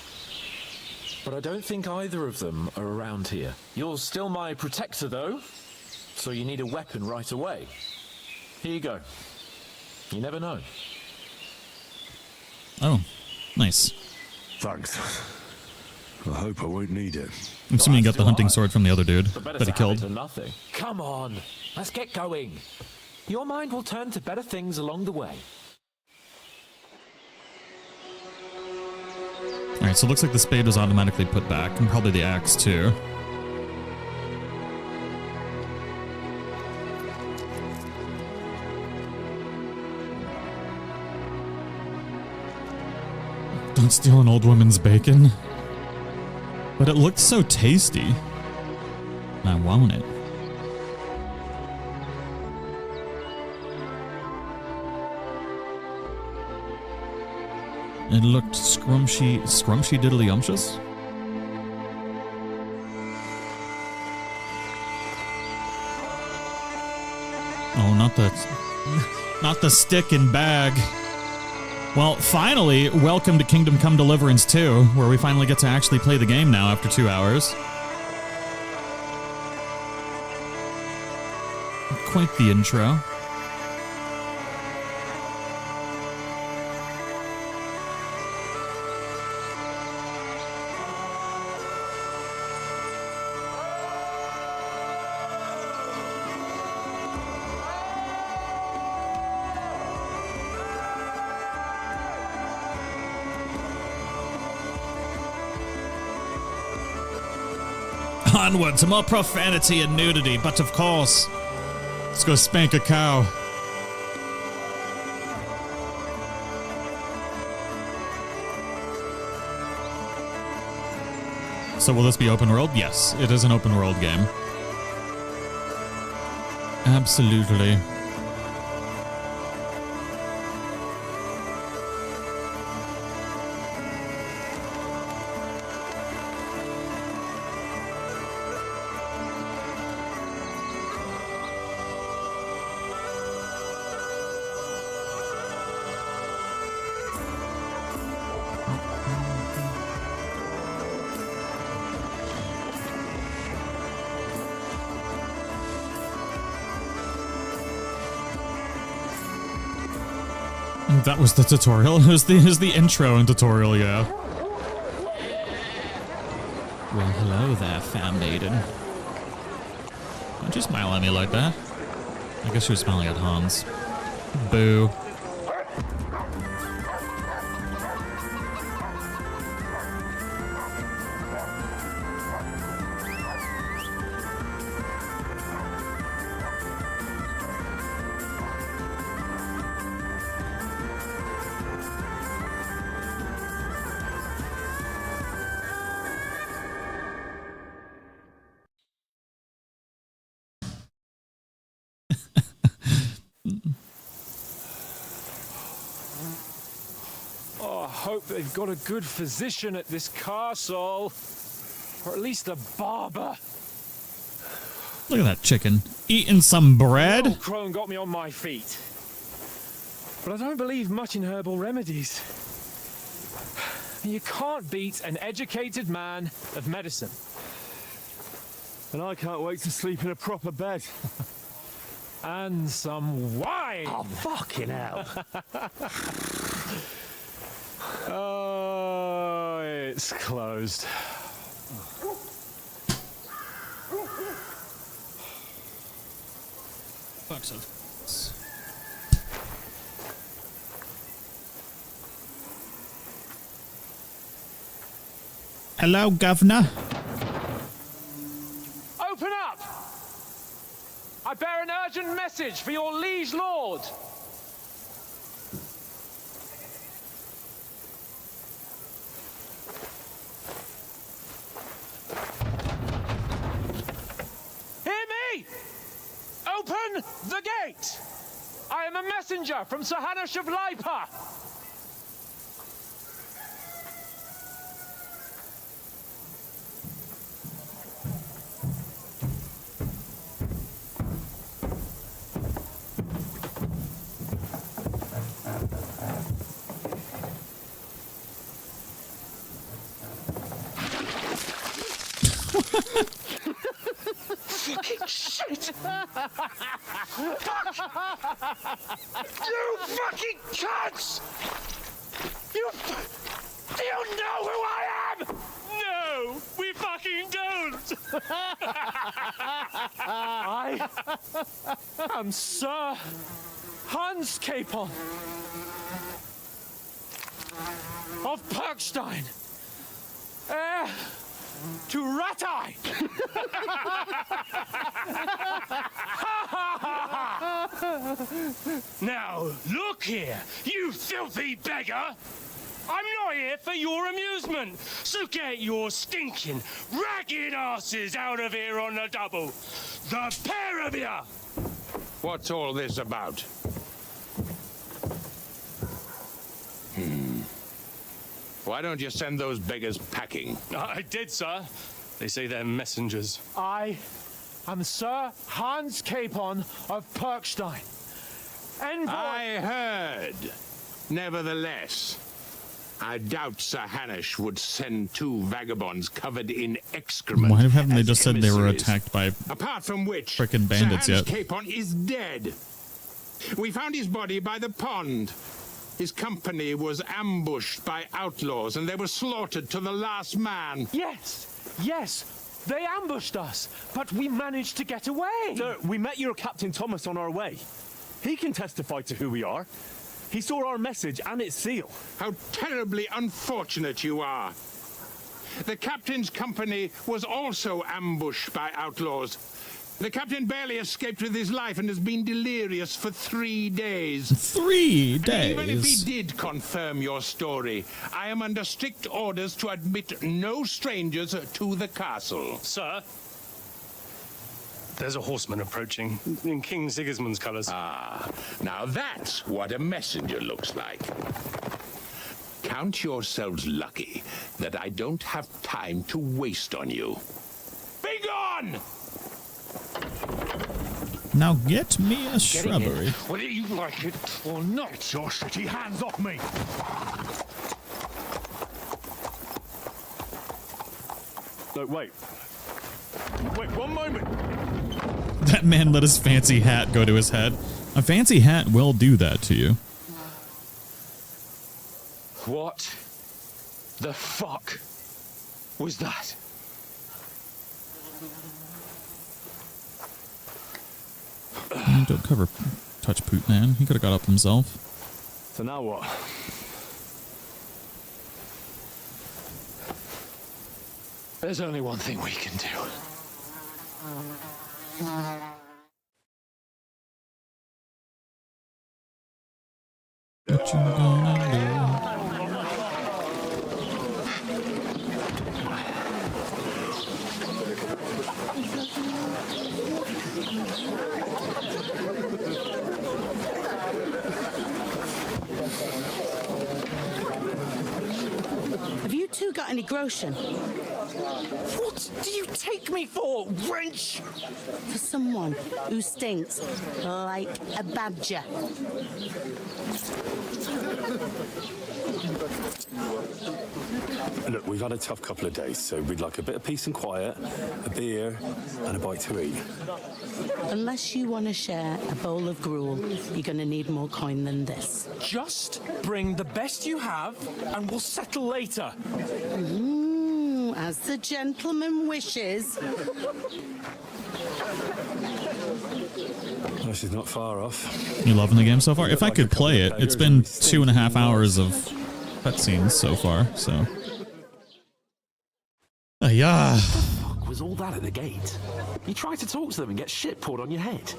But I don't think either of them are around here. You're still my protector, though. So you need a weapon right away. Here you go. You never know. Oh, nice. Thanks. I hope I won't need it. I'm assuming you got the hunting sword from the other dude But that he killed. Nothing. Come on, let's get going. Your mind will turn to better things along the way. Alright, so it looks like the spade was automatically put back, and probably the axe too. Don't steal an old woman's bacon. But it looked so tasty. And I want it. It looked scrumptious diddly-umptious. Oh, not the stick and bag. Well, finally, welcome to Kingdom Come Deliverance 2, where we finally get to actually play the game now after 2 hours. Quite the intro. Onward to more profanity and nudity, but of course, let's go spank a cow. So will this be open world? Yes, it is an open world game. Absolutely. That was the tutorial. It was the intro and tutorial, yeah. Well, hello there, fair maiden. Don't you smile at me like that? I guess she was smiling at Hans. Boo. Hope they've got a good physician at this castle. Or at least a barber. Look at that chicken. Eating some bread? The old crone got me on my feet. but I don't believe much in herbal remedies. You can't beat an educated man of medicine. And I can't wait to sleep in a proper bed. And some wine! Oh, fucking hell. Oh, it's closed. Fuck's up. Hello, Governor. Open up! I bear an urgent message for your liege lord. Hear me! Open the gate! I am a messenger from Sir Hanush of Lipa. Fucking shit! Fuck! You fucking cunts! Do you know who I am? No, we fucking don't! I am Sir Hans Capon of Perkstein, heir to Ratai! Now, look here, you filthy beggar! I'm not here for your amusement, so get your stinking, ragged asses out of here on the double! The pair of you! What's all this about? Why don't you send those beggars packing? I did, sir. They say they're messengers. I am Sir Hans Capon of Perkstein. Envoy. I heard. Nevertheless, I doubt Sir Hanush would send two vagabonds covered in excrement. Why haven't they as just said they were emissaries? attacked by Apart from which, frickin' bandits Sir Hans yet? Capon is dead. We found his body by the pond. His company was ambushed by outlaws, and they were slaughtered to the last man. Yes, yes, they ambushed us, but we managed to get away. Sir, we met your Captain Thomas on our way. He can testify to who we are. He saw our message and its seal. How terribly unfortunate you are. The captain's company was also ambushed by outlaws. The captain barely escaped with his life and has been delirious for 3 days. 3 days? Even if he did confirm your story, I am under strict orders to admit no strangers to the castle. Sir, there's a horseman approaching in King Sigismund's colours. Ah, now that's what a messenger looks like. Count yourselves lucky that I don't have time to waste on you. Be gone! Now get me a shrubbery. Whether you like it or not. Get your shitty hands off me! No, wait. Wait, one moment. That man let his fancy hat go to his head. A fancy hat will do that to you. What the fuck was that? Don't touch Poot Man. He could have got up himself. So now what? There's only one thing we can do. What you gonna do? Have you two got any groschen? What do you take me for, wench? For someone who stinks like a badger. Look, we've had a tough couple of days, so we'd like a bit of peace and quiet, a beer, and a bite to eat. Unless you want to share a bowl of gruel, you're going to need more coin than this. Just bring the best you have, and we'll settle later. As the gentleman wishes. Oh, she's not far off. You loving the game so far? If I could play it, it's been 2.5 hours of cutscenes so far, so. Yeah. What was all that at the gate? You try to talk to them and get shit poured on your head.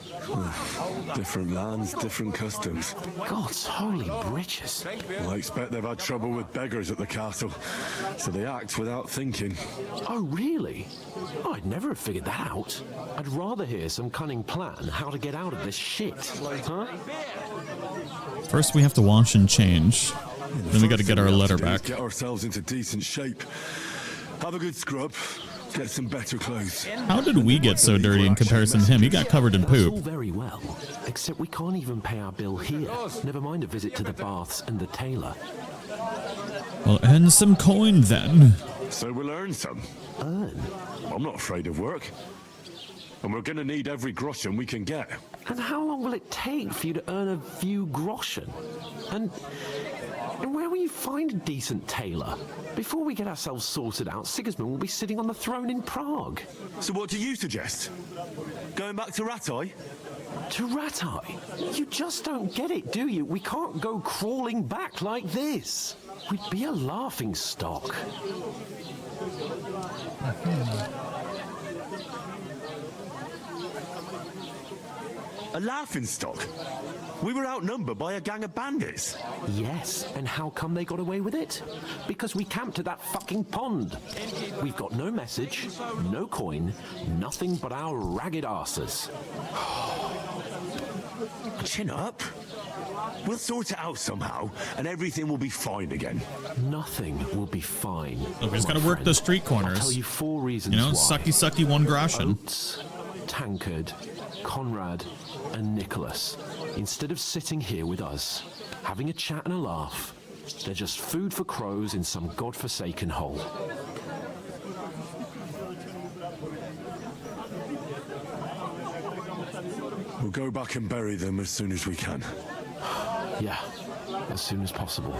Different lands, different customs. God's holy britches. Well, I expect they've had trouble with beggars at the castle, so they act without thinking. Oh, really? Oh, I'd never have figured that out. I'd rather hear some cunning plan how to get out of this shit. Huh? First we have to wash and change. Then we got to get our letter back. Get ourselves into decent shape. Have a good scrub. Get some better clothes. How did we get so dirty in comparison to him? He got covered in That's all poop. very well, except we can't even pay our bill here. Never mind a visit to the baths and the tailor. Well, earn some coin then. So we'll earn some. Earn? I'm not afraid of work. And we're going to need every groschen we can get. And how long will it take for you to earn a few groschen? And where will you find a decent tailor? Before we get ourselves sorted out, Sigismund will be sitting on the throne in Prague. So what do you suggest? Going back to Ratai? To Ratai? You just don't get it, do you? We can't go crawling back like this. We'd be a laughing stock. A laughing stock? We were outnumbered by a gang of bandits. Yes, and how come they got away with it? Because we camped at that fucking pond. We've got no message, no coin, nothing but our ragged arses. Chin up. We'll sort it out somehow, and everything will be fine again. Nothing will be fine. Look, we just gotta work the street corners. I'll tell you 4 reasons You know, why. sucky, 1 groschen. Oates, Tankard, Conrad, and Nicholas. Instead of sitting here with us, having a chat and a laugh, they're just food for crows in some godforsaken hole. We'll go back and bury them as soon as we can. Yeah, as soon as possible.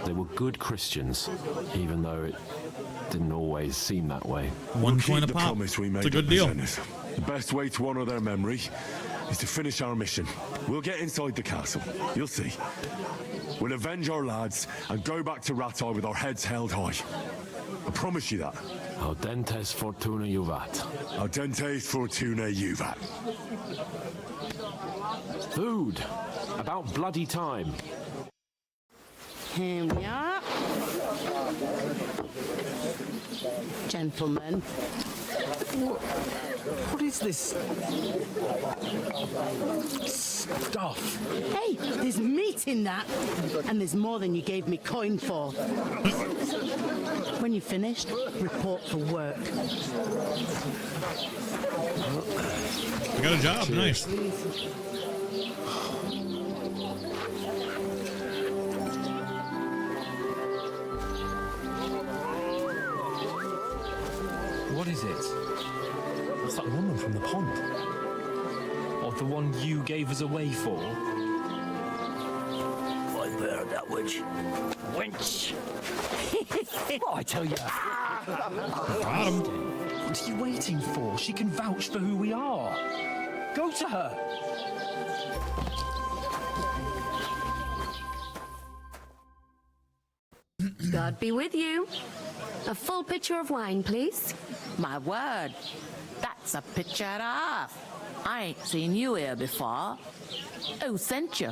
They were good Christians, even though it didn't always seem that way. One Keep coin a the pop. promise we made It's a good at the deal. Zenith. The best way to honor their memory is to finish our mission. We'll get inside the castle. You'll see. We'll avenge our lads and go back to Ratai with our heads held high. I promise you that. Audentes fortuna juvat. Audentes fortuna juvat. Food. About bloody time. Here we are. Gentlemen. What is this stuff? Hey, there's meat in that. And there's more than you gave me coin for. When you're finished, report for work. We got a job. Nice. What is it? It's that woman from the pond. Or the one you gave us away for? I burned that witch. Wench! Oh, I tell you. Got him. What are you waiting for? She can vouch for who we are. Go to her. God be with you. A full pitcher of wine, please. My word, that's a picture and a half. I ain't seen you here before. Who sent you?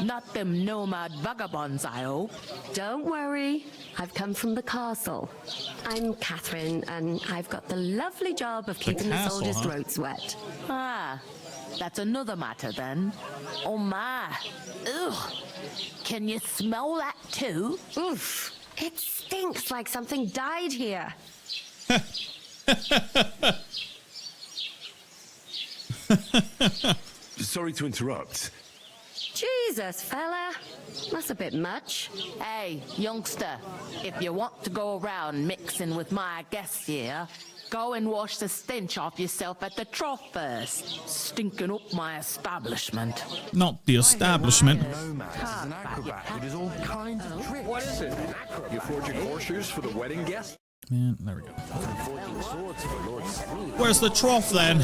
Not them nomad vagabonds, I hope. Don't worry. I've come from the castle. I'm Catherine, and I've got the lovely job of keeping the soldiers' throats wet. Ah, that's another matter then. Oh my. Ugh. Can you smell that too? Oof. It stinks like something died here. Sorry to interrupt. Jesus, fella. That's a bit much. Hey, youngster, if you want to go around mixing with my guests here, go and wash the stench off yourself at the trough first. Stinking up my establishment. Not the establishment. It is all kinds of tricks. What is it? You're forging horseshoes for the wedding guest? Man, there we go. Where's the trough then?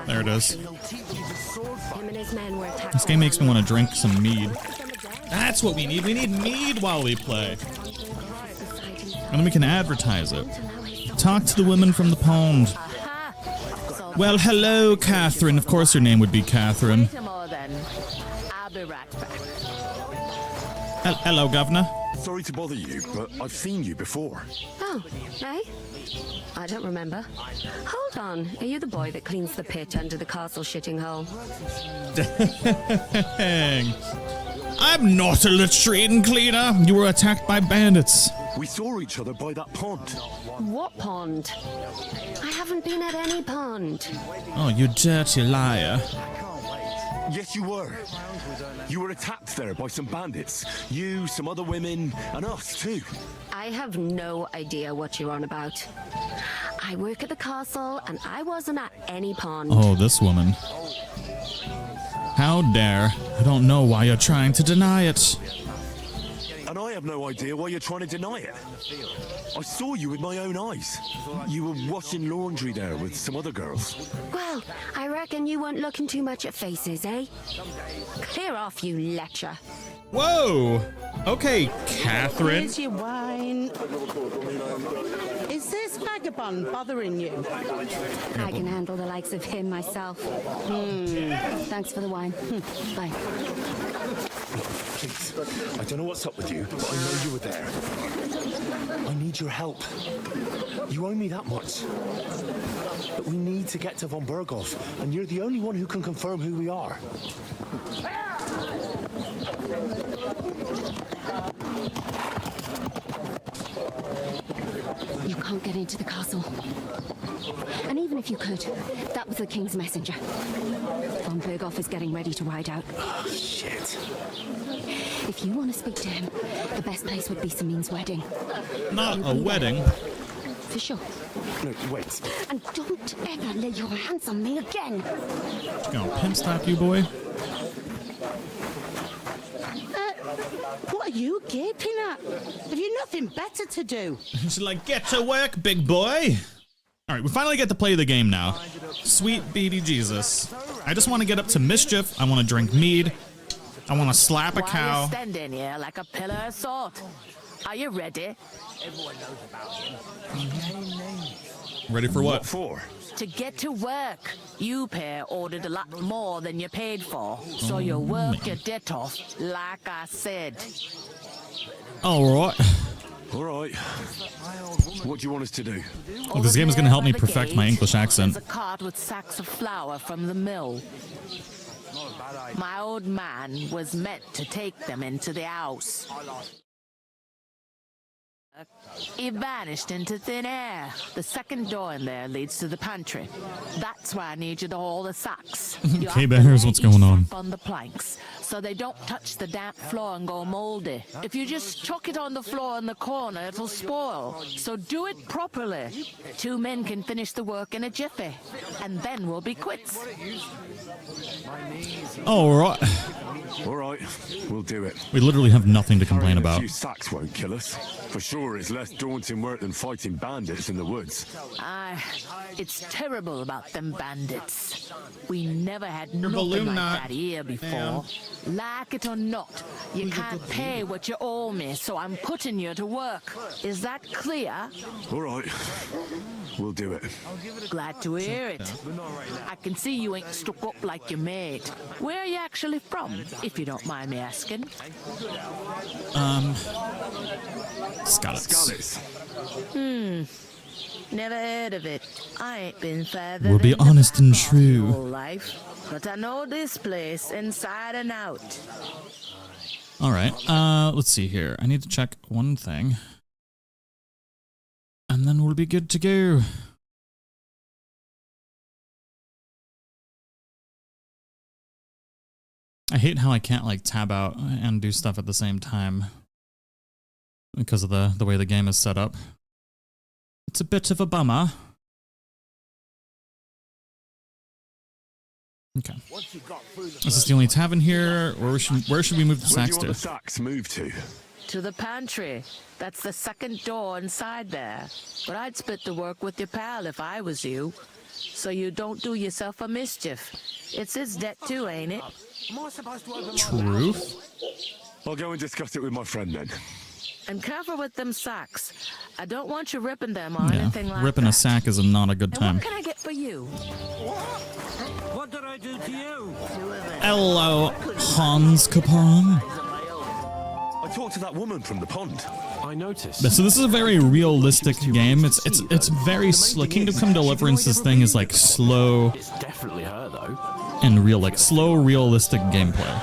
There it is. This game makes me want to drink some mead. That's what we need. We need mead while we play. And then we can advertise it. Talk to the women from the pond. Well, hello, Catherine. Of course your name would be Catherine. I'll be right back. Hello, Governor. Sorry to bother you, but I've seen you before. Oh, eh? I don't remember. Hold on. Are you the boy that cleans the pit under the castle shitting hole? Dang. I'm not a latrine cleaner. You were attacked by bandits. We saw each other by that pond. What pond? I haven't been at any pond. Oh, you dirty liar. Yes, you were. You were attacked there by some bandits. You, some other women, and us too. I have no idea what you're on about. I work at the castle, and I wasn't at any pond. Oh, this woman. How dare. I don't know why you're trying to deny it. And I have no idea why you're trying to deny it. I saw you with my own eyes. You were washing laundry there with some other girls. Well, I reckon you weren't looking too much at faces, eh? Clear off, you lecher. Whoa! Okay, Catherine. Here's your wine. Is this vagabond bothering you? I can handle the likes of him myself. Thanks for the wine. Bye. Please, I don't know what's up with you, but I know you were there. I need your help. You owe me that much. But we need to get to von Berghoff, and you're the only one who can confirm who we are. You can't get into the castle. And even if you could, that was the king's messenger. Von Berghoff is getting ready to ride out. Oh, shit. If you want to speak to him, the best place would be Samin's wedding. Not a wedding. For sure. No, wait. And don't ever lay your hands on me again. She's gonna pimp slap you, boy. What are you gaping at? Have you nothing better to do? She's like, get to work, big boy. All right, we finally get to play the game now. Sweet baby Jesus. I just want to get up to mischief. I want to drink mead. I want to slap a Why cow. you standing here like a pillar of salt? Are you ready? Ready for what? For? To get to work. You pair ordered a lot more than you paid for, so you work your debt off, like I said. All right. All right. What do you want us to do? Well, this game is going to help me perfect my English accent. There's a cart with sacks of flour from the mill. My old man was meant to take them into the house. He vanished into thin air. The second door in there leads to the pantry. That's why I need you to haul the sacks. You Okay, have to Bears, lay what's going on? each sack on the planks, so they don't touch the damp floor and go moldy. If you just chuck it on the floor in the corner, it'll spoil. So do it properly. 2 men can finish the work in a jiffy, and then we'll be quits. All right. All right, we'll do it. We literally have nothing to complain Carrying about. A few sacks won't kill us. For sure, it's less daunting work than fighting bandits in the woods. It's terrible about them bandits. We never had nothing balloon like knot. that here before. Like it or not, you can't pay what you owe me, so I'm putting you to work. Is that clear? All right, we'll do it. Glad to hear it. I can see you ain't stuck up like your mate. Where are you actually from, if you don't mind me asking? Scallops. Never heard of it. I ain't been further We'll be than the honest and back of true. my whole life, but I know this place inside and out. All right. Let's see here. I need to check one thing. And then we'll be good to go. I hate how I can't like tab out and do stuff at the same time because of the way the game is set up. It's a bit of a bummer. Okay. Is this the only tavern here, or where should we move the sacks to? Where do you want the sacks moved to? To the pantry. That's the second door inside there. But I'd split the work with your pal if I was you. So you don't do yourself a mischief. It's his debt too, ain't it? True. I'll go and discuss it with my friend then. And careful with them sacks. I don't want you ripping them or anything like ripping that. a sack is not a good And time. what can I get for you? What did I do to you? Hello, Hans Capon. I talked to that woman from the pond. I noticed. So this is a very realistic game. It's very slow. Kingdom Come Deliverance's thing is like slow. It's definitely her though. And real, like slow, realistic gameplay.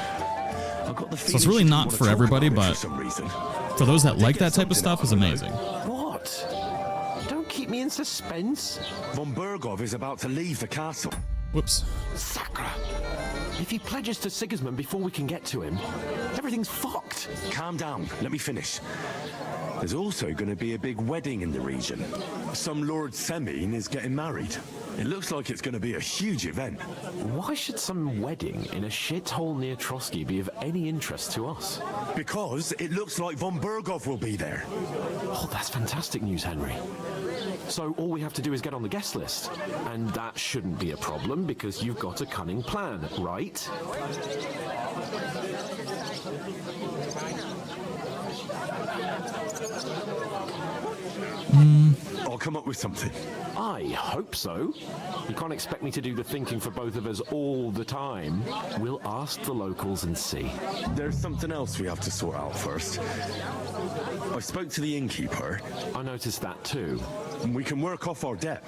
So it's really not for everybody, but for those that like that type of stuff, is amazing. What? Don't keep me in suspense. Von Bergov is about to leave the castle. Whoops. Sacra. If he pledges to Sigismund before we can get to him, everything's fucked. Calm down. Let me finish. There's also going to be a big wedding in the region. Some Lord Semine is getting married. It looks like it's going to be a huge event. Why should some wedding in a shithole near Trosky be of any interest to us? Because it looks like Von Bergov will be there. Oh, that's fantastic news, Henry. So all we have to do is get on the guest list. And that shouldn't be a problem because you've got a cunning plan, right? I'll come up with something. I hope so. You can't expect me to do the thinking for both of us all the time. We'll ask the locals and see. There's something else we have to sort out first. I spoke to the innkeeper. I noticed that too. And we can work off our debt.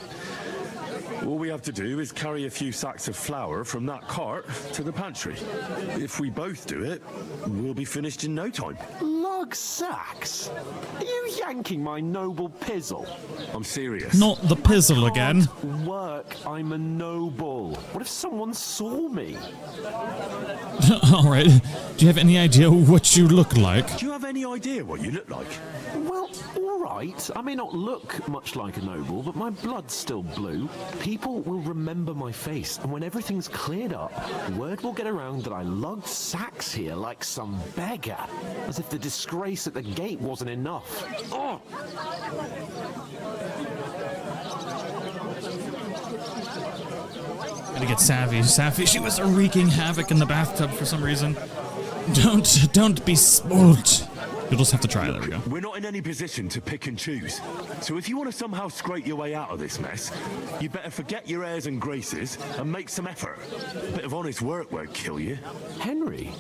All we have to do is carry a few sacks of flour from that cart to the pantry. If we both do it, we'll be finished in no time. Lug sacks? Are you yanking my noble pizzle? I'm serious. Not the pizzle again. Work, I'm a noble. What if someone saw me? Alright. Do you have any idea what you look like? Do you have any idea what you look like? Well, alright. I may not look much like a noble, but my blood's still blue. People will remember my face, and when everything's cleared up, word will get around that I lugged sacks here like some beggar. As if the disgrace at the gate wasn't enough. Oh! Gotta get Savvy. She was wreaking havoc in the bathtub for some reason. Don't be spoiled. You'll just have to try. There we go. We're not in any position to pick and choose. So if you want to somehow scrape your way out of this mess, you better forget your airs and graces and make some effort. A bit of honest work won't kill you. Henry,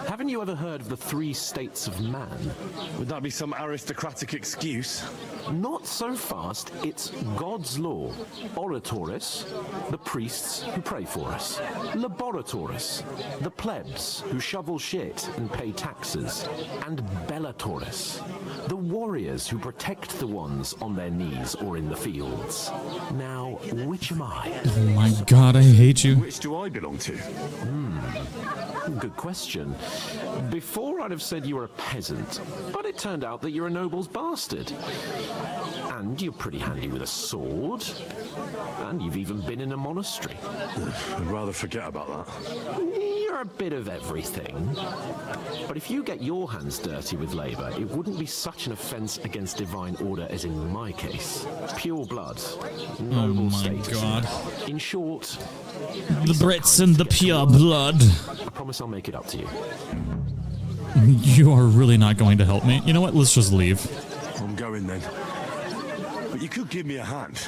haven't you ever heard of the 3 states of man? Would that be some aristocratic excuse? Not so fast. It's God's law. Oratoris, the priests who pray for us. Laboratoris, the plebs who shovel shit and pay taxes. And Bellatoris, the warriors who protect the ones on their knees or in the fields. Now, which am I? Oh my god, I hate you. Which do I belong to? Good question. Before I'd have said you were a peasant, but it turned out that you're a noble's bastard. And you're pretty handy with a sword. And you've even been in a monastery. I'd rather forget about that. You're a bit of everything. But if you get your hands dirty with labour, it wouldn't be such an offence against divine order as in my case. Pure blood. Noble status. God. In short, The Brits and the pure blood. I promise I'll make it up to you. You are really not going to help me. You know what? Let's just leave. I'm going then. But you could give me a hand.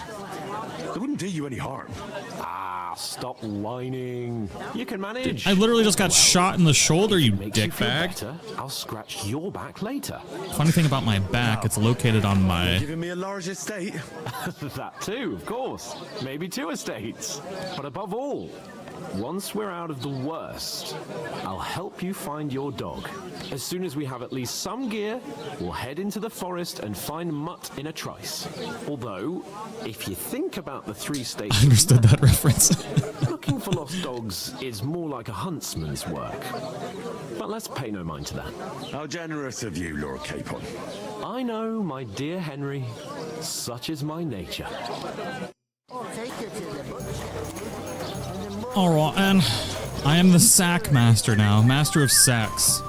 It wouldn't do you any harm. Ah, Ah, stop whining. You can manage. I literally just got shot in the shoulder, you dickbag. I'll scratch your back later. Funny thing about my back, it's located on my... Giving me a large estate? That too, of course. Maybe 2 estates. But above all, once we're out of the worst, I'll help you find your dog. As soon as we have at least some gear, we'll head into the forest and find Mutt in a trice. Although, if you think about the 3 states... I understood that reference. Looking for lost dogs is more like a huntsman's work. But let's pay no mind to that. How generous of you, Lord Capon. I know, my dear Henry. Such is my nature. Alright, and I am the sack master now. Master of sacks.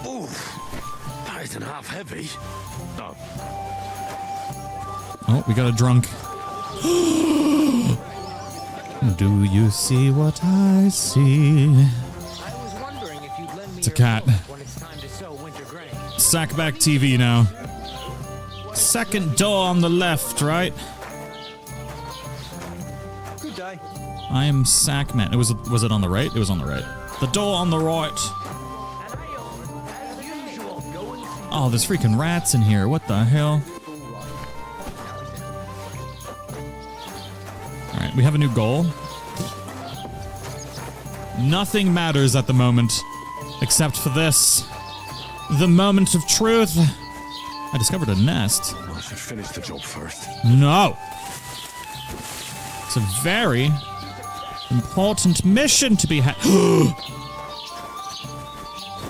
Ooh, that isn't half heavy. Oh. Oh, we got a drunk. Do you see what I see? It's a cat. TagBackTV now. Second door on the left, right? Good day. I am Sackman. Was it on the right? It was on the right. The door on the right. Oh, there's freaking rats in here. What the hell? Alright, we have a new goal. Nothing matters at the moment. Except for this. The moment of truth. I discovered a nest. I should finish the job first. No! It's a very important mission to be had.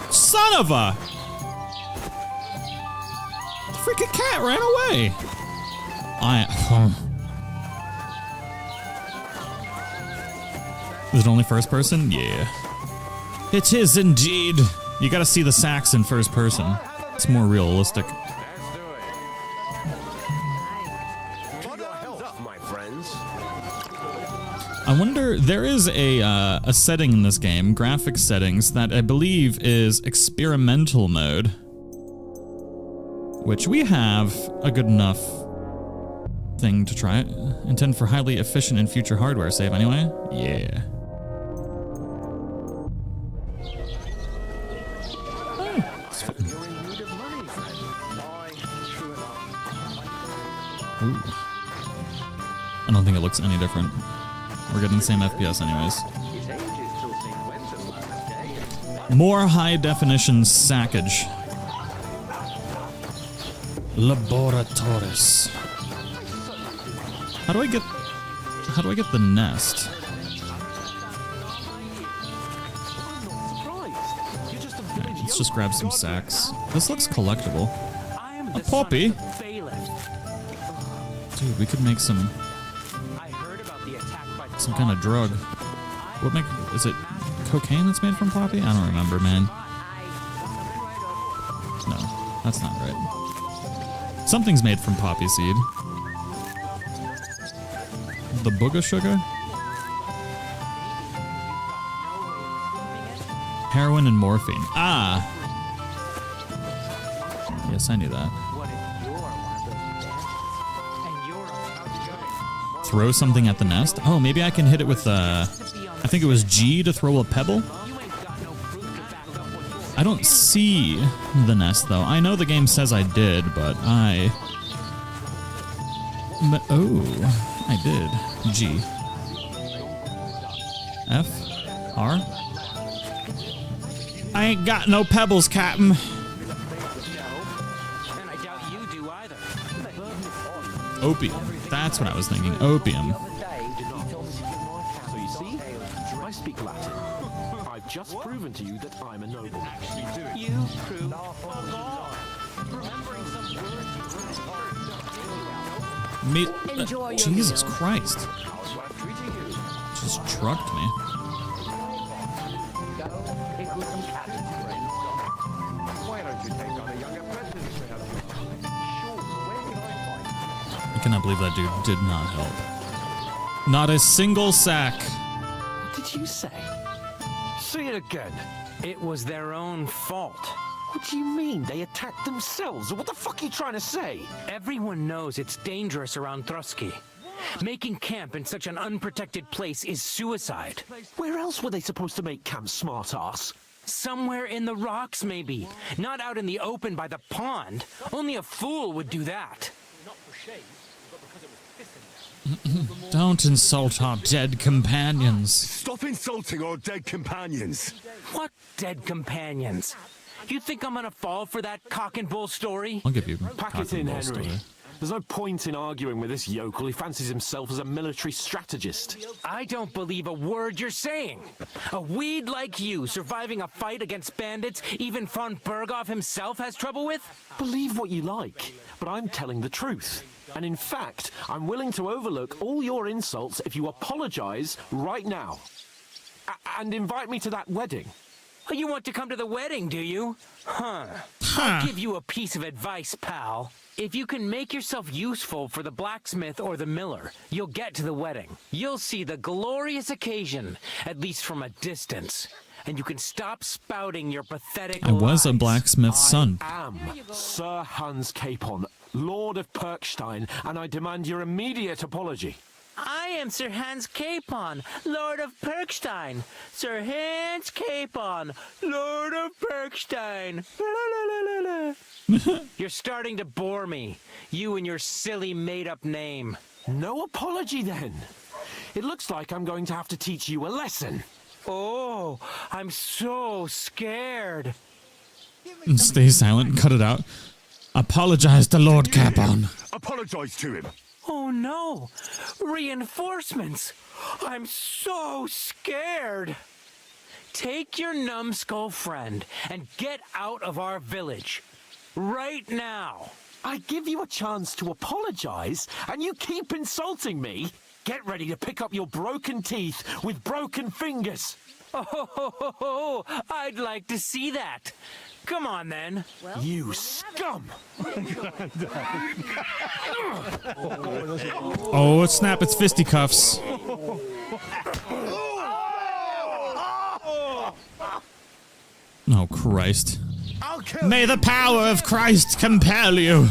Son of a! The freaking cat ran away! Is it only first person? Yeah. It is indeed. You gotta see the sacks in first person. It's more realistic. I wonder, there is a setting in this game, graphics settings, that I believe is experimental mode. Which we have a good enough thing to try it. Intended for highly efficient and future hardware save anyway. Yeah. Ooh. I don't think it looks any different. We're getting the same FPS anyways. More high definition sackage. Laboratoris. How do I get the nest? Right, let's just grab some sacks. This looks collectible. A poppy? Dude, we could make some kind of drug. Is it cocaine that's made from poppy? I don't remember, man. No, that's not right. Something's made from poppy seed. The booga sugar? Heroin and morphine. Ah! Yes, I knew that. Throw something at the nest? Oh, maybe I can hit it with, I think it was G to throw a pebble? I don't see the nest, though. I know the game says I did, but oh, I did. G. F. R. I ain't got no pebbles, Captain. Opium. That's what I was thinking. Opium. So you see, I speak Latin. I've just proven to you that I'm a noble. You prove. Jesus Christ. Just trucked me. I cannot believe that dude did not help. Not a single sack. What did you say? Say it again. It was their own fault. What do you mean? They attacked themselves? What the fuck are you trying to say? Everyone knows it's dangerous around Trosky. Making camp in such an unprotected place is suicide. Where else were they supposed to make camp, smart-ass? Somewhere in the rocks, maybe. Not out in the open by the pond. Only a fool would do that. Don't insult our dead companions. Stop insulting our dead companions. What dead companions? You think I'm gonna fall for that cock and bull story? I'll give you Pack it in, Henry. There's no point in arguing with this yokel. He fancies himself as a military strategist. I don't believe a word you're saying. A weed like you surviving a fight against bandits even von Berghoff himself has trouble with? Believe what you like, but I'm telling the truth. And in fact, I'm willing to overlook all your insults if you apologize right now. And invite me to that wedding. Oh, you want to come to the wedding, do you? Huh. I'll give you a piece of advice, pal. If you can make yourself useful for the blacksmith or the miller, you'll get to the wedding. You'll see the glorious occasion, at least from a distance. And you can stop spouting your pathetic I was a lies. blacksmith's son. I am Sir Hans Capon, Lord of Perkstein, and I demand your immediate apology. I am Sir Hans Capon, Lord of Perkstein. Sir Hans Capon, Lord of Perkstein. You're starting to bore me. You and your silly made-up name. No apology, then. It looks like I'm going to have to teach you a lesson. Oh, I'm so scared. Stay silent. Cut it out. Apologize to Lord Capon. Apologize to him. Oh no! Reinforcements! I'm so scared! Take your numbskull friend and get out of our village. Right now! I give you a chance to apologize, and you keep insulting me? Get ready to pick up your broken teeth with broken fingers. Oh, I'd like to see that. Come on, then. Well, you scum! Oh, snap, it's fisticuffs. Oh, Christ. May the power of Christ compel you.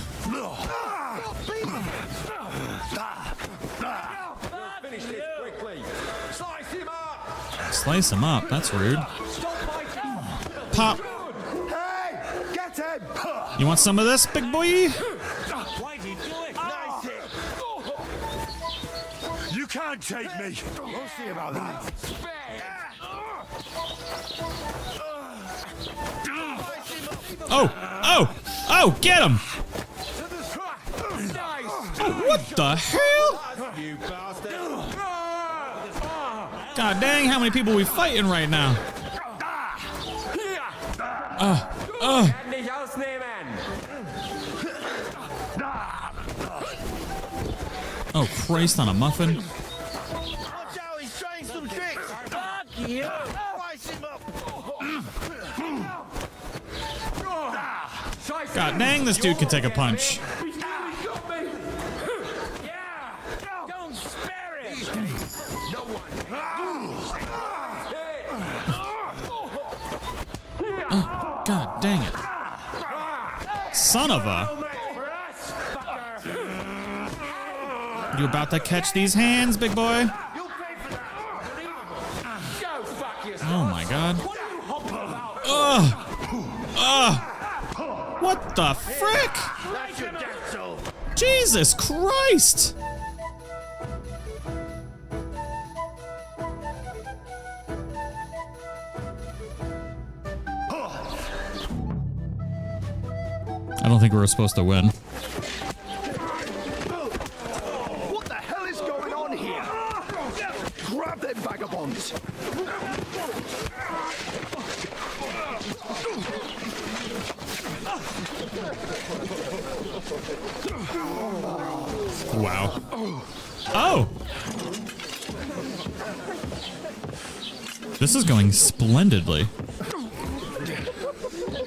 Slice him up, that's rude. Pop. Hey, get him! You want some of this, big boy? Why did you do it? Nice hit. You can't take me. We'll see about that. Oh, get him! Oh, what the hell? You bastard! God dang, how many people are we fighting right now? Oh, Christ on a muffin. Watch out, he's trying some tricks! Fuck you! Slice him up! God dang, this dude can take a punch. Don't spare him! No one! God dang it. Son of a... You about to catch these hands, big boy? Oh my god. What the frick? Jesus Christ! I don't think we were supposed to win. What the hell is going on here? Grab them vagabonds! Wow. Oh! This is going splendidly.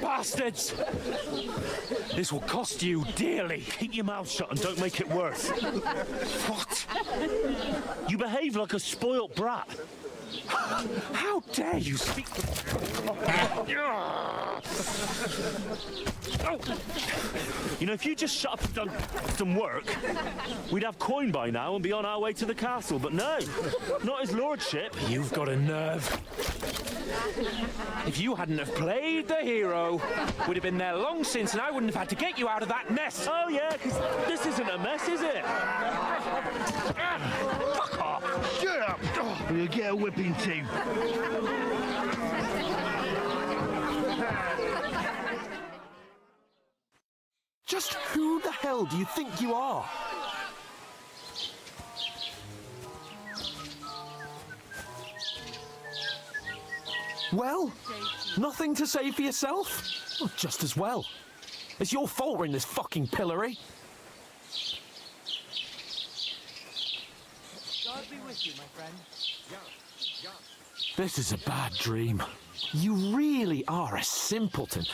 Bastards! This will cost you dearly. Keep your mouth shut and don't make it worse. What? You behave like a spoilt brat. How dare you speak? You know, if you just shut up and done some work, we'd have coin by now and be on our way to the castle. But no, not his lordship. You've got a nerve. If you hadn't have played the hero, we'd have been there long since, and I wouldn't have had to get you out of that mess. Oh yeah, because this isn't a mess, is it? Fuck off! Get up! Or you'll get a whipping too. Just who the hell do you think you are? Well, nothing to say for yourself? Well, just as well. It's your fault we're in this fucking pillory. God be with you, my friend. This is a bad dream. You really are a simpleton.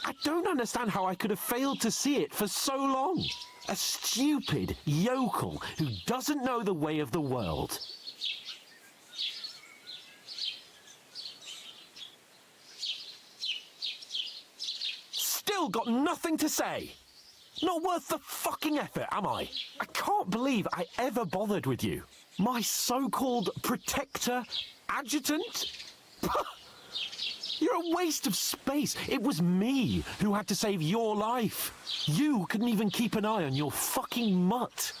I don't understand how I could have failed to see it for so long. A stupid yokel who doesn't know the way of the world. Still got nothing to say. Not worth the fucking effort, am I? I can't believe I ever bothered with you. My so-called protector, adjutant? You're a waste of space. It was me who had to save your life. You couldn't even keep an eye on your fucking mutt.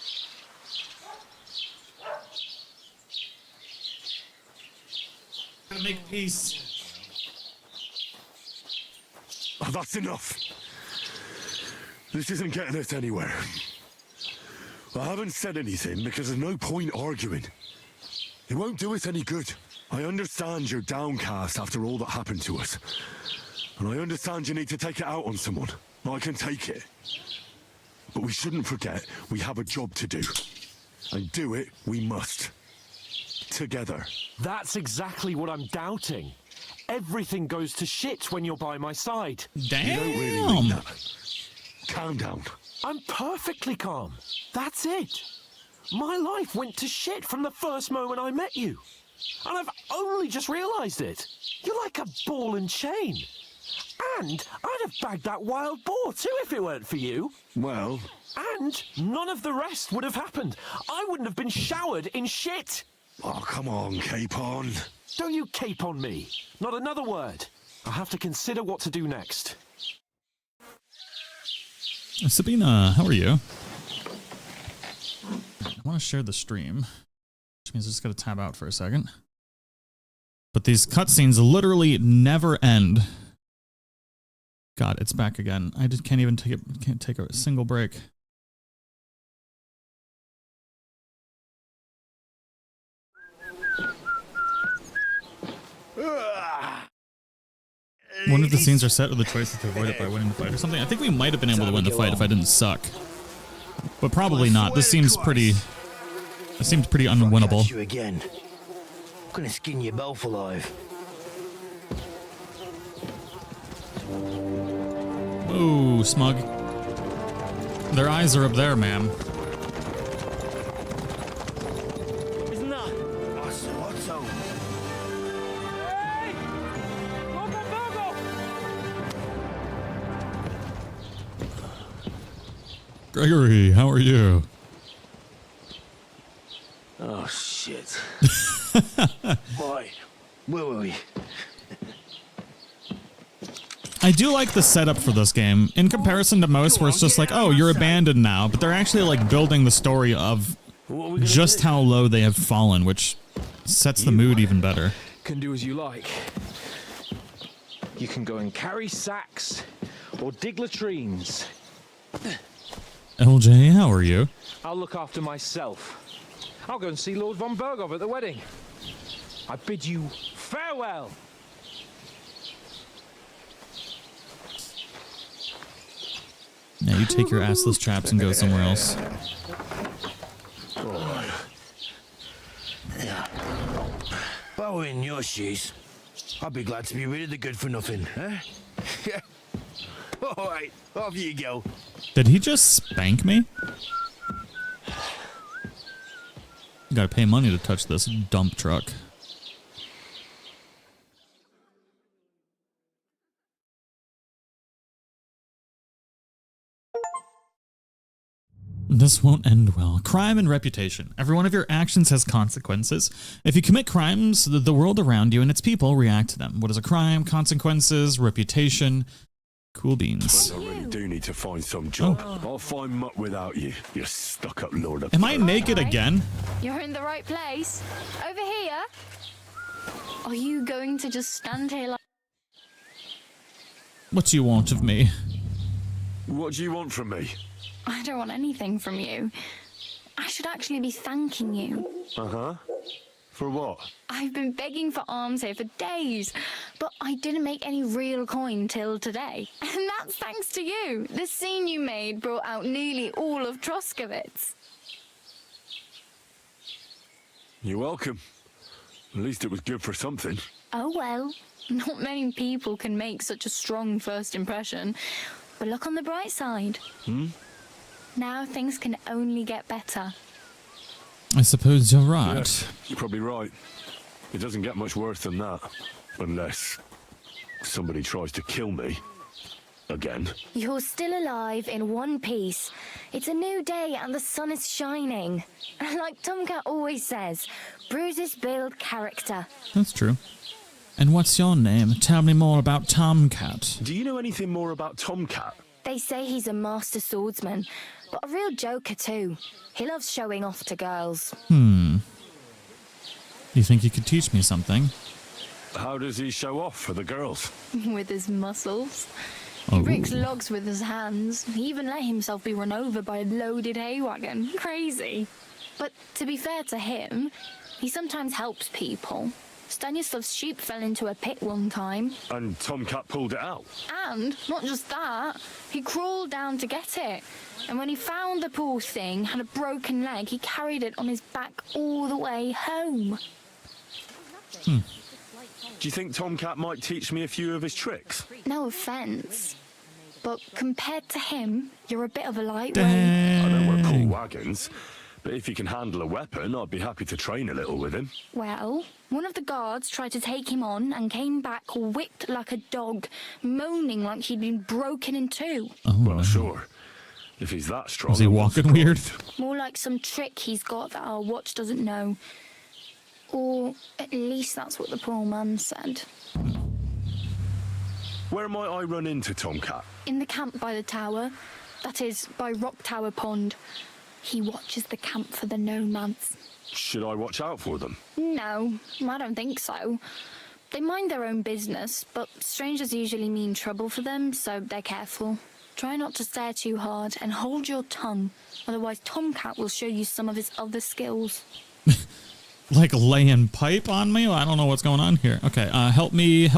Gotta make peace. Oh, that's enough. This isn't getting us anywhere. I haven't said anything because there's no point arguing. It won't do us any good. I understand you're downcast after all that happened to us. And I understand you need to take it out on someone. I can take it. But we shouldn't forget we have a job to do. And do it we must. Together. That's exactly what I'm doubting. Everything goes to shit when you're by my side. Damn! You don't really mean that. Calm down. I'm perfectly calm. That's it. My life went to shit from the first moment I met you. And I've only just realised it. You're like a ball and chain. And I'd have bagged that wild boar too if it weren't for you. Well... And none of the rest would have happened. I wouldn't have been showered in shit. Oh, come on, Capon. Don't you cape on me. Not another word. I'll have to consider what to do next. Sabina, how are you? I want to share the stream, which means I just got to tab out for a second. But these cutscenes literally never end. God, it's back again. I just can't even take a single break. One of the scenes are set with the choices to avoid it by winning the fight or something. I think we might have been able to win the fight if I didn't suck. But probably not. This seems pretty... This seems pretty unwinnable. Catch you again. I'm gonna skin you both alive. Ooh, smug. Their eyes are up there, ma'am. Isn't that? What's over? Gregory, how are you? Oh, shit. Boy, where were we? I do like the setup for this game. In comparison to most, where it's just like, oh, you're abandoned now. But they're actually like building the story of just how low they have fallen, which sets the mood even better. Can do as you like. You can go and carry sacks or dig latrines. LJ, how are you? I'll look after myself. I'll go and see Lord von Bergov at the wedding. I bid you farewell. Now you take your assless chaps and go somewhere else. If I were in your shoes, I'd be glad to be rid of the good for nothing, eh? All right, off you go. Did he just spank me? You gotta pay money to touch this dump truck. This won't end well. Crime and reputation. Every one of your actions has consequences. If you commit crimes, the world around you and its people react to them. What is a crime? Consequences, reputation. Cool beans. I really do need to find some job. I'll find muck without you, you stuck-up lord of... Am I naked again? You're in the right place. Over here. Are you going to just stand here like... What do you want of me? What do you want from me? I don't want anything from you. I should actually be thanking you. Uh-huh. For what? I've been begging for alms here for days, but I didn't make any real coin till today. And that's thanks to you. The scene you made brought out nearly all of Troskowitz. You're welcome. At least it was good for something. Oh well, not many people can make such a strong first impression. But look on the bright side. Now things can only get better. I suppose you're right. Yes, you're probably right. It doesn't get much worse than that. Unless somebody tries to kill me. Again. You're still alive in one piece. It's a new day and the sun is shining. Like Tomcat always says, bruises build character. That's true. And what's your name? Tell me more about Tomcat. Do you know anything more about Tomcat? They say he's a master swordsman, but a real joker too. He loves showing off to girls. Do you think you could teach me something? How does he show off for the girls? With his muscles. Oh. He breaks logs with his hands. He even let himself be run over by a loaded hay wagon. Crazy. But to be fair to him, he sometimes helps people. Stanislav's sheep fell into a pit one time. And Tomcat pulled it out? And not just that, he crawled down to get it. And when he found the poor thing had a broken leg, he carried it on his back all the way home. Do you think Tomcat might teach me a few of his tricks? No offence, but compared to him, you're a bit of a lightweight. I don't want to pull wagons, but if he can handle a weapon, I'd be happy to train a little with him. Well, one of the guards tried to take him on and came back whipped like a dog, moaning like he'd been broken in two. Oh, well, sure. If he's that strong... Is he walking weird? More like some trick he's got that our watch doesn't know. Or at least that's what the poor man said. Where might I run into Tomcat? In the camp by the tower. That is, by Rock Tower Pond. He watches the camp for the nomads. Should I watch out for them? No, I don't think so. They mind their own business, but strangers usually mean trouble for them, so they're careful. Try not to stare too hard and hold your tongue, otherwise Tomcat will show you some of his other skills. Like laying pipe on me? I don't know what's going on here. Okay, help me.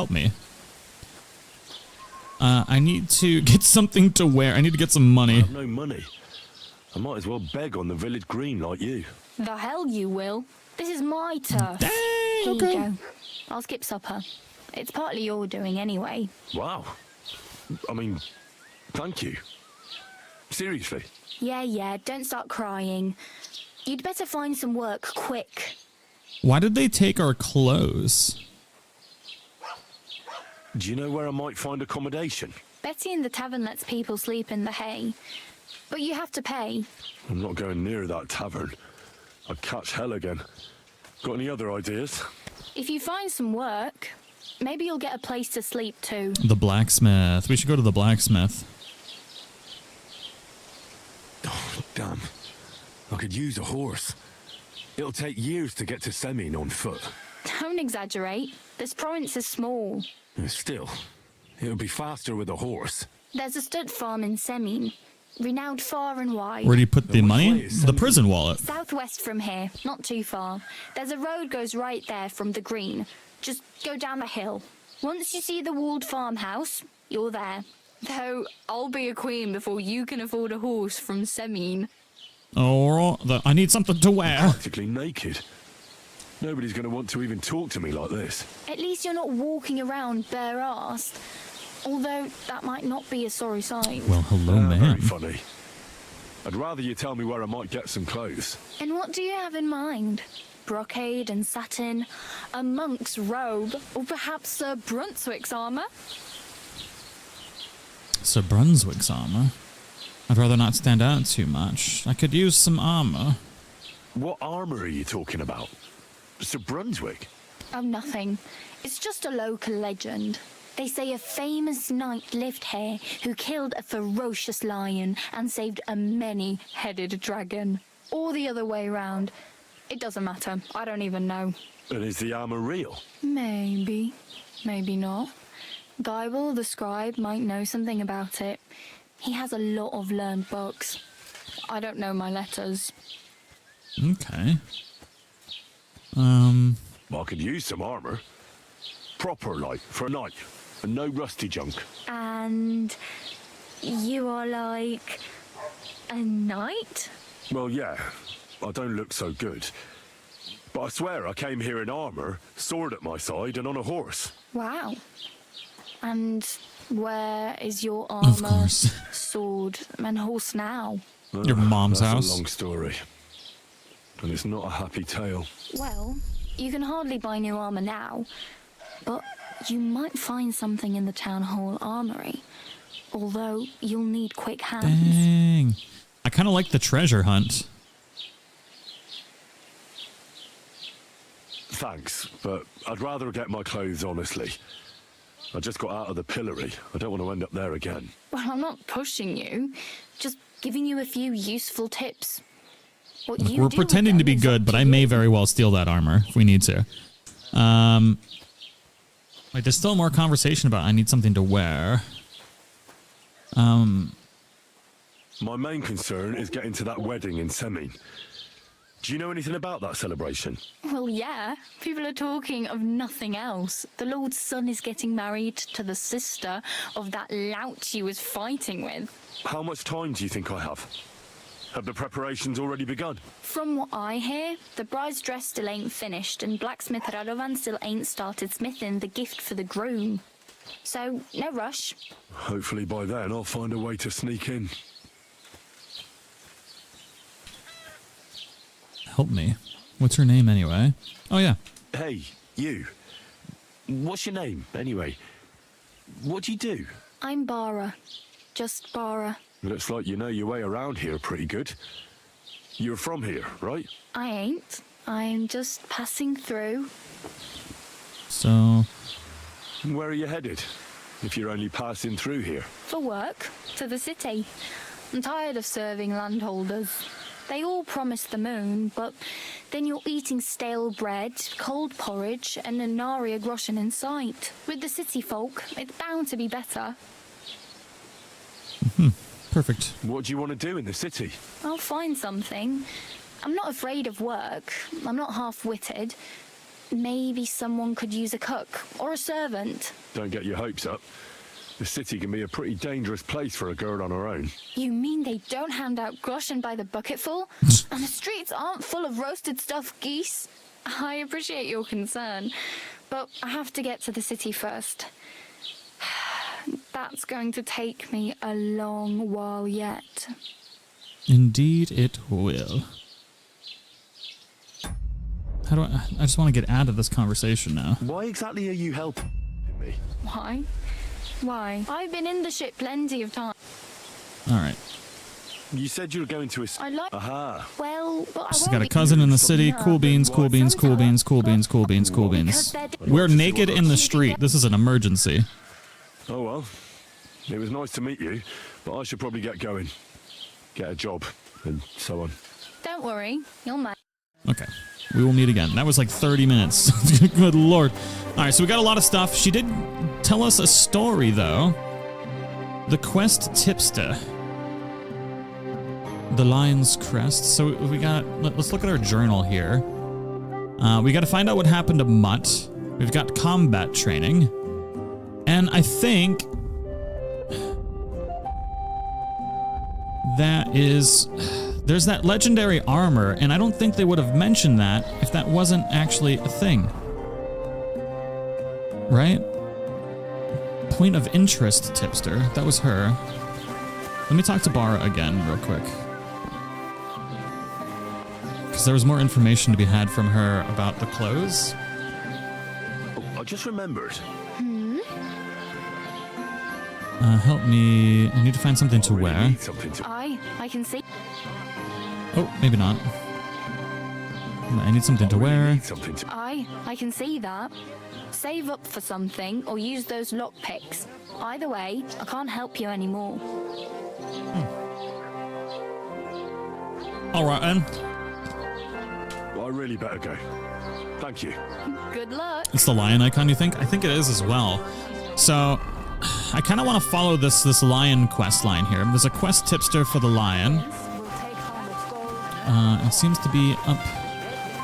I need to get something to wear. I need to get some money. I have no money. I might as well beg on the village green like you. The hell you will. This is my turf. Dang, Here okay. you go. I'll skip supper. It's partly your doing anyway. Wow. I mean, thank you. Seriously. Yeah, don't start crying. You'd better find some work quick. Why did they take our clothes? Do you know where I might find accommodation? Betty in the tavern lets people sleep in the hay. But you have to pay. I'm not going near that tavern. I'd catch hell again. Got any other ideas? If you find some work, maybe you'll get a place to sleep too. The blacksmith. We should go to the blacksmith. Oh, damn. I could use a horse. It'll take years to get to Semin on foot. Don't exaggerate. This province is small. Still, it'll be faster with a horse. There's a stud farm in Semin, renowned far and wide. Where do you put the money? The prison wallet. Southwest from here, not too far. There's a road goes right there from the green. Just go down the hill. Once you see the walled farmhouse, you're there. Though I'll be a queen before you can afford a horse from Semin. Oh, I need something to wear. Practically naked. Nobody's going to want to even talk to me like this. At least you're not walking around bare-assed. Although that might not be a sorry sign. Well, hello, man. Very funny. I'd rather you tell me where I might get some clothes. And what do you have in mind? Brocade and satin, a monk's robe, or perhaps Sir Brunswick's armour? Sir Brunswick's armor. I'd rather not stand out too much. I could use some armor. What armor are you talking about? Sir Brunswick? Oh, nothing. It's just a local legend. They say a famous knight lived here who killed a ferocious lion and saved a many-headed dragon. Or the other way round. It doesn't matter. I don't even know. And is the armor real? Maybe. Maybe not. Geibel, the scribe, might know something about it. He has a lot of learned books. I don't know my letters. Okay. I could use some armor. Proper, like, for a knight. And no rusty junk. And you are like a knight? Well, yeah. I don't look so good. But I swear I came here in armor, sword at my side, and on a horse. Wow. And where is your armor, sword, and horse now? Your mom's That's house. a long story. And it's not a happy tale. Well, you can hardly buy new armor now, but you might find something in the town hall armory. Although you'll need quick hands. Dang. I kind of like the treasure hunt. Thanks, but I'd rather get my clothes honestly. I just got out of the pillory. I don't want to end up there again. Well, I'm not pushing you, just giving you a few useful tips. What Look, you we're do pretending with to be them is good, up but to I may you. very well steal that armor if we need to. Wait, there's still more conversation about I need something to wear. My main concern is getting to that wedding in Semin. Do you know anything about that celebration? Well, yeah. People are talking of nothing else. The Lord's son is getting married to the sister of that lout he was fighting with. How much time do you think I have? Have the preparations already begun? From what I hear, the bride's dress still ain't finished, and blacksmith Radovan still ain't started smithing the gift for the groom. So, no rush. Hopefully by then I'll find a way to sneak in. Help me. What's her name anyway? Oh, yeah. Hey, you. What's your name, anyway? What do you do? I'm Bara. Just Bara. Looks like you know your way around here pretty good. You're from here, right? I ain't. I'm just passing through. So... Where are you headed? If you're only passing through here. For work. To the city. I'm tired of serving landholders. They all promise the moon, but then you're eating stale bread, cold porridge, and a naria groschen in sight. With the city folk, it's bound to be better. Perfect. What do you want to do in the city? I'll find something. I'm not afraid of work. I'm not half-witted. Maybe someone could use a cook or a servant. Don't get your hopes up. The city can be a pretty dangerous place for a girl on her own. You mean they don't hand out groschen by the bucketful? And the streets aren't full of roasted stuffed geese? I appreciate your concern, but I have to get to the city first. That's going to take me a long while yet. Indeed it will. How do I just want to get out of this conversation now. Why exactly are you helping me? Why? Why? I've been in the ship plenty of times. Alright. You said you were going to a... I like... Aha. Well, but I She's won't got a be cousin in the from city. her. Cool beans, cool beans, cool beans, cool beans, cool beans, cool beans. We're naked in the street. This is an emergency. Oh well. It was nice to meet you, but I should probably get going. Get a job, and so on. Don't worry, you'll manage. Okay. We will meet again. That was like 30 minutes. Good lord. Alright, so we got a lot of stuff. She did tell us a story, though. The quest tipster. The Lion's Crest. So we got... Let's look at our journal here. We got to find out what happened to Mutt. We've got combat training. And I think... that is... There's that legendary armor, and I don't think they would have mentioned that if that wasn't actually a thing. Right? Point of interest tipster. That was her. Let me talk to Bara again real quick. Because there was more information to be had from her about the clothes. Oh, I just remembered. Help me. I need to find something to wear. I can see. Oh, maybe not. I need something to wear. I can see that. Save up for something or use those lockpicks. Either way, I can't help you anymore. All right, then. Well, I really better go. Thank you. Good luck. It's the lion icon, you think? I think it is as well. So, I kind of want to follow this lion quest line here. There's a quest tipster for the lion. It seems to be up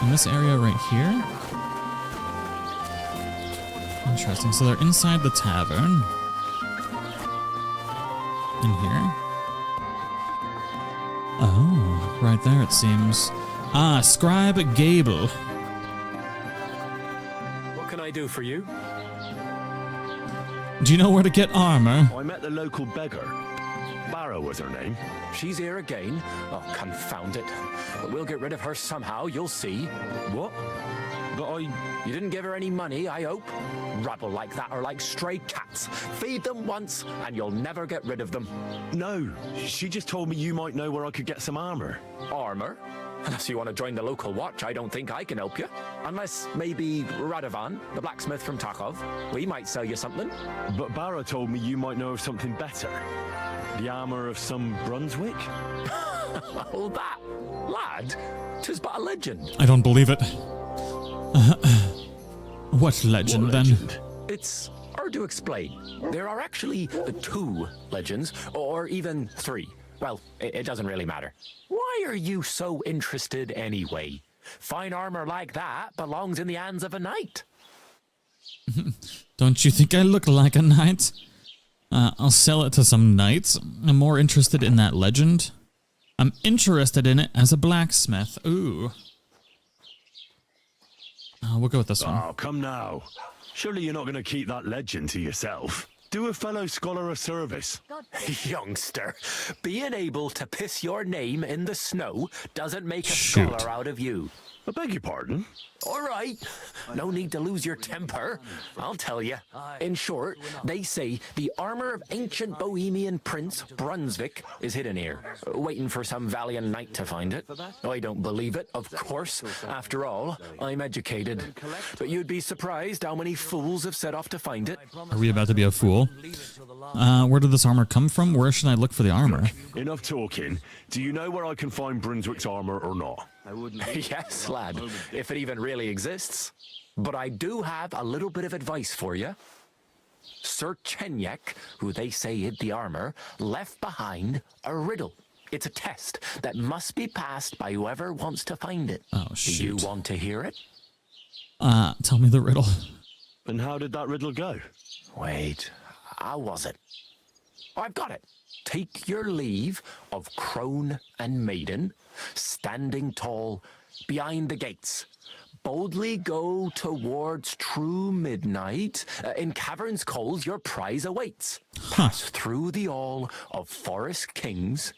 in this area right here. Interesting. So they're inside the tavern. In here. Oh, right there it seems. Ah, Scribe Gable. What can I do for you? Do you know where to get armor? I met the local beggar. Barrow was her name. She's here again. Oh, confound it. But we'll get rid of her somehow, you'll see. What? But you didn't give her any money, I hope? Rabble like that are like stray cats. Feed them once, and you'll never get rid of them. No, she just told me you might know where I could get some armor. Armor? Unless you want to join the local watch, I don't think I can help you. Unless maybe Radovan, the blacksmith from Tarkov. We might sell you something. But Barrow told me you might know of something better. The armor of some Brunswick? Oh, that, lad, 'tis but a legend. I don't believe it. What legend, then? It's hard to explain. There are actually 2 legends, or even 3. Well, it doesn't really matter. Why are you so interested anyway? Fine armor like that belongs in the hands of a knight. Don't you think I look like a knight? I'll sell it to some knights. I'm more interested in that legend. I'm interested in it as a blacksmith. Ooh. We'll go with this one. Oh, come now. Surely you're not going to keep that legend to yourself. Do a fellow scholar a service. Youngster, being able to piss your name in the snow doesn't make a scholar out of you. I beg your pardon? All right. No need to lose your temper. I'll tell you. In short, they say the armor of ancient Bohemian Prince Brunswick is hidden here, waiting for some valiant knight to find it. I don't believe it, of course. After all, I'm educated. But you'd be surprised how many fools have set off to find it. Are we about to be a fool? Where did this armor come from? Where should I look for the armor? Enough talking. Do you know where I can find Brunswick's armor or not? Yes, lad, if it even really exists. But I do have a little bit of advice for you. Sir Chenyek, who they say hid the armor, left behind a riddle. It's a test that must be passed by whoever wants to find it. Oh, shoot. Do you want to hear it? Tell me the riddle. And how did that riddle go? Wait, how was it? I've got it. Take your leave of crone and maiden, standing tall behind the gates. Boldly go towards true midnight. In caverns cold your prize awaits. Pass through the all of forest kings,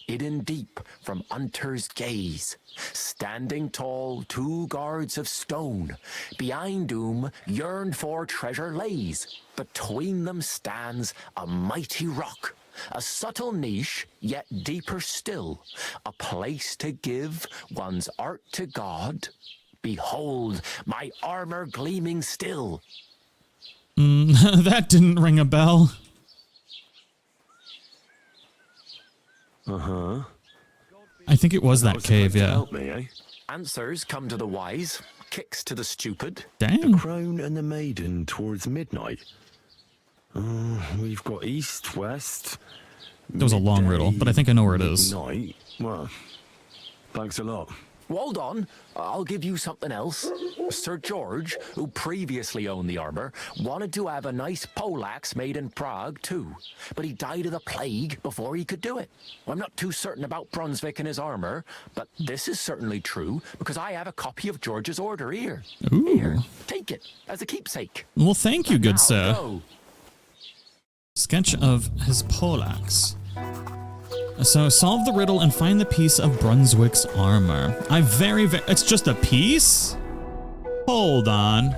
hidden deep from hunter's gaze. Standing tall, 2 guards of stone, behind whom yearned for treasure lays. Between them stands a mighty rock, a subtle niche, yet deeper still, a place to give one's art to God. Behold, my armor gleaming still. That didn't ring a bell. Uh-huh. I think it was that cave, yeah. Help me, eh? Answers come to the wise, kicks to the stupid. Dang. The crone and the maiden towards midnight. We've got east, west. That was a long riddle, but I think I know where it is. Midnight. Well, thanks a lot. Hold on, I'll give you something else. Sir George, who previously owned the armor, wanted to have a nice poleaxe made in Prague too, but he died of the plague before he could do it. I'm not too certain about Brunswick and his armor, but this is certainly true because I have a copy of George's order here. Ooh. Here, take it as a keepsake. Well, thank you, good sir. Go. Sketch of his poleaxe. So, solve the riddle and find the piece of Brunswick's armor. It's just a piece? Hold on.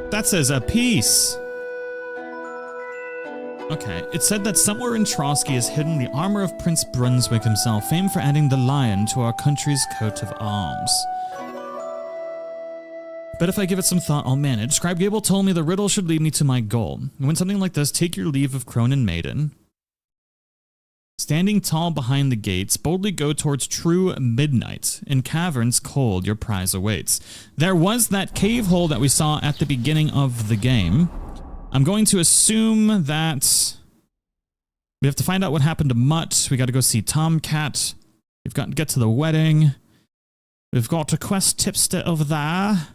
That says a piece. Okay, it said that somewhere in Trosky is hidden the armor of Prince Brunswick himself, famed for adding the lion to our country's coat of arms. Bet if I give it some thought, I'll manage. Scribe Gable told me the riddle should lead me to my goal. When something like this, take your leave of Cronin Maiden. Standing tall behind the gates, boldly go towards true midnight. In caverns cold, your prize awaits. There was that cave hole that we saw at the beginning of the game. I'm going to assume that we have to find out what happened to Mutt. We got to go see Tomcat. We've got to get to the wedding. We've got a quest tipster over there.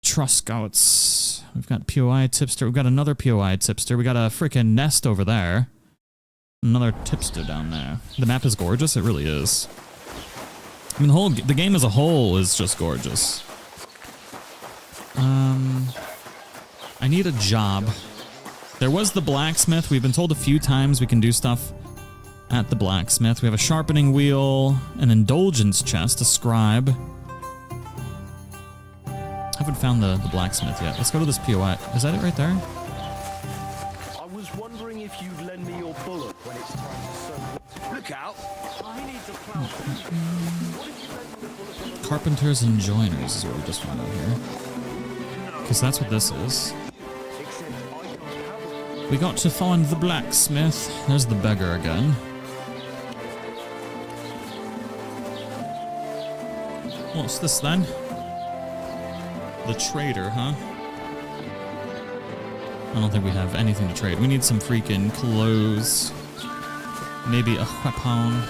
Trosky. We've got POI tipster. We've got another POI tipster. We got a freaking nest over there. Another tipster down there. The map is gorgeous. It really is. I mean, the game as a whole is just gorgeous. I need a job. There was the blacksmith. We've been told a few times we can do stuff at the blacksmith. We have a sharpening wheel, an indulgence chest, a scribe. Haven't found the blacksmith yet. Let's go to this POI. Is that it right there? I was wondering if you'd lend me your bullet when it's time to sew. Look out! I need to plow. Carpenters and joiners is what we just found out here. Because that's what this is. We got to find the blacksmith. There's the beggar again. What's this then? The trader, huh? I don't think we have anything to trade. We need some freaking clothes. Maybe a weapon.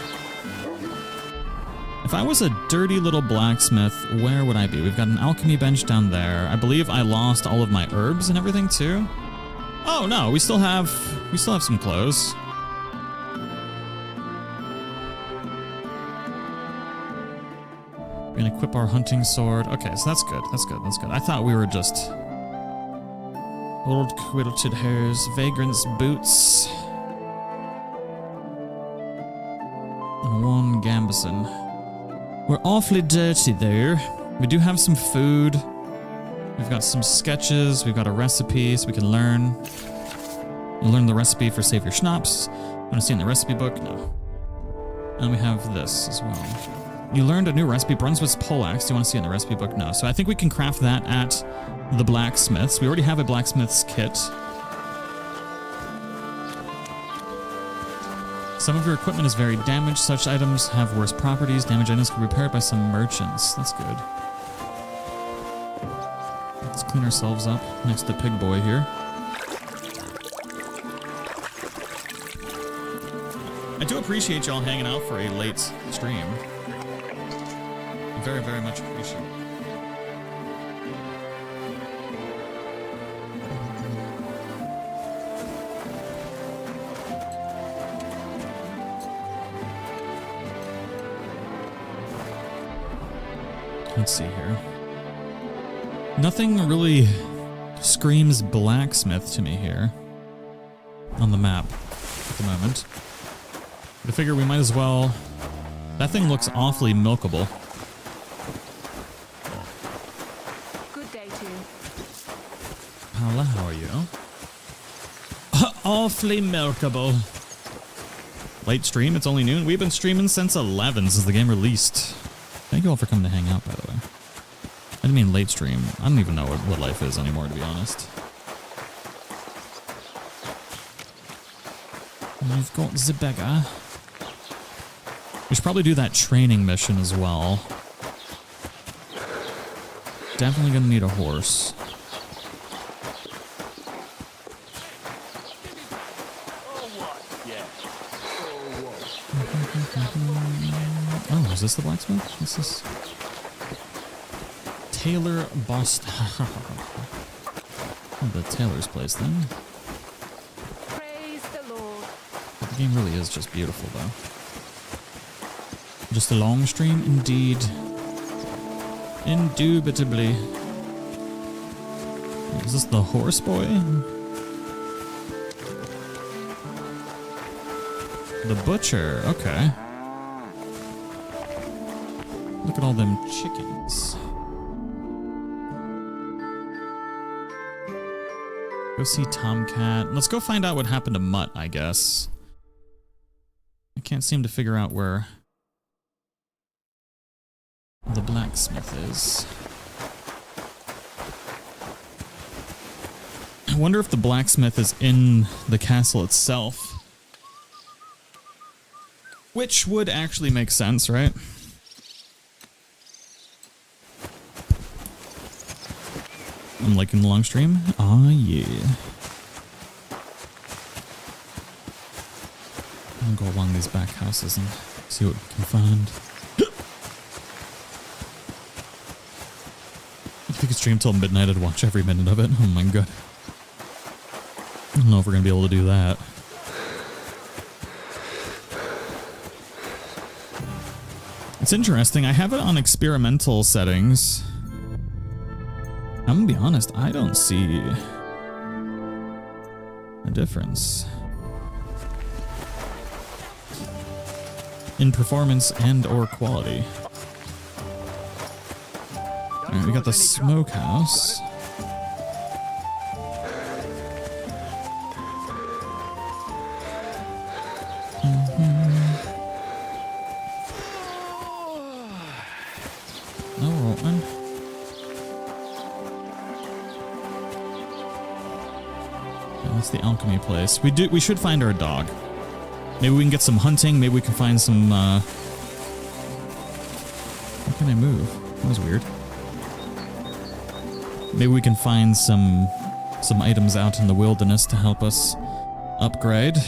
If I was a dirty little blacksmith, where would I be? We've got an alchemy bench down there. I believe I lost all of my herbs and everything too. Oh no, we still have some clothes. We're gonna equip our hunting sword. Okay, so that's good. That's good. That's good. I thought we were just old quilted hairs, vagrant's boots, and one gambeson. We're awfully dirty there. We do have some food. We've got some sketches. We've got a recipe, so we can learn. You learn the recipe for Save Your Schnapps. Want to see in the recipe book? No. And we have this as well. You learned a new recipe, Brunswick's poleaxe. Do you want to see it in the recipe book? No. So I think we can craft that at the blacksmith's. We already have a blacksmith's kit. Some of your equipment is very damaged. Such items have worse properties. Damaged items can be repaired by some merchants. That's good. Let's clean ourselves up next to Pig Boy here. I do appreciate y'all hanging out for a late stream. Very, very much appreciate it. Let's see here. Nothing really screams blacksmith to me here on the map at the moment. But I figure we might as well. That thing looks awfully milkable. Good day to you. Paula, how are you? Awfully milkable. Late stream, it's only noon. We've been streaming since 11, since the game released. Thank you all for coming to hang out, by the way. I didn't mean late stream. I don't even know what life is anymore, to be honest. We've got the beggar. We should probably do that training mission as well. Definitely gonna need a horse. Oh, is this the blacksmith? What's this? Tailor Boston. The tailor's place then. Praise the Lord. The game really is just beautiful though. Just a long stream indeed. Indubitably. Is this the horse boy? The butcher, okay. Look at all them chickens. Go see Tomcat. Let's go find out what happened to Mutt, I guess. I can't seem to figure out where the blacksmith is. I wonder if the blacksmith is in the castle itself. Which would actually make sense, right? I'm liking the long stream. Ah, yeah. I'll go along these back houses and see what we can find. If we could stream till midnight, I'd watch every minute of it. Oh my god. I don't know if we're gonna be able to do that. It's interesting. I have it on experimental settings. I'm gonna be honest, I don't see a difference in performance and or quality. Alright, we got the smokehouse. No, we're open. That's the Alchemy place. We should find our dog. Maybe we can get some hunting. Maybe we can find some. How can I move? That was weird. Maybe we can find some items out in the wilderness to help us upgrade.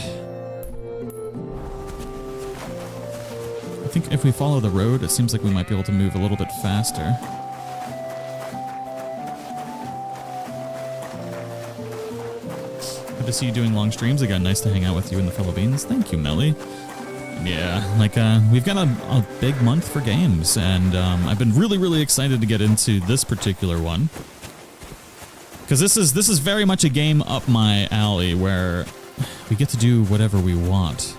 I think if we follow the road, it seems like we might be able to move a little bit faster. Good to see you doing long streams again. Nice to hang out with you in the Philippines. Thank you, Melly. Yeah, like we've got a big month for games, and I've been really excited to get into this particular one because this is very much a game up my alley where we get to do whatever we want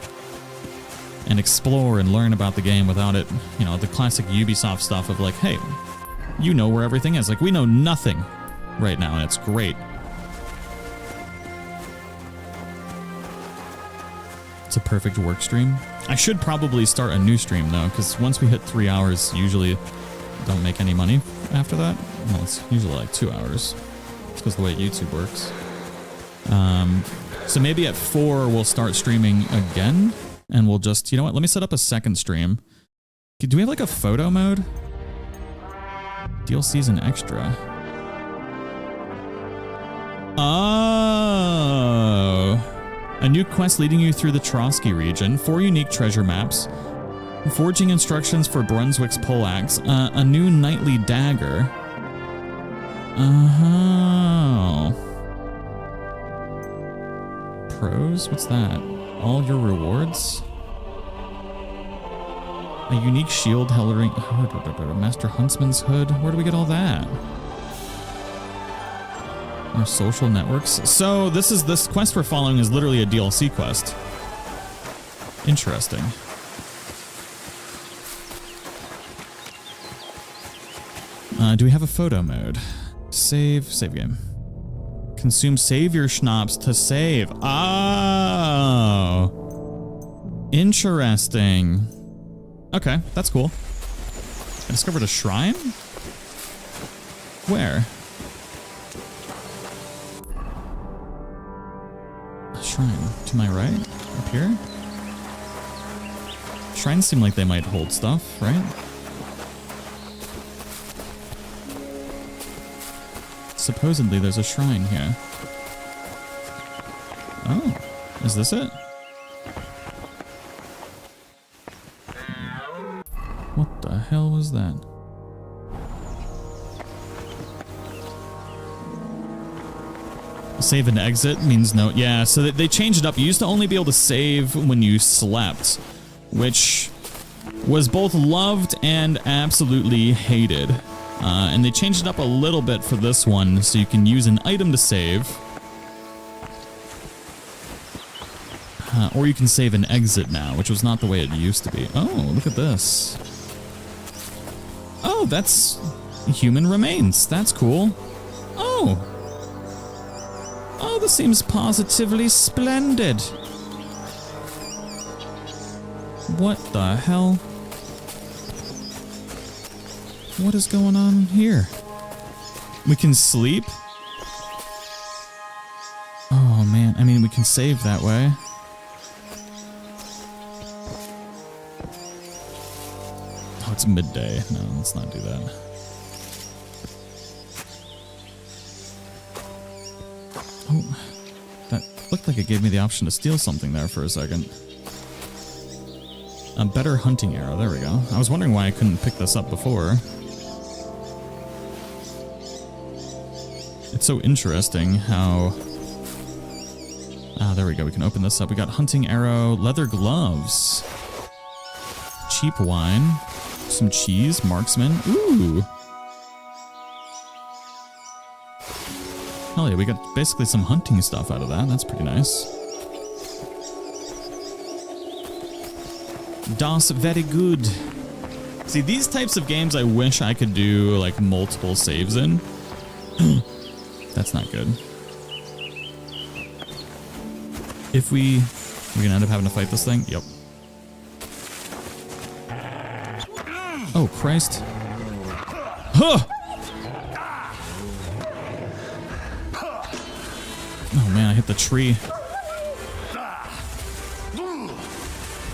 and explore and learn about the game without it, you know, the classic Ubisoft stuff of like, hey, you know where everything is. Like, we know nothing right now, and it's great. It's a perfect work stream. I should probably start a new stream though, because once we hit 3 hours, usually don't make any money after that. Well, it's usually like 2 hours. It's because the way YouTube works. So maybe at 4 we'll start streaming again, and we'll just, you know what? Let me set up a second stream. Do we have like a photo mode? DLC's an extra. Oh. A new quest leading you through the Trosky region, 4 unique treasure maps, forging instructions for Brunswick's poleaxe, a new knightly dagger. Oh. Pros? What's that? All your rewards? A unique shield holding Master Huntsman's hood. Where do we get all that? Our social networks. So this quest we're following is literally a DLC quest. Interesting. Do we have a photo mode? Save game. Consume save your schnapps to save. Oh. Interesting. Okay, that's cool. I discovered a shrine? Where? Shrine. To my right? Up here? Shrines seem like they might hold stuff, right? Supposedly there's a shrine here. Oh, is this it? What the hell was that? Save and exit means no. Yeah, so they changed it up. You used to only be able to save when you slept, which was both loved and absolutely hated. And they changed it up a little bit for this one, so you can use an item to save. Or you can save and exit now, which was not the way it used to be. Oh, look at this. Oh, that's human remains. That's cool. Oh. Oh, this seems positively splendid. What the hell? What is going on here? We can sleep? Oh man, I mean, we can save that way. Oh, it's midday. No, let's not do that. Oh, that looked like it gave me the option to steal something there for a second. A better hunting arrow. There we go. I was wondering why I couldn't pick this up before. It's so interesting how... Ah, there we go. We can open this up. We got hunting arrow, leather gloves, cheap wine, some cheese, marksman. Ooh. Hell yeah, we got basically some hunting stuff out of that. That's pretty nice. Das very good. See, these types of games I wish I could do like multiple saves in. That's not good. If we're gonna end up having to fight this thing? Yep. Oh, Christ. Huh! Oh man, I hit the tree.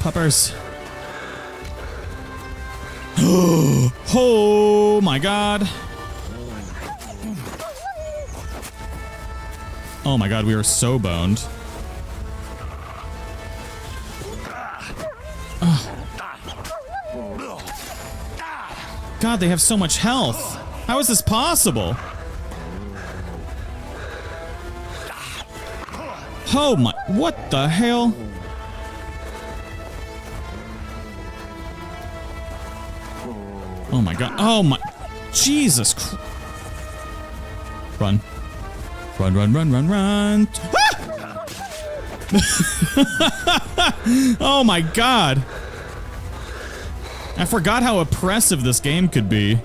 Puppers. Oh my god. Oh my god, we are so boned. God, they have so much health. How is this possible? Oh my, what the hell? Oh my god, oh my, Jesus Christ. Run. Run, run, run, run, run. Ah! Oh my god. I forgot how oppressive this game could be.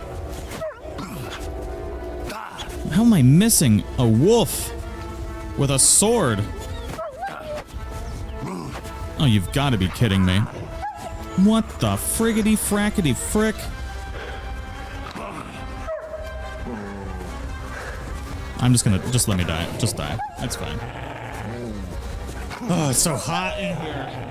How am I missing a wolf with a sword? Oh, you've got to be kidding me. What the friggity frackety frick? I'm just gonna, just let me die. Just die. That's fine. Oh, it's so hot in here.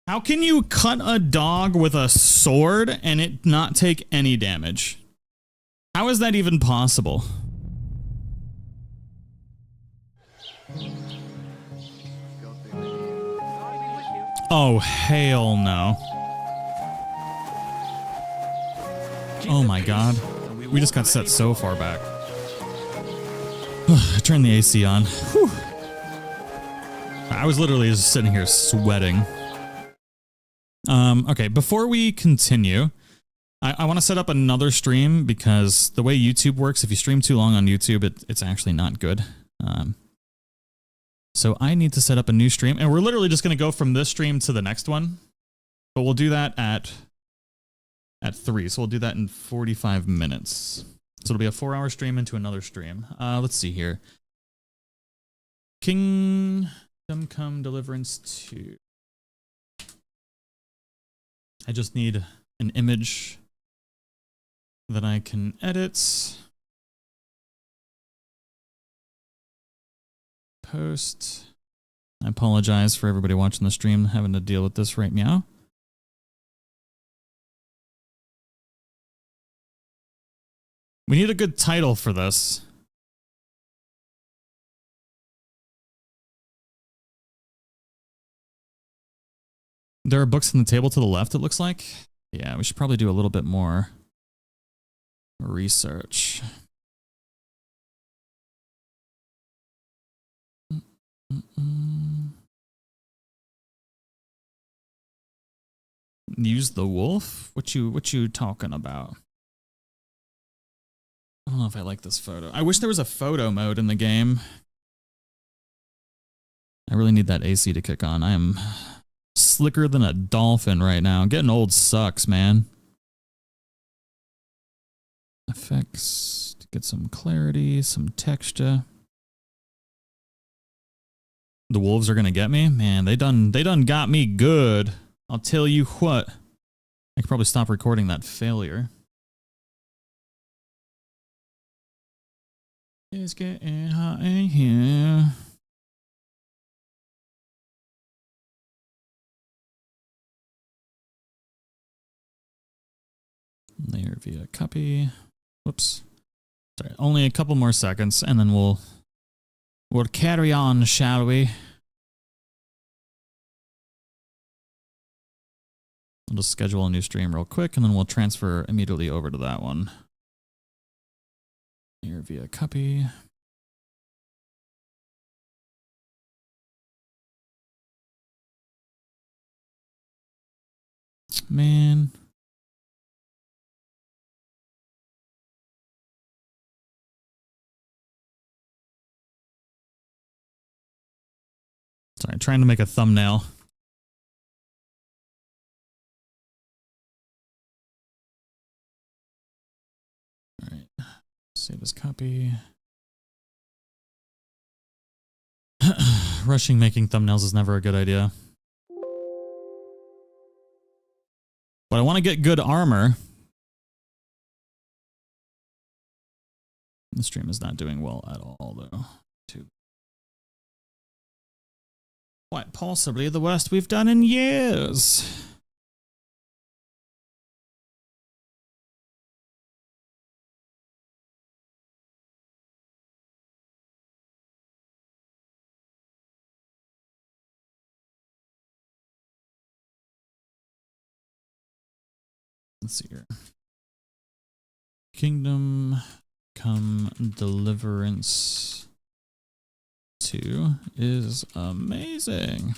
How can you cut a dog with a sword and it not take any damage? How is that even possible? Oh, hell no. Oh my god. We just got set so far back. Turn the AC on. Whew. I was literally just sitting here sweating. Okay, before we continue, I want to set up another stream because the way YouTube works, if you stream too long on YouTube, it's actually not good. So I need to set up a new stream, and we're literally just going to go from this stream to the next one. But we'll do that at 3, so we'll do that in 45 minutes. So it'll be a 4-hour stream into another stream. Let's see here. Kingdom Come Deliverance 2. I just need an image that I can edit. Post. I apologize for everybody watching the stream having to deal with this right now. We need a good title for this. There are books on the table to the left, it looks like. Yeah, we should probably do a little bit more research. use the wolf? What you talking about? I don't know if I like this photo. I wish there was a photo mode in the game. I really need that AC to kick on. I am slicker than a dolphin right now. Getting old sucks, man. Effects to get some clarity, some texture. The wolves are gonna get me? Man, they done got me good. I'll tell you what. I could probably stop recording that failure. It's getting hot in here. Layer via copy. Whoops. Sorry, only a couple more seconds, and then we'll carry on, shall we? I'll just schedule a new stream real quick, and then we'll transfer immediately over to that one. Here via copy. Man. Sorry, trying to make a thumbnail. All right, save as copy. Rushing making thumbnails is never a good idea. But I want to get good armor. The stream is not doing well at all, though. Quite possibly the worst we've done in years. Let's see here. Kingdom Come Deliverance 2 is amazing.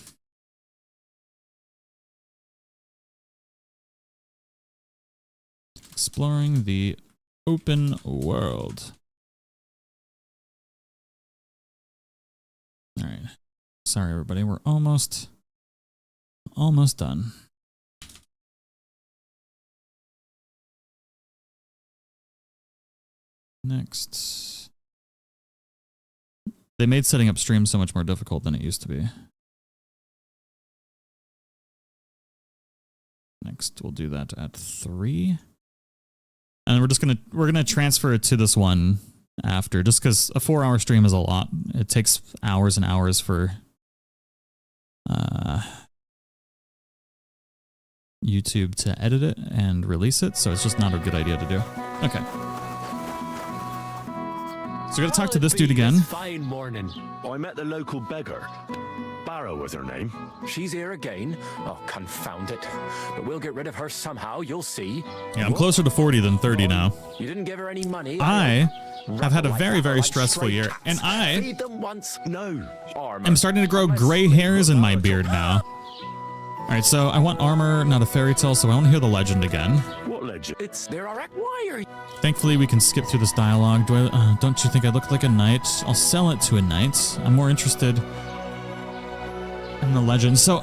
Exploring the open world. All right. Sorry, everybody. We're almost done. Next. They made setting up streams so much more difficult than it used to be. Next, we'll do that at 3. And we're gonna transfer it to this one after, just because a 4-hour stream is a lot. It takes hours and hours for YouTube to edit it and release it, so it's just not a good idea to do. Okay. So we gotta talk to this dude again. Fine morning. I met the local beggar. Barrow was her name. She's here again. Oh, confound it. But we'll get rid of her somehow, you'll see. Yeah, I'm closer to 40 than 30 now. You didn't give her any money. I have had a very, very stressful year, and I Feed them once. No. am starting to grow gray hairs in my beard now. Alright, so I want armor, not a fairy tale, so I want to hear the legend again. What legend? It's there are why are you? Thankfully, we can skip through this dialogue. Don't you think I look like a knight? I'll sell it to a knight. I'm more interested in the legend. So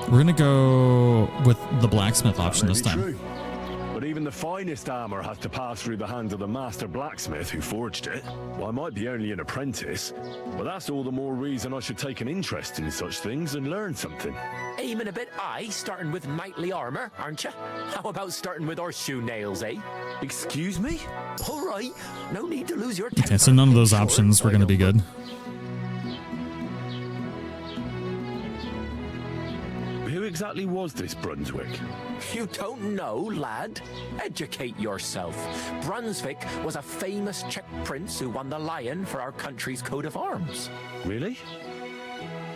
we're gonna go with the blacksmith option this time. True. But even the finest armor has to pass through the hands of the master blacksmith who forged it. Well, I might be only an apprentice, but that's all the more reason I should take an interest in such things and learn something. Aiming a bit high, starting with knightly armor, aren't you? How about starting with horseshoe nails, eh? Excuse me? All right, no need to lose your Okay, temper. so none of those options were gonna be good. Who exactly was this Brunswick? You don't know, lad? Educate yourself. Brunswick was a famous Czech prince who won the lion for our country's coat of arms. Really?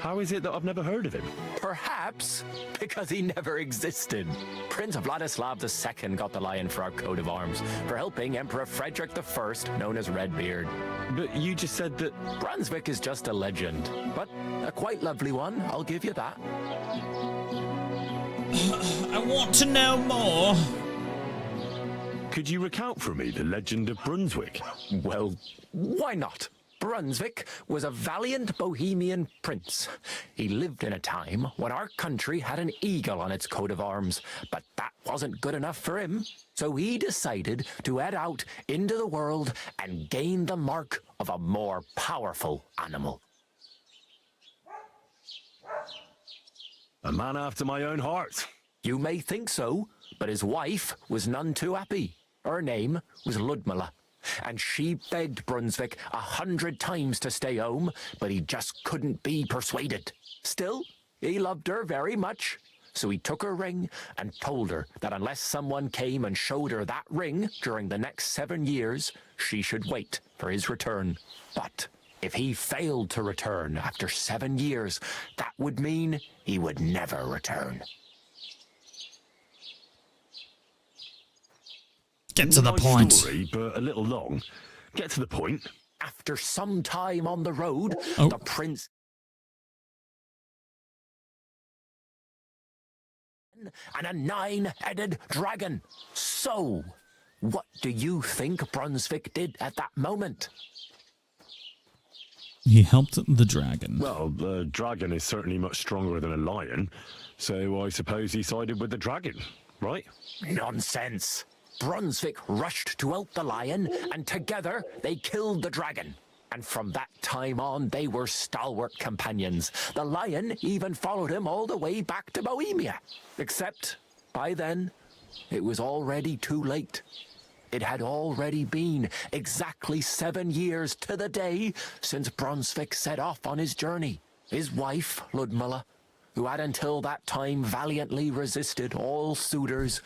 How is it that I've never heard of him? Perhaps because he never existed. Prince Vladislav II got the lion for our coat of arms for helping Emperor Frederick I, known as Redbeard. But you just said that... Brunswick is just a legend, but a quite lovely one, I'll give you that. I want to know more. Could you recount for me the legend of Brunswick? Well, why not? Brunswick was a valiant Bohemian prince. He lived in a time when our country had an eagle on its coat of arms, but that wasn't good enough for him. So he decided to head out into the world and gain the mark of a more powerful animal. A man after my own heart. You may think so, but his wife was none too happy. Her name was Ludmilla, and she begged Brunswick 100 times to stay home, but he just couldn't be persuaded. Still, he loved her very much, so he took her ring and told her that unless someone came and showed her that ring during the next 7 years, she should wait for his return. But if he failed to return after 7 years, that would mean he would never return. Get to the point. Story, but a little long. Get to the point. After some time on the road, the prince and a 9-headed dragon. So, what do you think Brunswick did at that moment? He helped the dragon. Well, the dragon is certainly much stronger than a lion, so I suppose he sided with the dragon, right? Nonsense. Brunswick rushed to help the lion, and together they killed the dragon. And from that time on, they were stalwart companions. The lion even followed him all the way back to Bohemia. Except, by then, it was already too late. It had already been exactly 7 years to the day since Brunswick set off on his journey. His wife, Ludmilla, who had until that time valiantly resisted all suitors,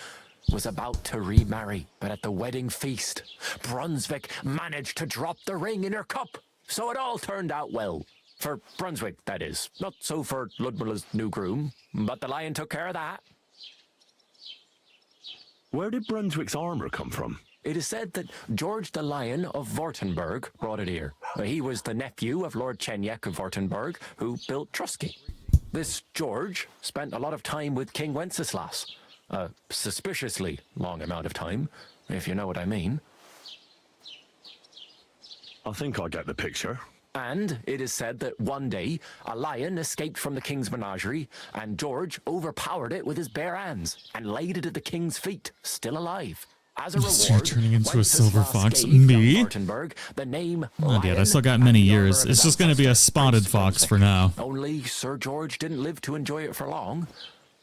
was about to remarry, but at the wedding feast, Brunswick managed to drop the ring in her cup. So it all turned out well. For Brunswick, that is. Not so for Ludmilla's new groom, but the lion took care of that. Where did Brunswick's armor come from? It is said that George the Lion of Württemberg brought it here. He was the nephew of Lord Chenyek of Württemberg, who built Trosky. This George spent a lot of time with King Wenceslas. A suspiciously long amount of time, if you know what I mean. I think I get the picture. And it is said that one day, a lion escaped from the king's menagerie, and George overpowered it with his bare hands and laid it at the king's feet, still alive. As a reward, turning into a silver fox. Me? The name Not yet. I still got many years. It's just going to be a spotted fox for now. Only Sir George didn't live to enjoy it for long.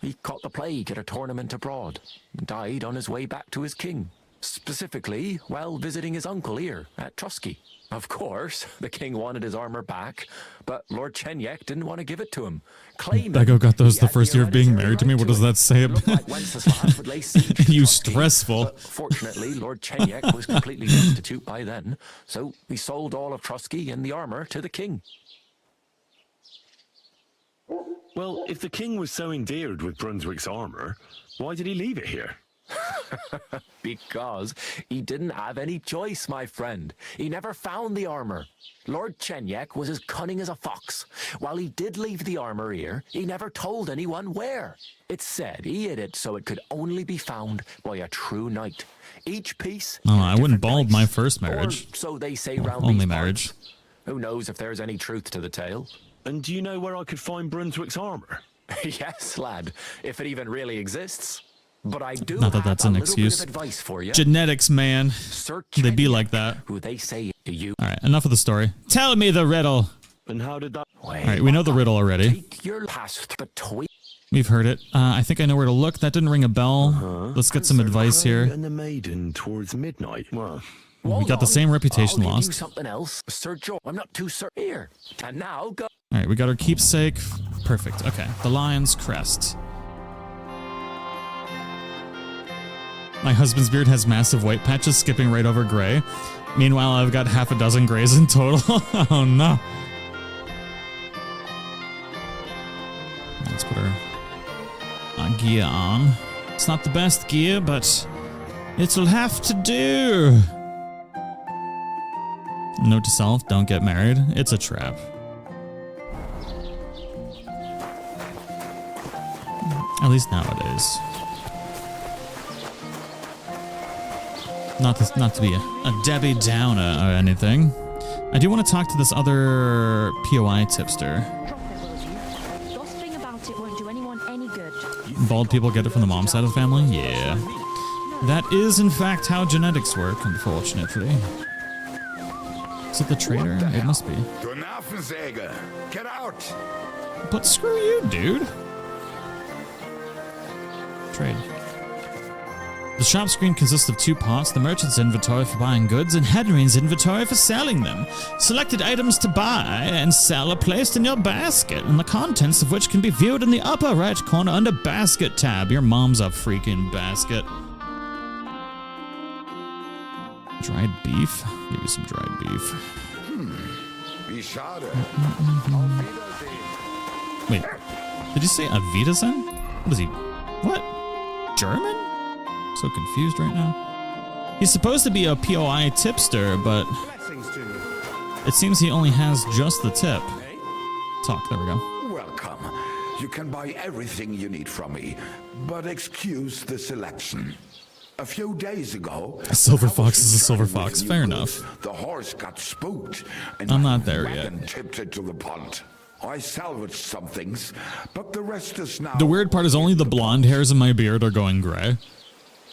He caught the plague at a tournament abroad and died on his way back to his king. Specifically, while visiting his uncle here at Trosky. Of course, the king wanted his armor back, but Lord Chenyek didn't want to give it to him. Bego got those the first year of being married to me. What does that say about you? Stressful. Fortunately, Lord Chenyek was completely destitute by then, so he sold all of Trosky and the armor to the king. Well, if the king was so endeared with Brunswick's armor, why did he leave it here? Because he didn't have any choice, my friend. He never found the armor. Lord Chenyek was as cunning as a fox. While he did leave the armor here, he never told anyone where. It's said he hid it so it could only be found by a true knight. Each piece... Oh, I wouldn't bald my first marriage. Or so they say round only these marriage. parts. Who knows if there's any truth to the tale? And do you know where I could find Brunswick's armor? Yes, lad, if it even really exists. But I do Not that that's an excuse. Advice for you. Genetics, man. They be like that. Who they say to you. All right, enough of the story. Tell me the riddle. And how did that... All right, we know the riddle already. Take your past between... We've heard it. I think I know where to look. That didn't ring a bell. Let's get some advice here. And the maiden towards midnight. Well, we got the same reputation I'll lost. Give you something else, Sir George. I'm not too certain here. And now go. All right, we got our keepsake. Perfect. Okay, the lion's crest. My husband's beard has massive white patches skipping right over gray. Meanwhile, I've got half a dozen grays in total. Oh no. put our gear on. It's not the best gear, but it'll have to do. Note to self, don't get married. It's a trap. At least nowadays. Not to be a Debbie Downer or anything. I do want to talk to this other POI tipster. Gossiping about it won't do anyone any good. Bald people get it from the mom side of the family? Yeah. That is, in fact, how genetics work, unfortunately. Is it the traitor? It must be. Du Nervensäge! Get out! But screw you, dude. Trade. The shop screen consists of 2 parts, the merchant's inventory for buying goods and Henry's inventory for selling them. Selected items to buy and sell are placed in your basket, and the contents of which can be viewed in the upper right corner under Basket tab. Your mom's a freaking basket. Dried beef? Give you some dried beef. Wie schade. Wait, did you say Auf Wiedersehen? What is he? What? German? So confused right now. He's supposed to be a POI tipster, but it seems he only has just the tip. Talk, there we go. Welcome. You can buy everything you need from me, but excuse the selection. A few days ago, A silver fox is a silver fox. Fair enough. The horse got spooked, and I'm my not there wagon yet. tipped into the pond. I salvaged some things, but the rest is now. The weird part is only the blonde hairs in my beard are going gray.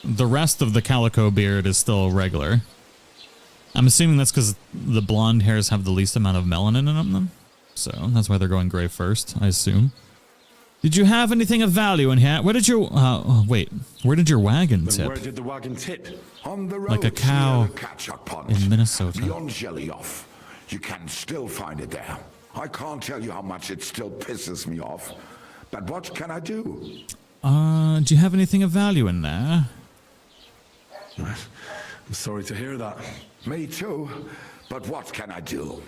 The rest of the calico beard is still regular. I'm assuming that's because the blonde hairs have the least amount of melanin in them. So that's why they're going gray first, I assume. Did you have anything of value in here? Where did your wait? Where did your wagon tip? Where did the wagon tip? On the road Like a cow near the catch-up pond. in Minnesota. Beyond Jelly off. You can still find it there. I can't tell you how much it still pisses me off. But what can I do? Do you have anything of value in there? I'm sorry to hear that. Me too. But what can I do?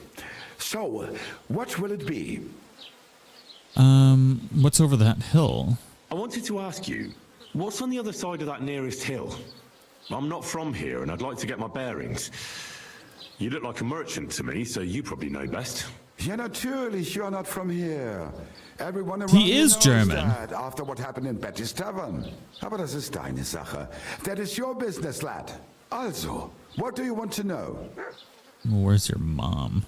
So, what will it be? What's over that hill? I wanted to ask you, what's on the other side of that nearest hill? I'm not from here, and I'd like to get my bearings. You look like a merchant to me, so you probably know best. Ja, natürlich, you're not from here. Everyone around He is knows German. that after what happened in Betty's Tavern. Aber das ist deine Sache. That is your business, lad. Also, what do you want to know? Where's your mom?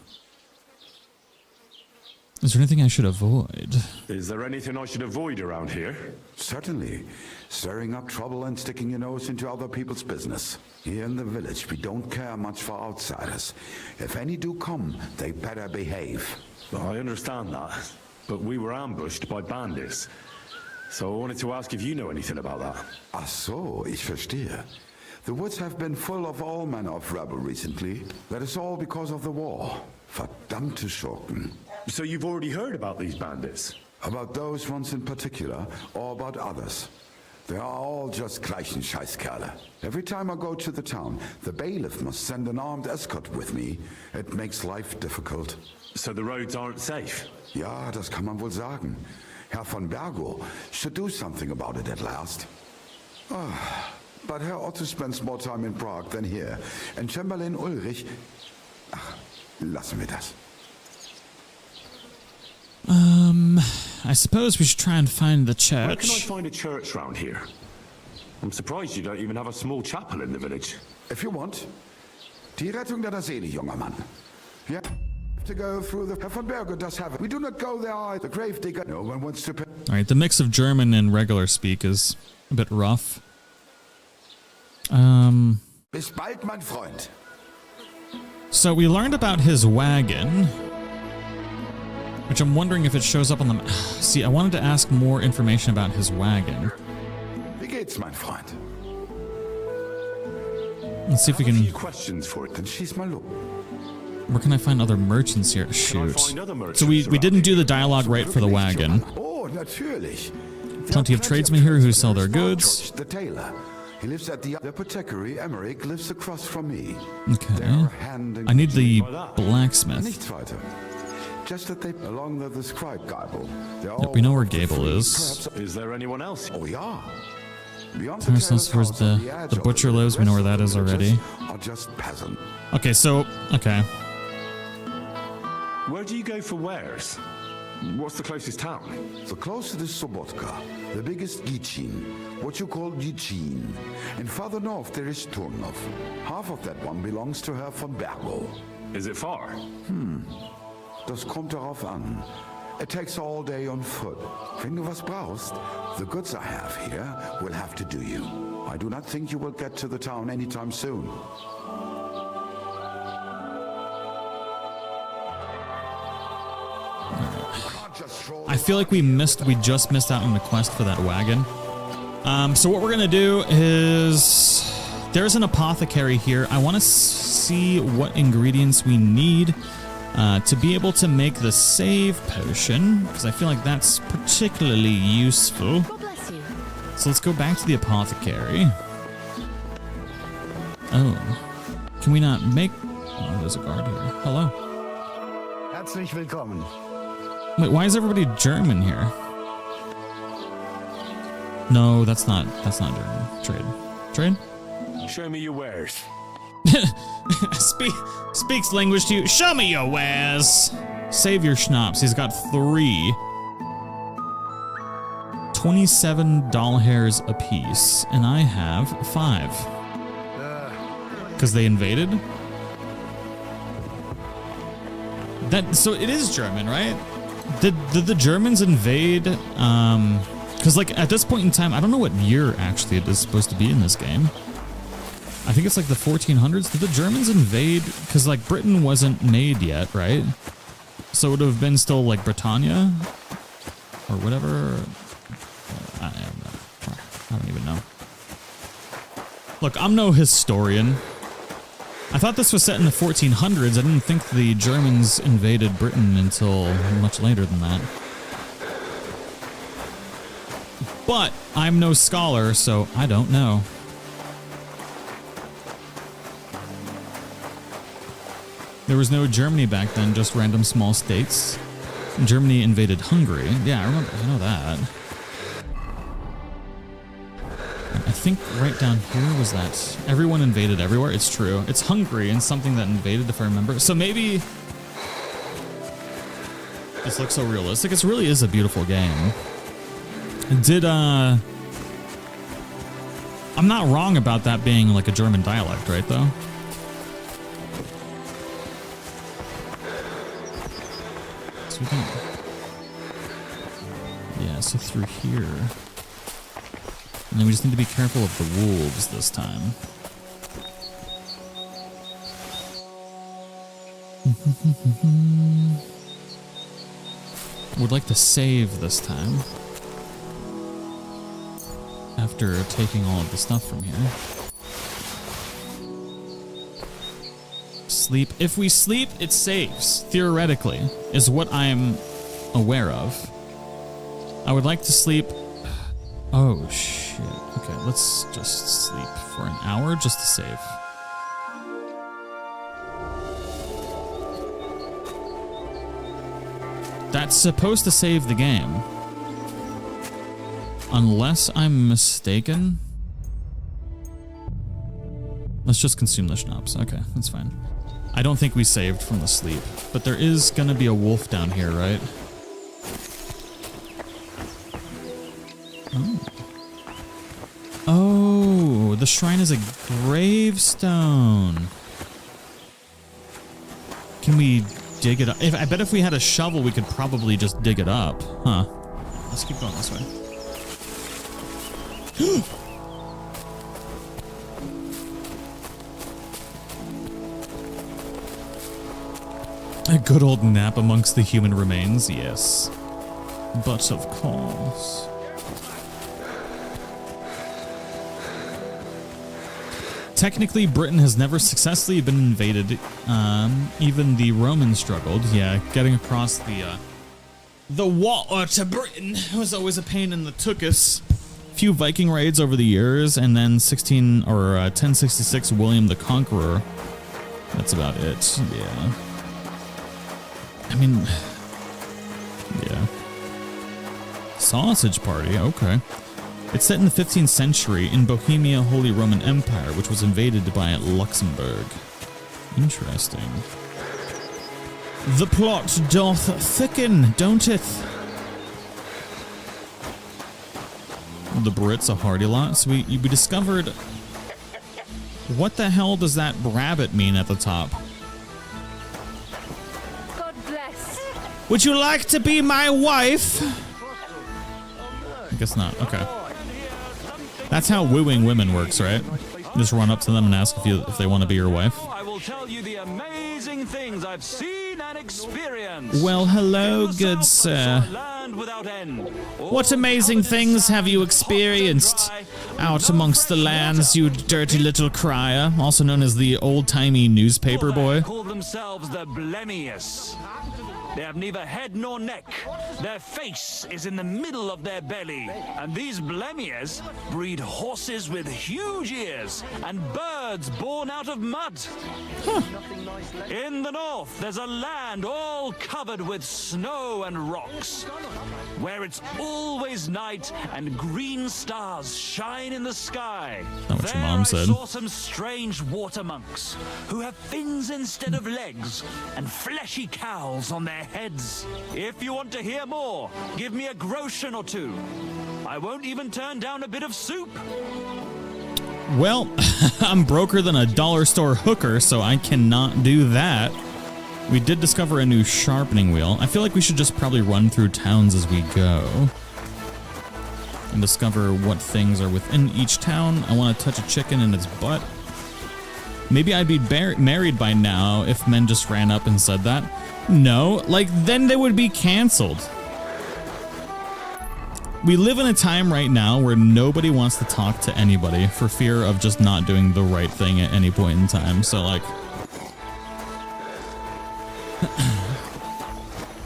Is there anything I should avoid? Is there anything I should avoid around here? Certainly. Stirring up trouble and sticking your nose into other people's business. Here in the village, we don't care much for outsiders. If any do come, they better behave. I understand that, but we were ambushed by bandits. So I wanted to ask if you know anything about that. Ach so, ich verstehe. The woods have been full of all manner of rebel recently. That is all because of the war. Verdammte Schurken. So you've already heard about these bandits? About those ones in particular, or about others. They are all just gleichen Scheißkerle. Every time I go to the town, the bailiff must send an armed escort with me. It makes life difficult. So the roads aren't safe? Ja, das kann man wohl sagen. Herr von Bergo should do something about it at last. But Herr Otto spends more time in Prague than here. And Chamberlain Ulrich... Ach, lassen wir das. I suppose we should try and find the church. Where can I find a church round here? I'm surprised you don't even have a small chapel in the village. If you want. Die Rettung deiner Seele, junger Mann. Yeah. To go through the... Herr von Bergo does have it. We do not go there either. Grave digger. No one wants to pay. Alright, the mix of German and regular speak is a bit rough. Bis bald, mein Freund. So we learned about his wagon, which I'm wondering if it shows up on the... See, I wanted to ask more information about his wagon. Wie geht's, mein Freund? Let's see if we can... A few questions for it. Dann schieß mal los. Where can I find other merchants here? Shoot. find other merchants So we didn't do the dialogue right for the wagon. Oh, natürlich. Plenty of tradesmen here who sell their goods. The tailor. He lives at the apothecary. Emmerich lives across from me. Okay. I need the blacksmith. Nichts weiter. Just that they along the described Gable. Yep, we know where Gable is. Is there anyone else? Oh yeah. Beyond the There's where's the butcher lives. We know where that is already. Are just peasant. Okay, so okay. Where do you go for wares? What's the closest town? The closest is Sobotka, the biggest Gichin, what you call Gichin. And farther north there is Turnov. Half of that one belongs to Herr von Bergo. Is it far? Das kommt darauf an. It takes all day on foot. Wenn du was brauchst, the goods I have here will have to do you. I do not think you will get to the town anytime soon. I feel like we just missed out on the quest for that wagon. So what we're gonna do is there's an apothecary here. I want to see what ingredients we need to be able to make the save potion, because I feel like that's particularly useful. So let's go back to the apothecary. Oh, can we not make? Oh, there's a guard here. Hello. Herzlich willkommen. Wait, why is everybody German here? No, that's not German. Trade? Show me your wares. Speaks language to you. Show me your wares. Save your schnapps. He's got 3. 27 doll hairs apiece, and I have 5. Because they invaded? So it is German, right? Did the Germans invade? Because like at this point in time, I don't know what year actually it is supposed to be in this game. I think it's like the 1400s. Did the Germans invade? Because like Britain wasn't made yet, right? So it would have been still like Britannia or whatever. I don't even know. Look, I'm no historian. I thought this was set in the 1400s. I didn't think the Germans invaded Britain until much later than that. But I'm no scholar, so I don't know. There was no Germany back then, just random small states. Germany invaded Hungary. Yeah, I know that. I think right down here was that everyone invaded everywhere. It's true. It's Hungary and something that invaded, if I remember. So maybe this looks so realistic. It really is a beautiful game. I'm not wrong about that being like a German dialect, right though? So we can, yeah, so through here. And then we just need to be careful of the wolves this time. Would like to save this time. After taking all of the stuff from here. Sleep. If we sleep, it saves. Theoretically, is what I'm aware of. I would like to sleep. Oh, shit. Okay, let's just sleep for an hour just to save. That's supposed to save the game. Unless I'm mistaken. Let's just consume the schnapps. Okay, that's fine. I don't think we saved from the sleep. But there is gonna be a wolf down here, right? Oh, the shrine is a gravestone. Can we dig it up? I bet if we had a shovel, we could probably just dig it up. Huh. Let's keep going this way. A good old nap amongst the human remains, yes. But of course. Technically, Britain has never successfully been invaded. Even the Romans struggled. Yeah, getting across the water to Britain was always a pain in the tuchus. Few Viking raids over the years, and then 1066 William the Conqueror. That's about it. Yeah. I mean, Sausage Party, okay. It's set in the 15th century in Bohemia, Holy Roman Empire, which was invaded by Luxembourg. Interesting. The plot doth thicken, don't it? The Brits a hardy lot. So we discovered... What the hell does that rabbit mean at the top? God bless. Would you like to be my wife? I guess not. Okay. That's how wooing women works, right? Just run up to them and ask if they want to be your wife. I will tell you the amazing things I've seen and experienced. Well, hello, good sir. What amazing things have you experienced out amongst the lands, you dirty little crier, also known as the old-timey newspaper boy? Call themselves the Blemius. They have neither head nor neck. Their face is in the middle of their belly. And these Blemiers breed horses with huge ears and birds born out of mud. Huh. In the north, there's a land all covered with snow and rocks, where it's always night and green stars shine in the sky. Not what your mom said. I saw some strange water monks who have fins instead of legs and fleshy cowls on their heads. If you want to hear more, give me a groschen or two. I won't even turn down a bit of soup. Well, I'm broker than a dollar store hooker, so I cannot do that. We did discover a new sharpening wheel. I feel like we should just probably run through towns as we go and discover what things are within each town. I want to touch a chicken in its butt. Maybe I'd be married by now if men just ran up and said that. No, like, then they would be canceled. We live in a time right now where nobody wants to talk to anybody for fear of just not doing the right thing at any point in time. So, like,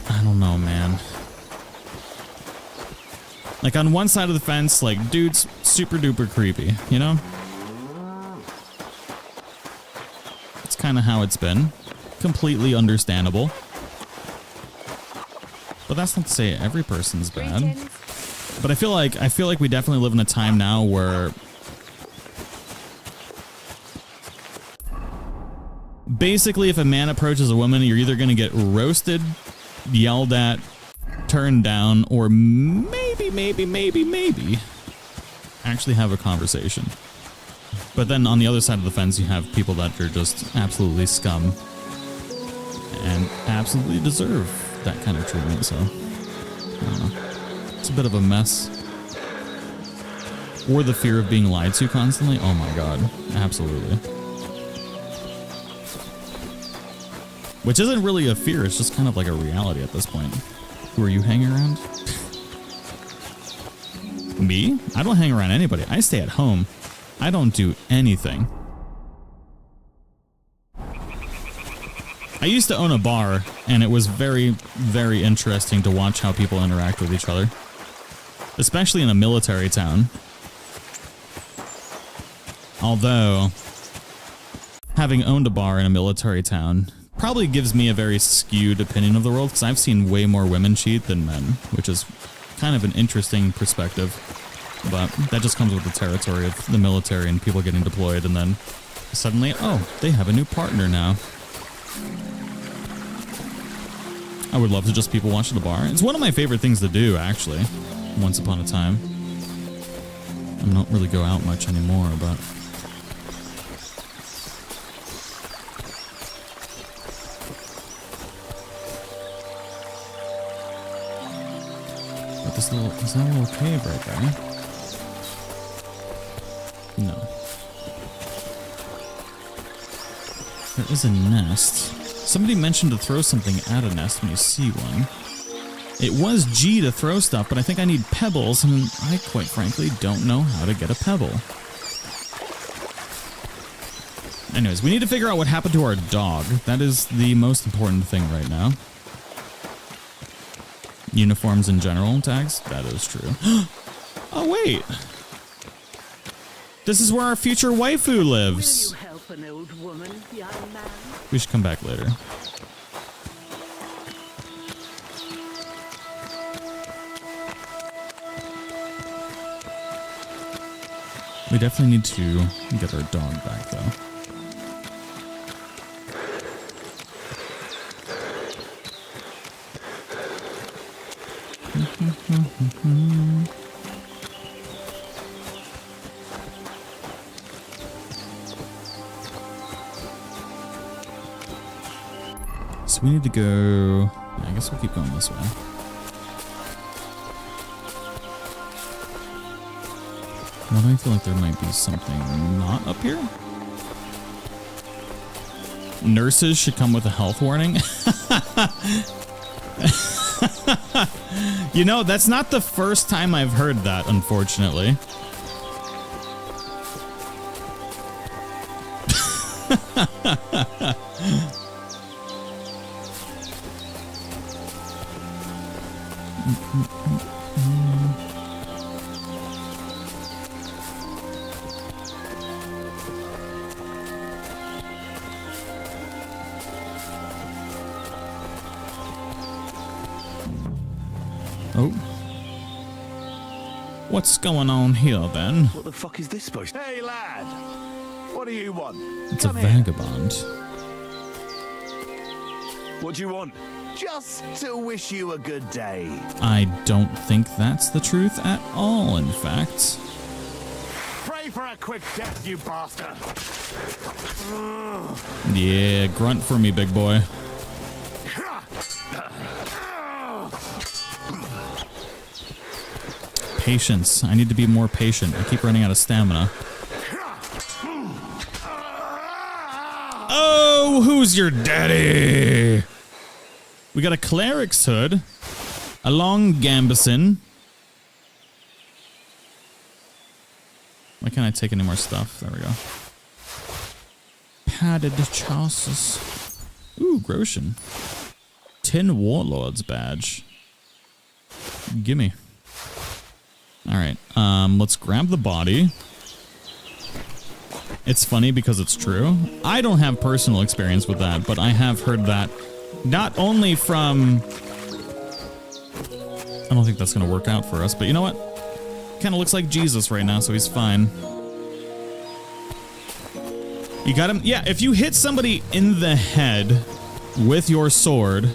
I don't know, man. Like, on one side of the fence, like, dude's super duper creepy, you know? It's kind of how it's been. Completely understandable. But that's not to say every person's bad. But I feel like we definitely live in a time now where basically if a man approaches a woman, you're either going to get roasted, yelled at, turned down, or maybe actually have a conversation. But then on the other side of the fence, you have people that are just absolutely scum and absolutely deserve that kind of treatment. So, I don't know. It's a bit of a mess. Or the fear of being lied to constantly. Oh my god. Absolutely. Which isn't really a fear, it's just kind of like a reality at this point. Who are you hanging around? Me? I don't hang around anybody. I stay at home. I don't do anything. I used to own a bar, and it was very, very interesting to watch how people interact with each other. Especially in a military town. Although, having owned a bar in a military town probably gives me a very skewed opinion of the world, because I've seen way more women cheat than men, which is kind of an interesting perspective. But that just comes with the territory of the military and people getting deployed, and then suddenly, oh, they have a new partner now. I would love to just people watch at the bar. It's one of my favorite things to do, actually. Once upon a time. I don't really go out much anymore, but... But this little... Is that a little cave right there? No. There is a nest. Somebody mentioned to throw something at a nest when you see one. It was G to throw stuff, but I think I need pebbles, and I, quite frankly, don't know how to get a pebble. Anyways, we need to figure out what happened to our dog. That is the most important thing right now. Uniforms in general, tags? That is true. Oh, wait. This is where our future waifu lives. Will you help an old woman, young man? We should come back later. We definitely need to get our dog back, though. So we need to go... I guess we'll keep going this way. Why do I feel like there might be something not up here? Nurses should come with a health warning. You know, that's not the first time I've heard that, unfortunately. Oh. What's going on here, then? What the fuck is this supposed to... Hey, lad! What do you want? It's a vagabond. What do you want? Just to wish you a good day. I don't think that's the truth at all, in fact. Pray for a quick death, you bastard. Yeah, grunt for me, big boy. Patience. I need to be more patient. I keep running out of stamina. Oh, who's your daddy? We got a cleric's hood, a long gambeson. Why can't I take any more stuff? There we go. Padded chassis. Ooh, Groshen. Tin Warlord's badge. Gimme. Alright, let's grab the body. It's funny because it's true. I don't have personal experience with that, but I have heard that not only from... I don't think that's going to work out for us, but you know what? Kind of looks like Jesus right now, so he's fine. You got him? Yeah, if you hit somebody in the head with your sword...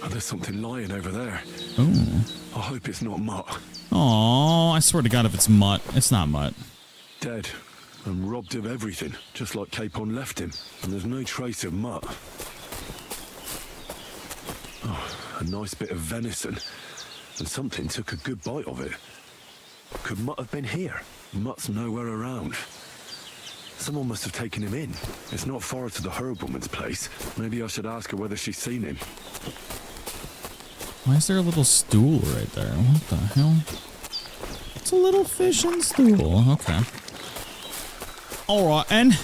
Oh, there's something lying over there. Oh. I hope it's not mutt. Aw, I swear to God if it's mutt. It's not mutt. Dead and robbed of everything, just like Capon left him. And there's no trace of mutt. Oh, a nice bit of venison. And something took a good bite of it. Could Mutt have been here? Mutt's nowhere around. Someone must have taken him in. It's not far to the herb-woman's place. Maybe I should ask her whether she's seen him. Why is there a little stool right there? What the hell? It's a little fishing stool. Okay. Alright, and...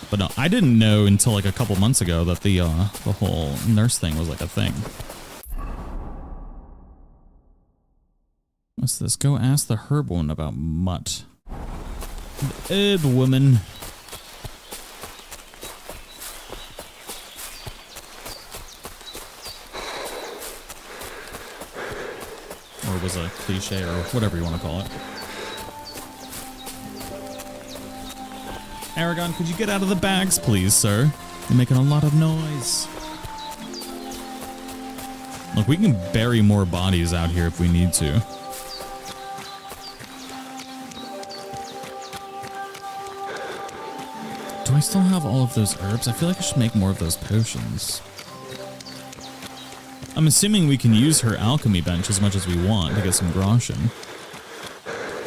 But no, I didn't know until like a couple months ago that the whole nurse thing was like a thing. What's this? Go ask the herb woman about mutt. The herb woman. Or was a cliche or whatever you want to call it. Aragon, could you get out of the bags, please, sir? You're making a lot of noise. Look, we can bury more bodies out here if we need to. Do I still have all of those herbs? I feel like I should make more of those potions. I'm assuming we can use her alchemy bench as much as we want to get some groschen.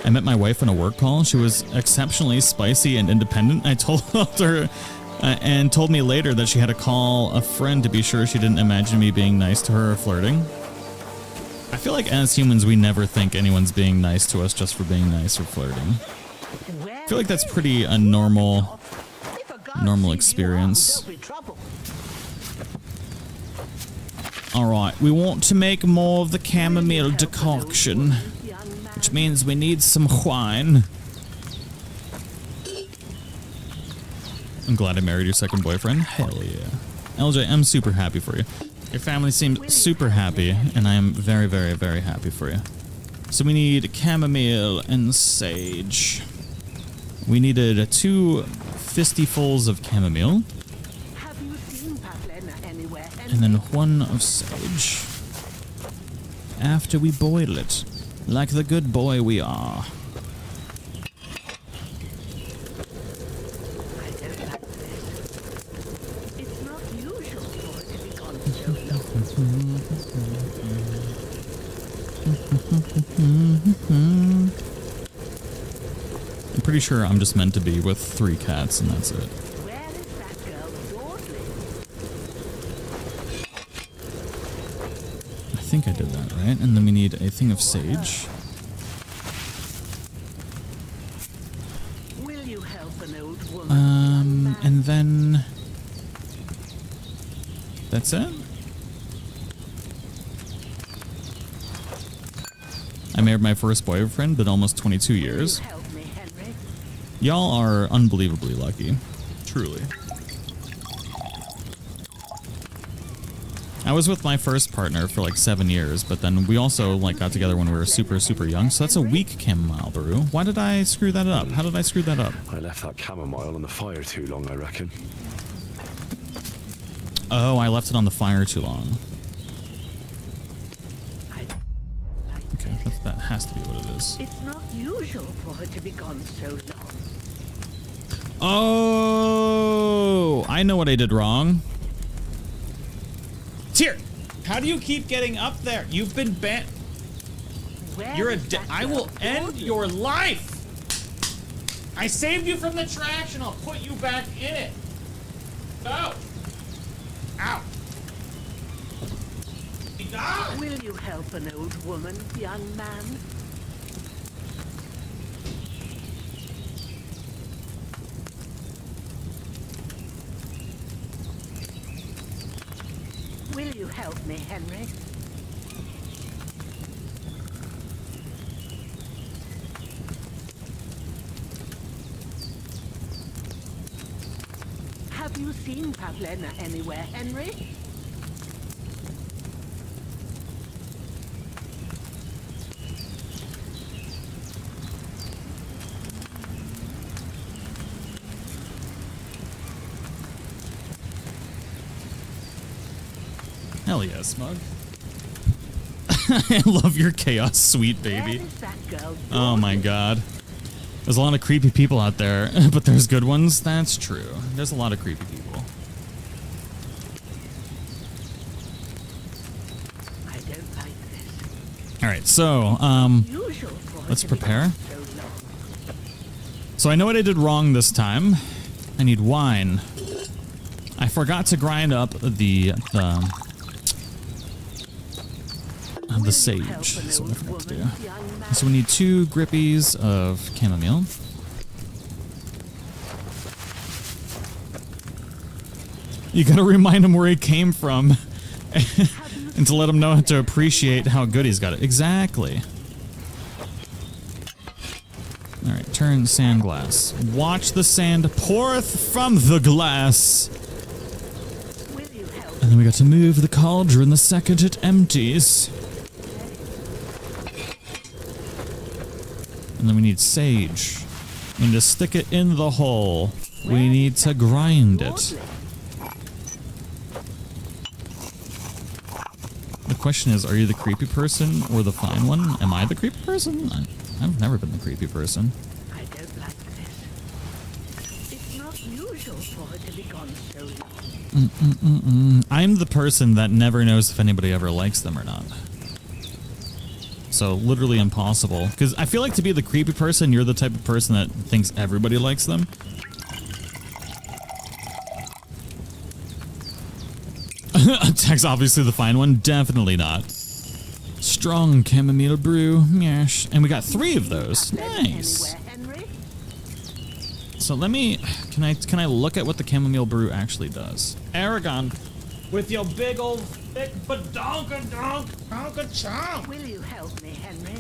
I met my wife on a work call. She was exceptionally spicy and independent. I told her and told me later that she had to call a friend to be sure she didn't imagine me being nice to her or flirting. I feel like as humans, we never think anyone's being nice to us just for being nice or flirting. I feel like that's pretty a normal experience. Alright, we want to make more of the chamomile decoction, which means we need some wine. I'm glad I married your second boyfriend. Hell yeah. LJ, I'm super happy for you. Your family seemed super happy, and I am very, very, very happy for you. So we need chamomile and sage. We needed 2 fistyfuls of chamomile. And then 1 of sage. After we boil it, like the good boy we are. I'm pretty sure I'm just meant to be with 3 cats and that's it. I think I did that right. And then we need a thing of sage. Will you help an old woman? And then that's it. I married my first boyfriend, but almost 22 years. Y'all are unbelievably lucky. Truly. I was with my first partner for like 7 years, but then we also like got together when we were super, super young. So that's a weak chamomile brew. Why did I screw that up? How did I screw that up? I left that chamomile on the fire too long, I reckon. Oh, I left it on the fire too long. Okay, that has to be what it is. It's not usual for her to be gone so long. Oh, I know what I did wrong. Tyr, how do you keep getting up there? You've been banned. You're a I will end your life. I saved you from the trash and I'll put you back in it. Go. Ow. Will you help an old woman, young man? Will you help me, Henry? Have you seen Pavlena anywhere, Henry? Hell yeah, Smug. I love your chaos, sweet baby. Oh my god. There's a lot of creepy people out there, but there's good ones. That's true. There's a lot of creepy people. I don't like this. Alright, so, let's prepare. So I know what I did wrong this time. I need wine. I forgot to grind up the sage. So what I forgot to do. So we need 2 grippies of chamomile. You gotta remind him where he came from and to let him know how to appreciate how good he's got it. Exactly. Alright, turn sand glass. Watch the sand poureth from the glass. And then we got to move the cauldron the second it empties. And then we need sage. We need to stick it in the hole. We need to grind it. The question is, are you the creepy person or the fine one? Am I the creepy person? I've never been the creepy person. I don't like this. It's not usual for her to be gone so long. I'm the person that never knows if anybody ever likes them or not. So literally impossible. Because I feel like to be the creepy person, you're the type of person that thinks everybody likes them. Tech's obviously the fine one. Definitely not. Strong chamomile brew. Yes. And we got 3 of those. Nice. So let me... Can I look at what the chamomile brew actually does? Aragon, with your big old thick badonka-donk-donka-chomp. Will you help me, Henry?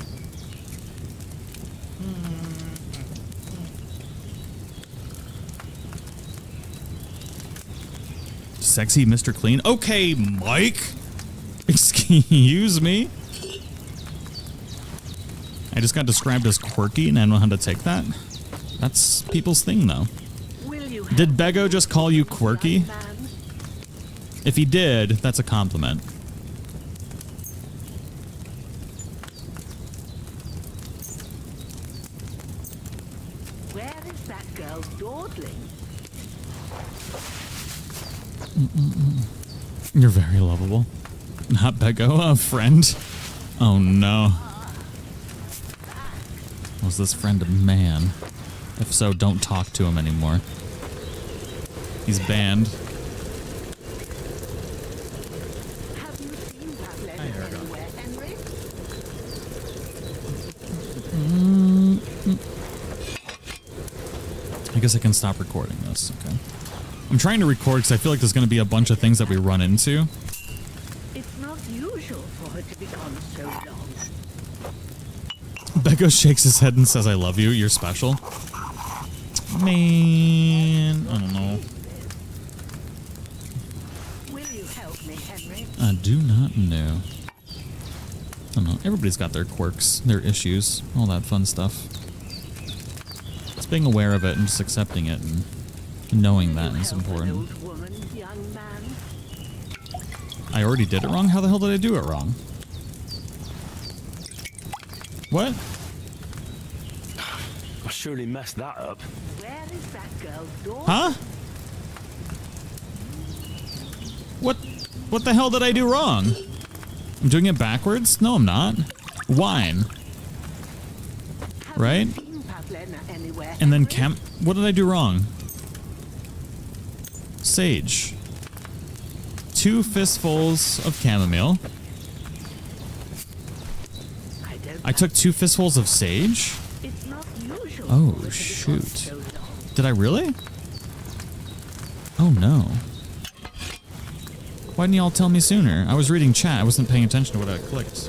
sexy Mr. Clean. Okay, Mike. Excuse me. I just got described as quirky and I don't know how to take that. That's people's thing, though. Did Bego just call you quirky? If he did, that's a compliment. Where is that girl dawdling? You're very lovable. Not Bego, a friend. Oh no. Was this friend a man? If so, don't talk to him anymore. He's banned. I guess I can stop recording this. Okay. I'm trying to record because I feel like there's going to be a bunch of things that we run into. It's not usual for her to be gone so long. Bego shakes his head and says, I love you. You're special. Man, I don't know. Will you help me, Henry? I do not know. I don't know. Everybody's got their quirks, their issues, all that fun stuff. It's being aware of it and just accepting it and knowing that is important. I already did it wrong? How the hell did I do it wrong? What? I surely messed that up. Where is that girl dawdling? Huh? What the hell did I do wrong? I'm doing it backwards? No, I'm not. Wine. Right? And then what did I do wrong? Sage. 2 fistfuls of chamomile. I took 2 fistfuls of sage? Oh, shoot. Did I really? Oh, no. Why didn't y'all tell me sooner? I was reading chat. I wasn't paying attention to what I clicked.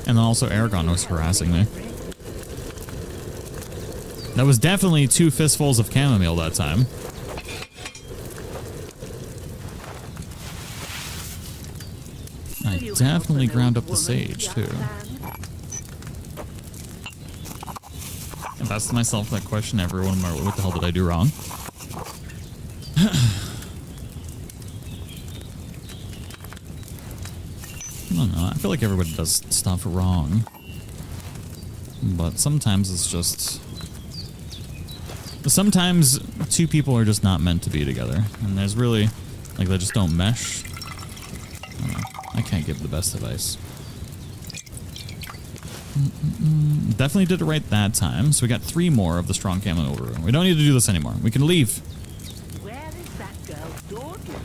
And then also Aragon was harassing me. That was definitely 2 fistfuls of chamomile that time. I definitely ground up the sage, too. I've asked myself that question every one of my, what the hell did I do wrong? I don't know, I feel like everybody does stuff wrong. But sometimes it's just... Sometimes 2 people are just not meant to be together. And there's really... Like, they just don't mesh. I don't know. I can't give the best advice. Definitely did it right that time. So we got 3 more of the strong camo over. We don't need to do this anymore. We can leave. Where is that girl dawdling?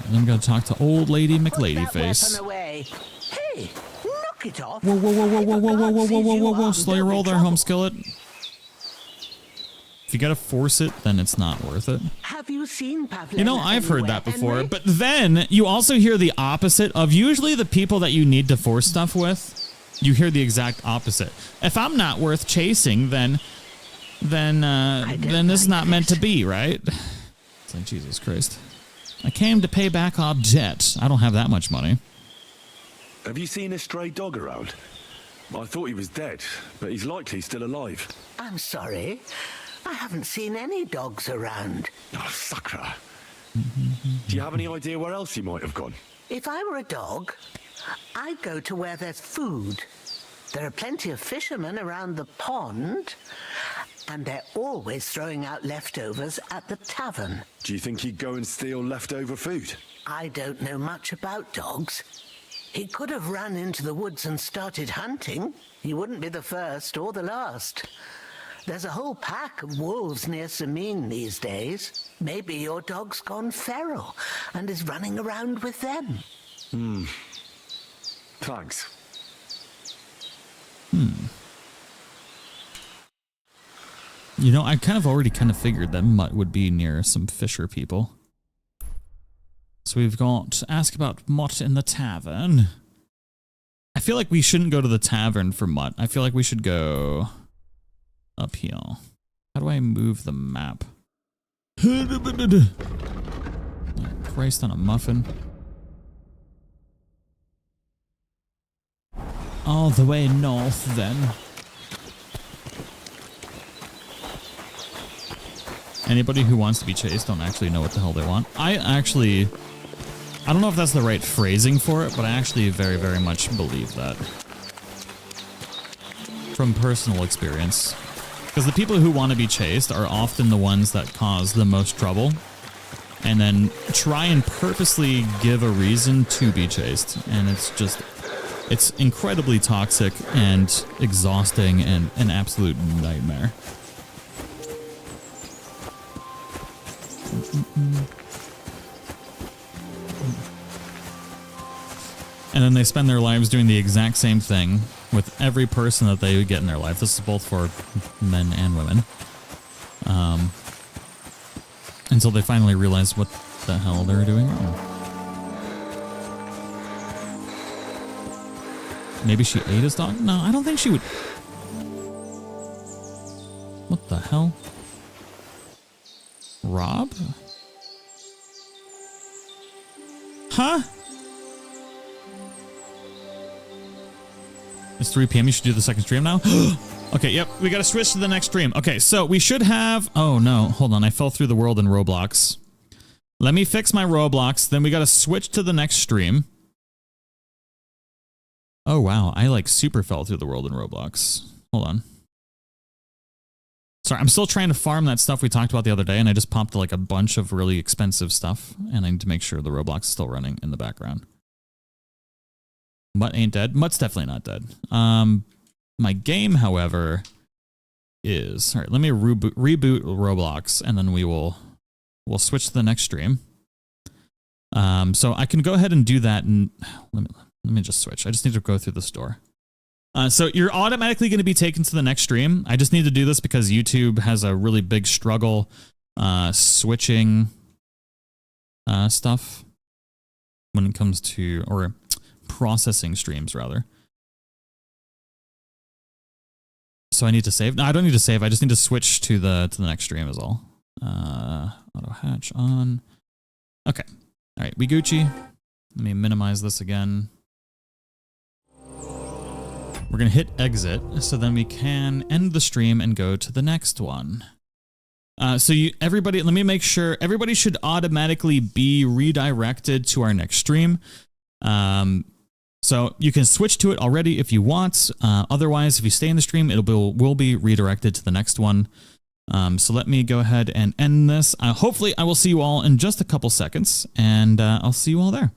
And I'm gonna talk to old lady McLadyface. Away. Hey, knock it off. Whoa, whoa, whoa, whoa, whoa, whoa, whoa, whoa, whoa, whoa, whoa, whoa. Slow your roll there, home skillet. If you gotta force it, then it's not worth it. Have you seen Pavlina? You know, I've heard that before, but then you also hear the opposite of usually the people that you need to force stuff with. You hear the exact opposite. If I'm not worth chasing, then this is not meant to be, right? It's like, Jesus Christ. I came to pay back our debt. I don't have that much money. Have you seen a stray dog around? I thought he was dead, but he's likely still alive. I'm sorry. I haven't seen any dogs around. Oh, sucker. Do you have any idea where else he might have gone? If I were a dog, I'd go to where there's food. There are plenty of fishermen around the pond, and they're always throwing out leftovers at the tavern. Do you think he'd go and steal leftover food? I don't know much about dogs. He could have run into the woods and started hunting. He wouldn't be the first or the last. There's a whole pack of wolves near Samine these days. Maybe your dog's gone feral and is running around with them. Thanks. You know, I kind of already figured that Mutt would be near some fisher people. So we've got ask about Mutt in the tavern. I feel like we shouldn't go to the tavern for Mutt. I feel like we should go up here. How do I move the map? Oh, Christ on a muffin. All the way north, then. Anybody who wants to be chased don't actually know what the hell they want. I don't know if that's the right phrasing for it, but I actually very, very much believe that. From personal experience. Because the people who want to be chased are often the ones that cause the most trouble. And then try and purposely give a reason to be chased. And it's just... It's incredibly toxic and exhausting and an absolute nightmare. And then they spend their lives doing the exact same thing with every person that they get in their life. This is both for men and women. Until they finally realize what the hell they're doing wrong. Maybe she ate his dog? No, I don't think she would. What the hell? Rob? Huh? It's 3 p.m. You should do the second stream now? Okay, yep. We gotta switch to the next stream. Okay, so we should have... Oh, no. Hold on. I fell through the world in Roblox. Let me fix my Roblox. Then we gotta switch to the next stream. Oh, wow. I, like, super fell through the world in Roblox. Hold on. Sorry, I'm still trying to farm that stuff we talked about the other day, and I just popped, like, a bunch of really expensive stuff, and I need to make sure the Roblox is still running in the background. Mutt ain't dead. Mutt's definitely not dead. My game, however, is... All right, let me reboot Roblox, and then we'll switch to the next stream. So I can go ahead and do that, and... Let me just switch. I just need to go through the store. So you're automatically going to be taken to the next stream. I just need to do this because YouTube has a really big struggle switching stuff when it comes to, or processing streams rather. So I need to save. No, I don't need to save. I just need to switch to the next stream is all. Auto hatch on. Okay. All right. We Gucci. Let me minimize this again. We're going to hit exit, so then we can end the stream and go to the next one. So everybody, let me make sure, everybody should automatically be redirected to our next stream. So you can switch to it already if you want. Otherwise, if you stay in the stream, will be redirected to the next one. So let me go ahead and end this. Hopefully, I will see you all in just a couple seconds, and I'll see you all there.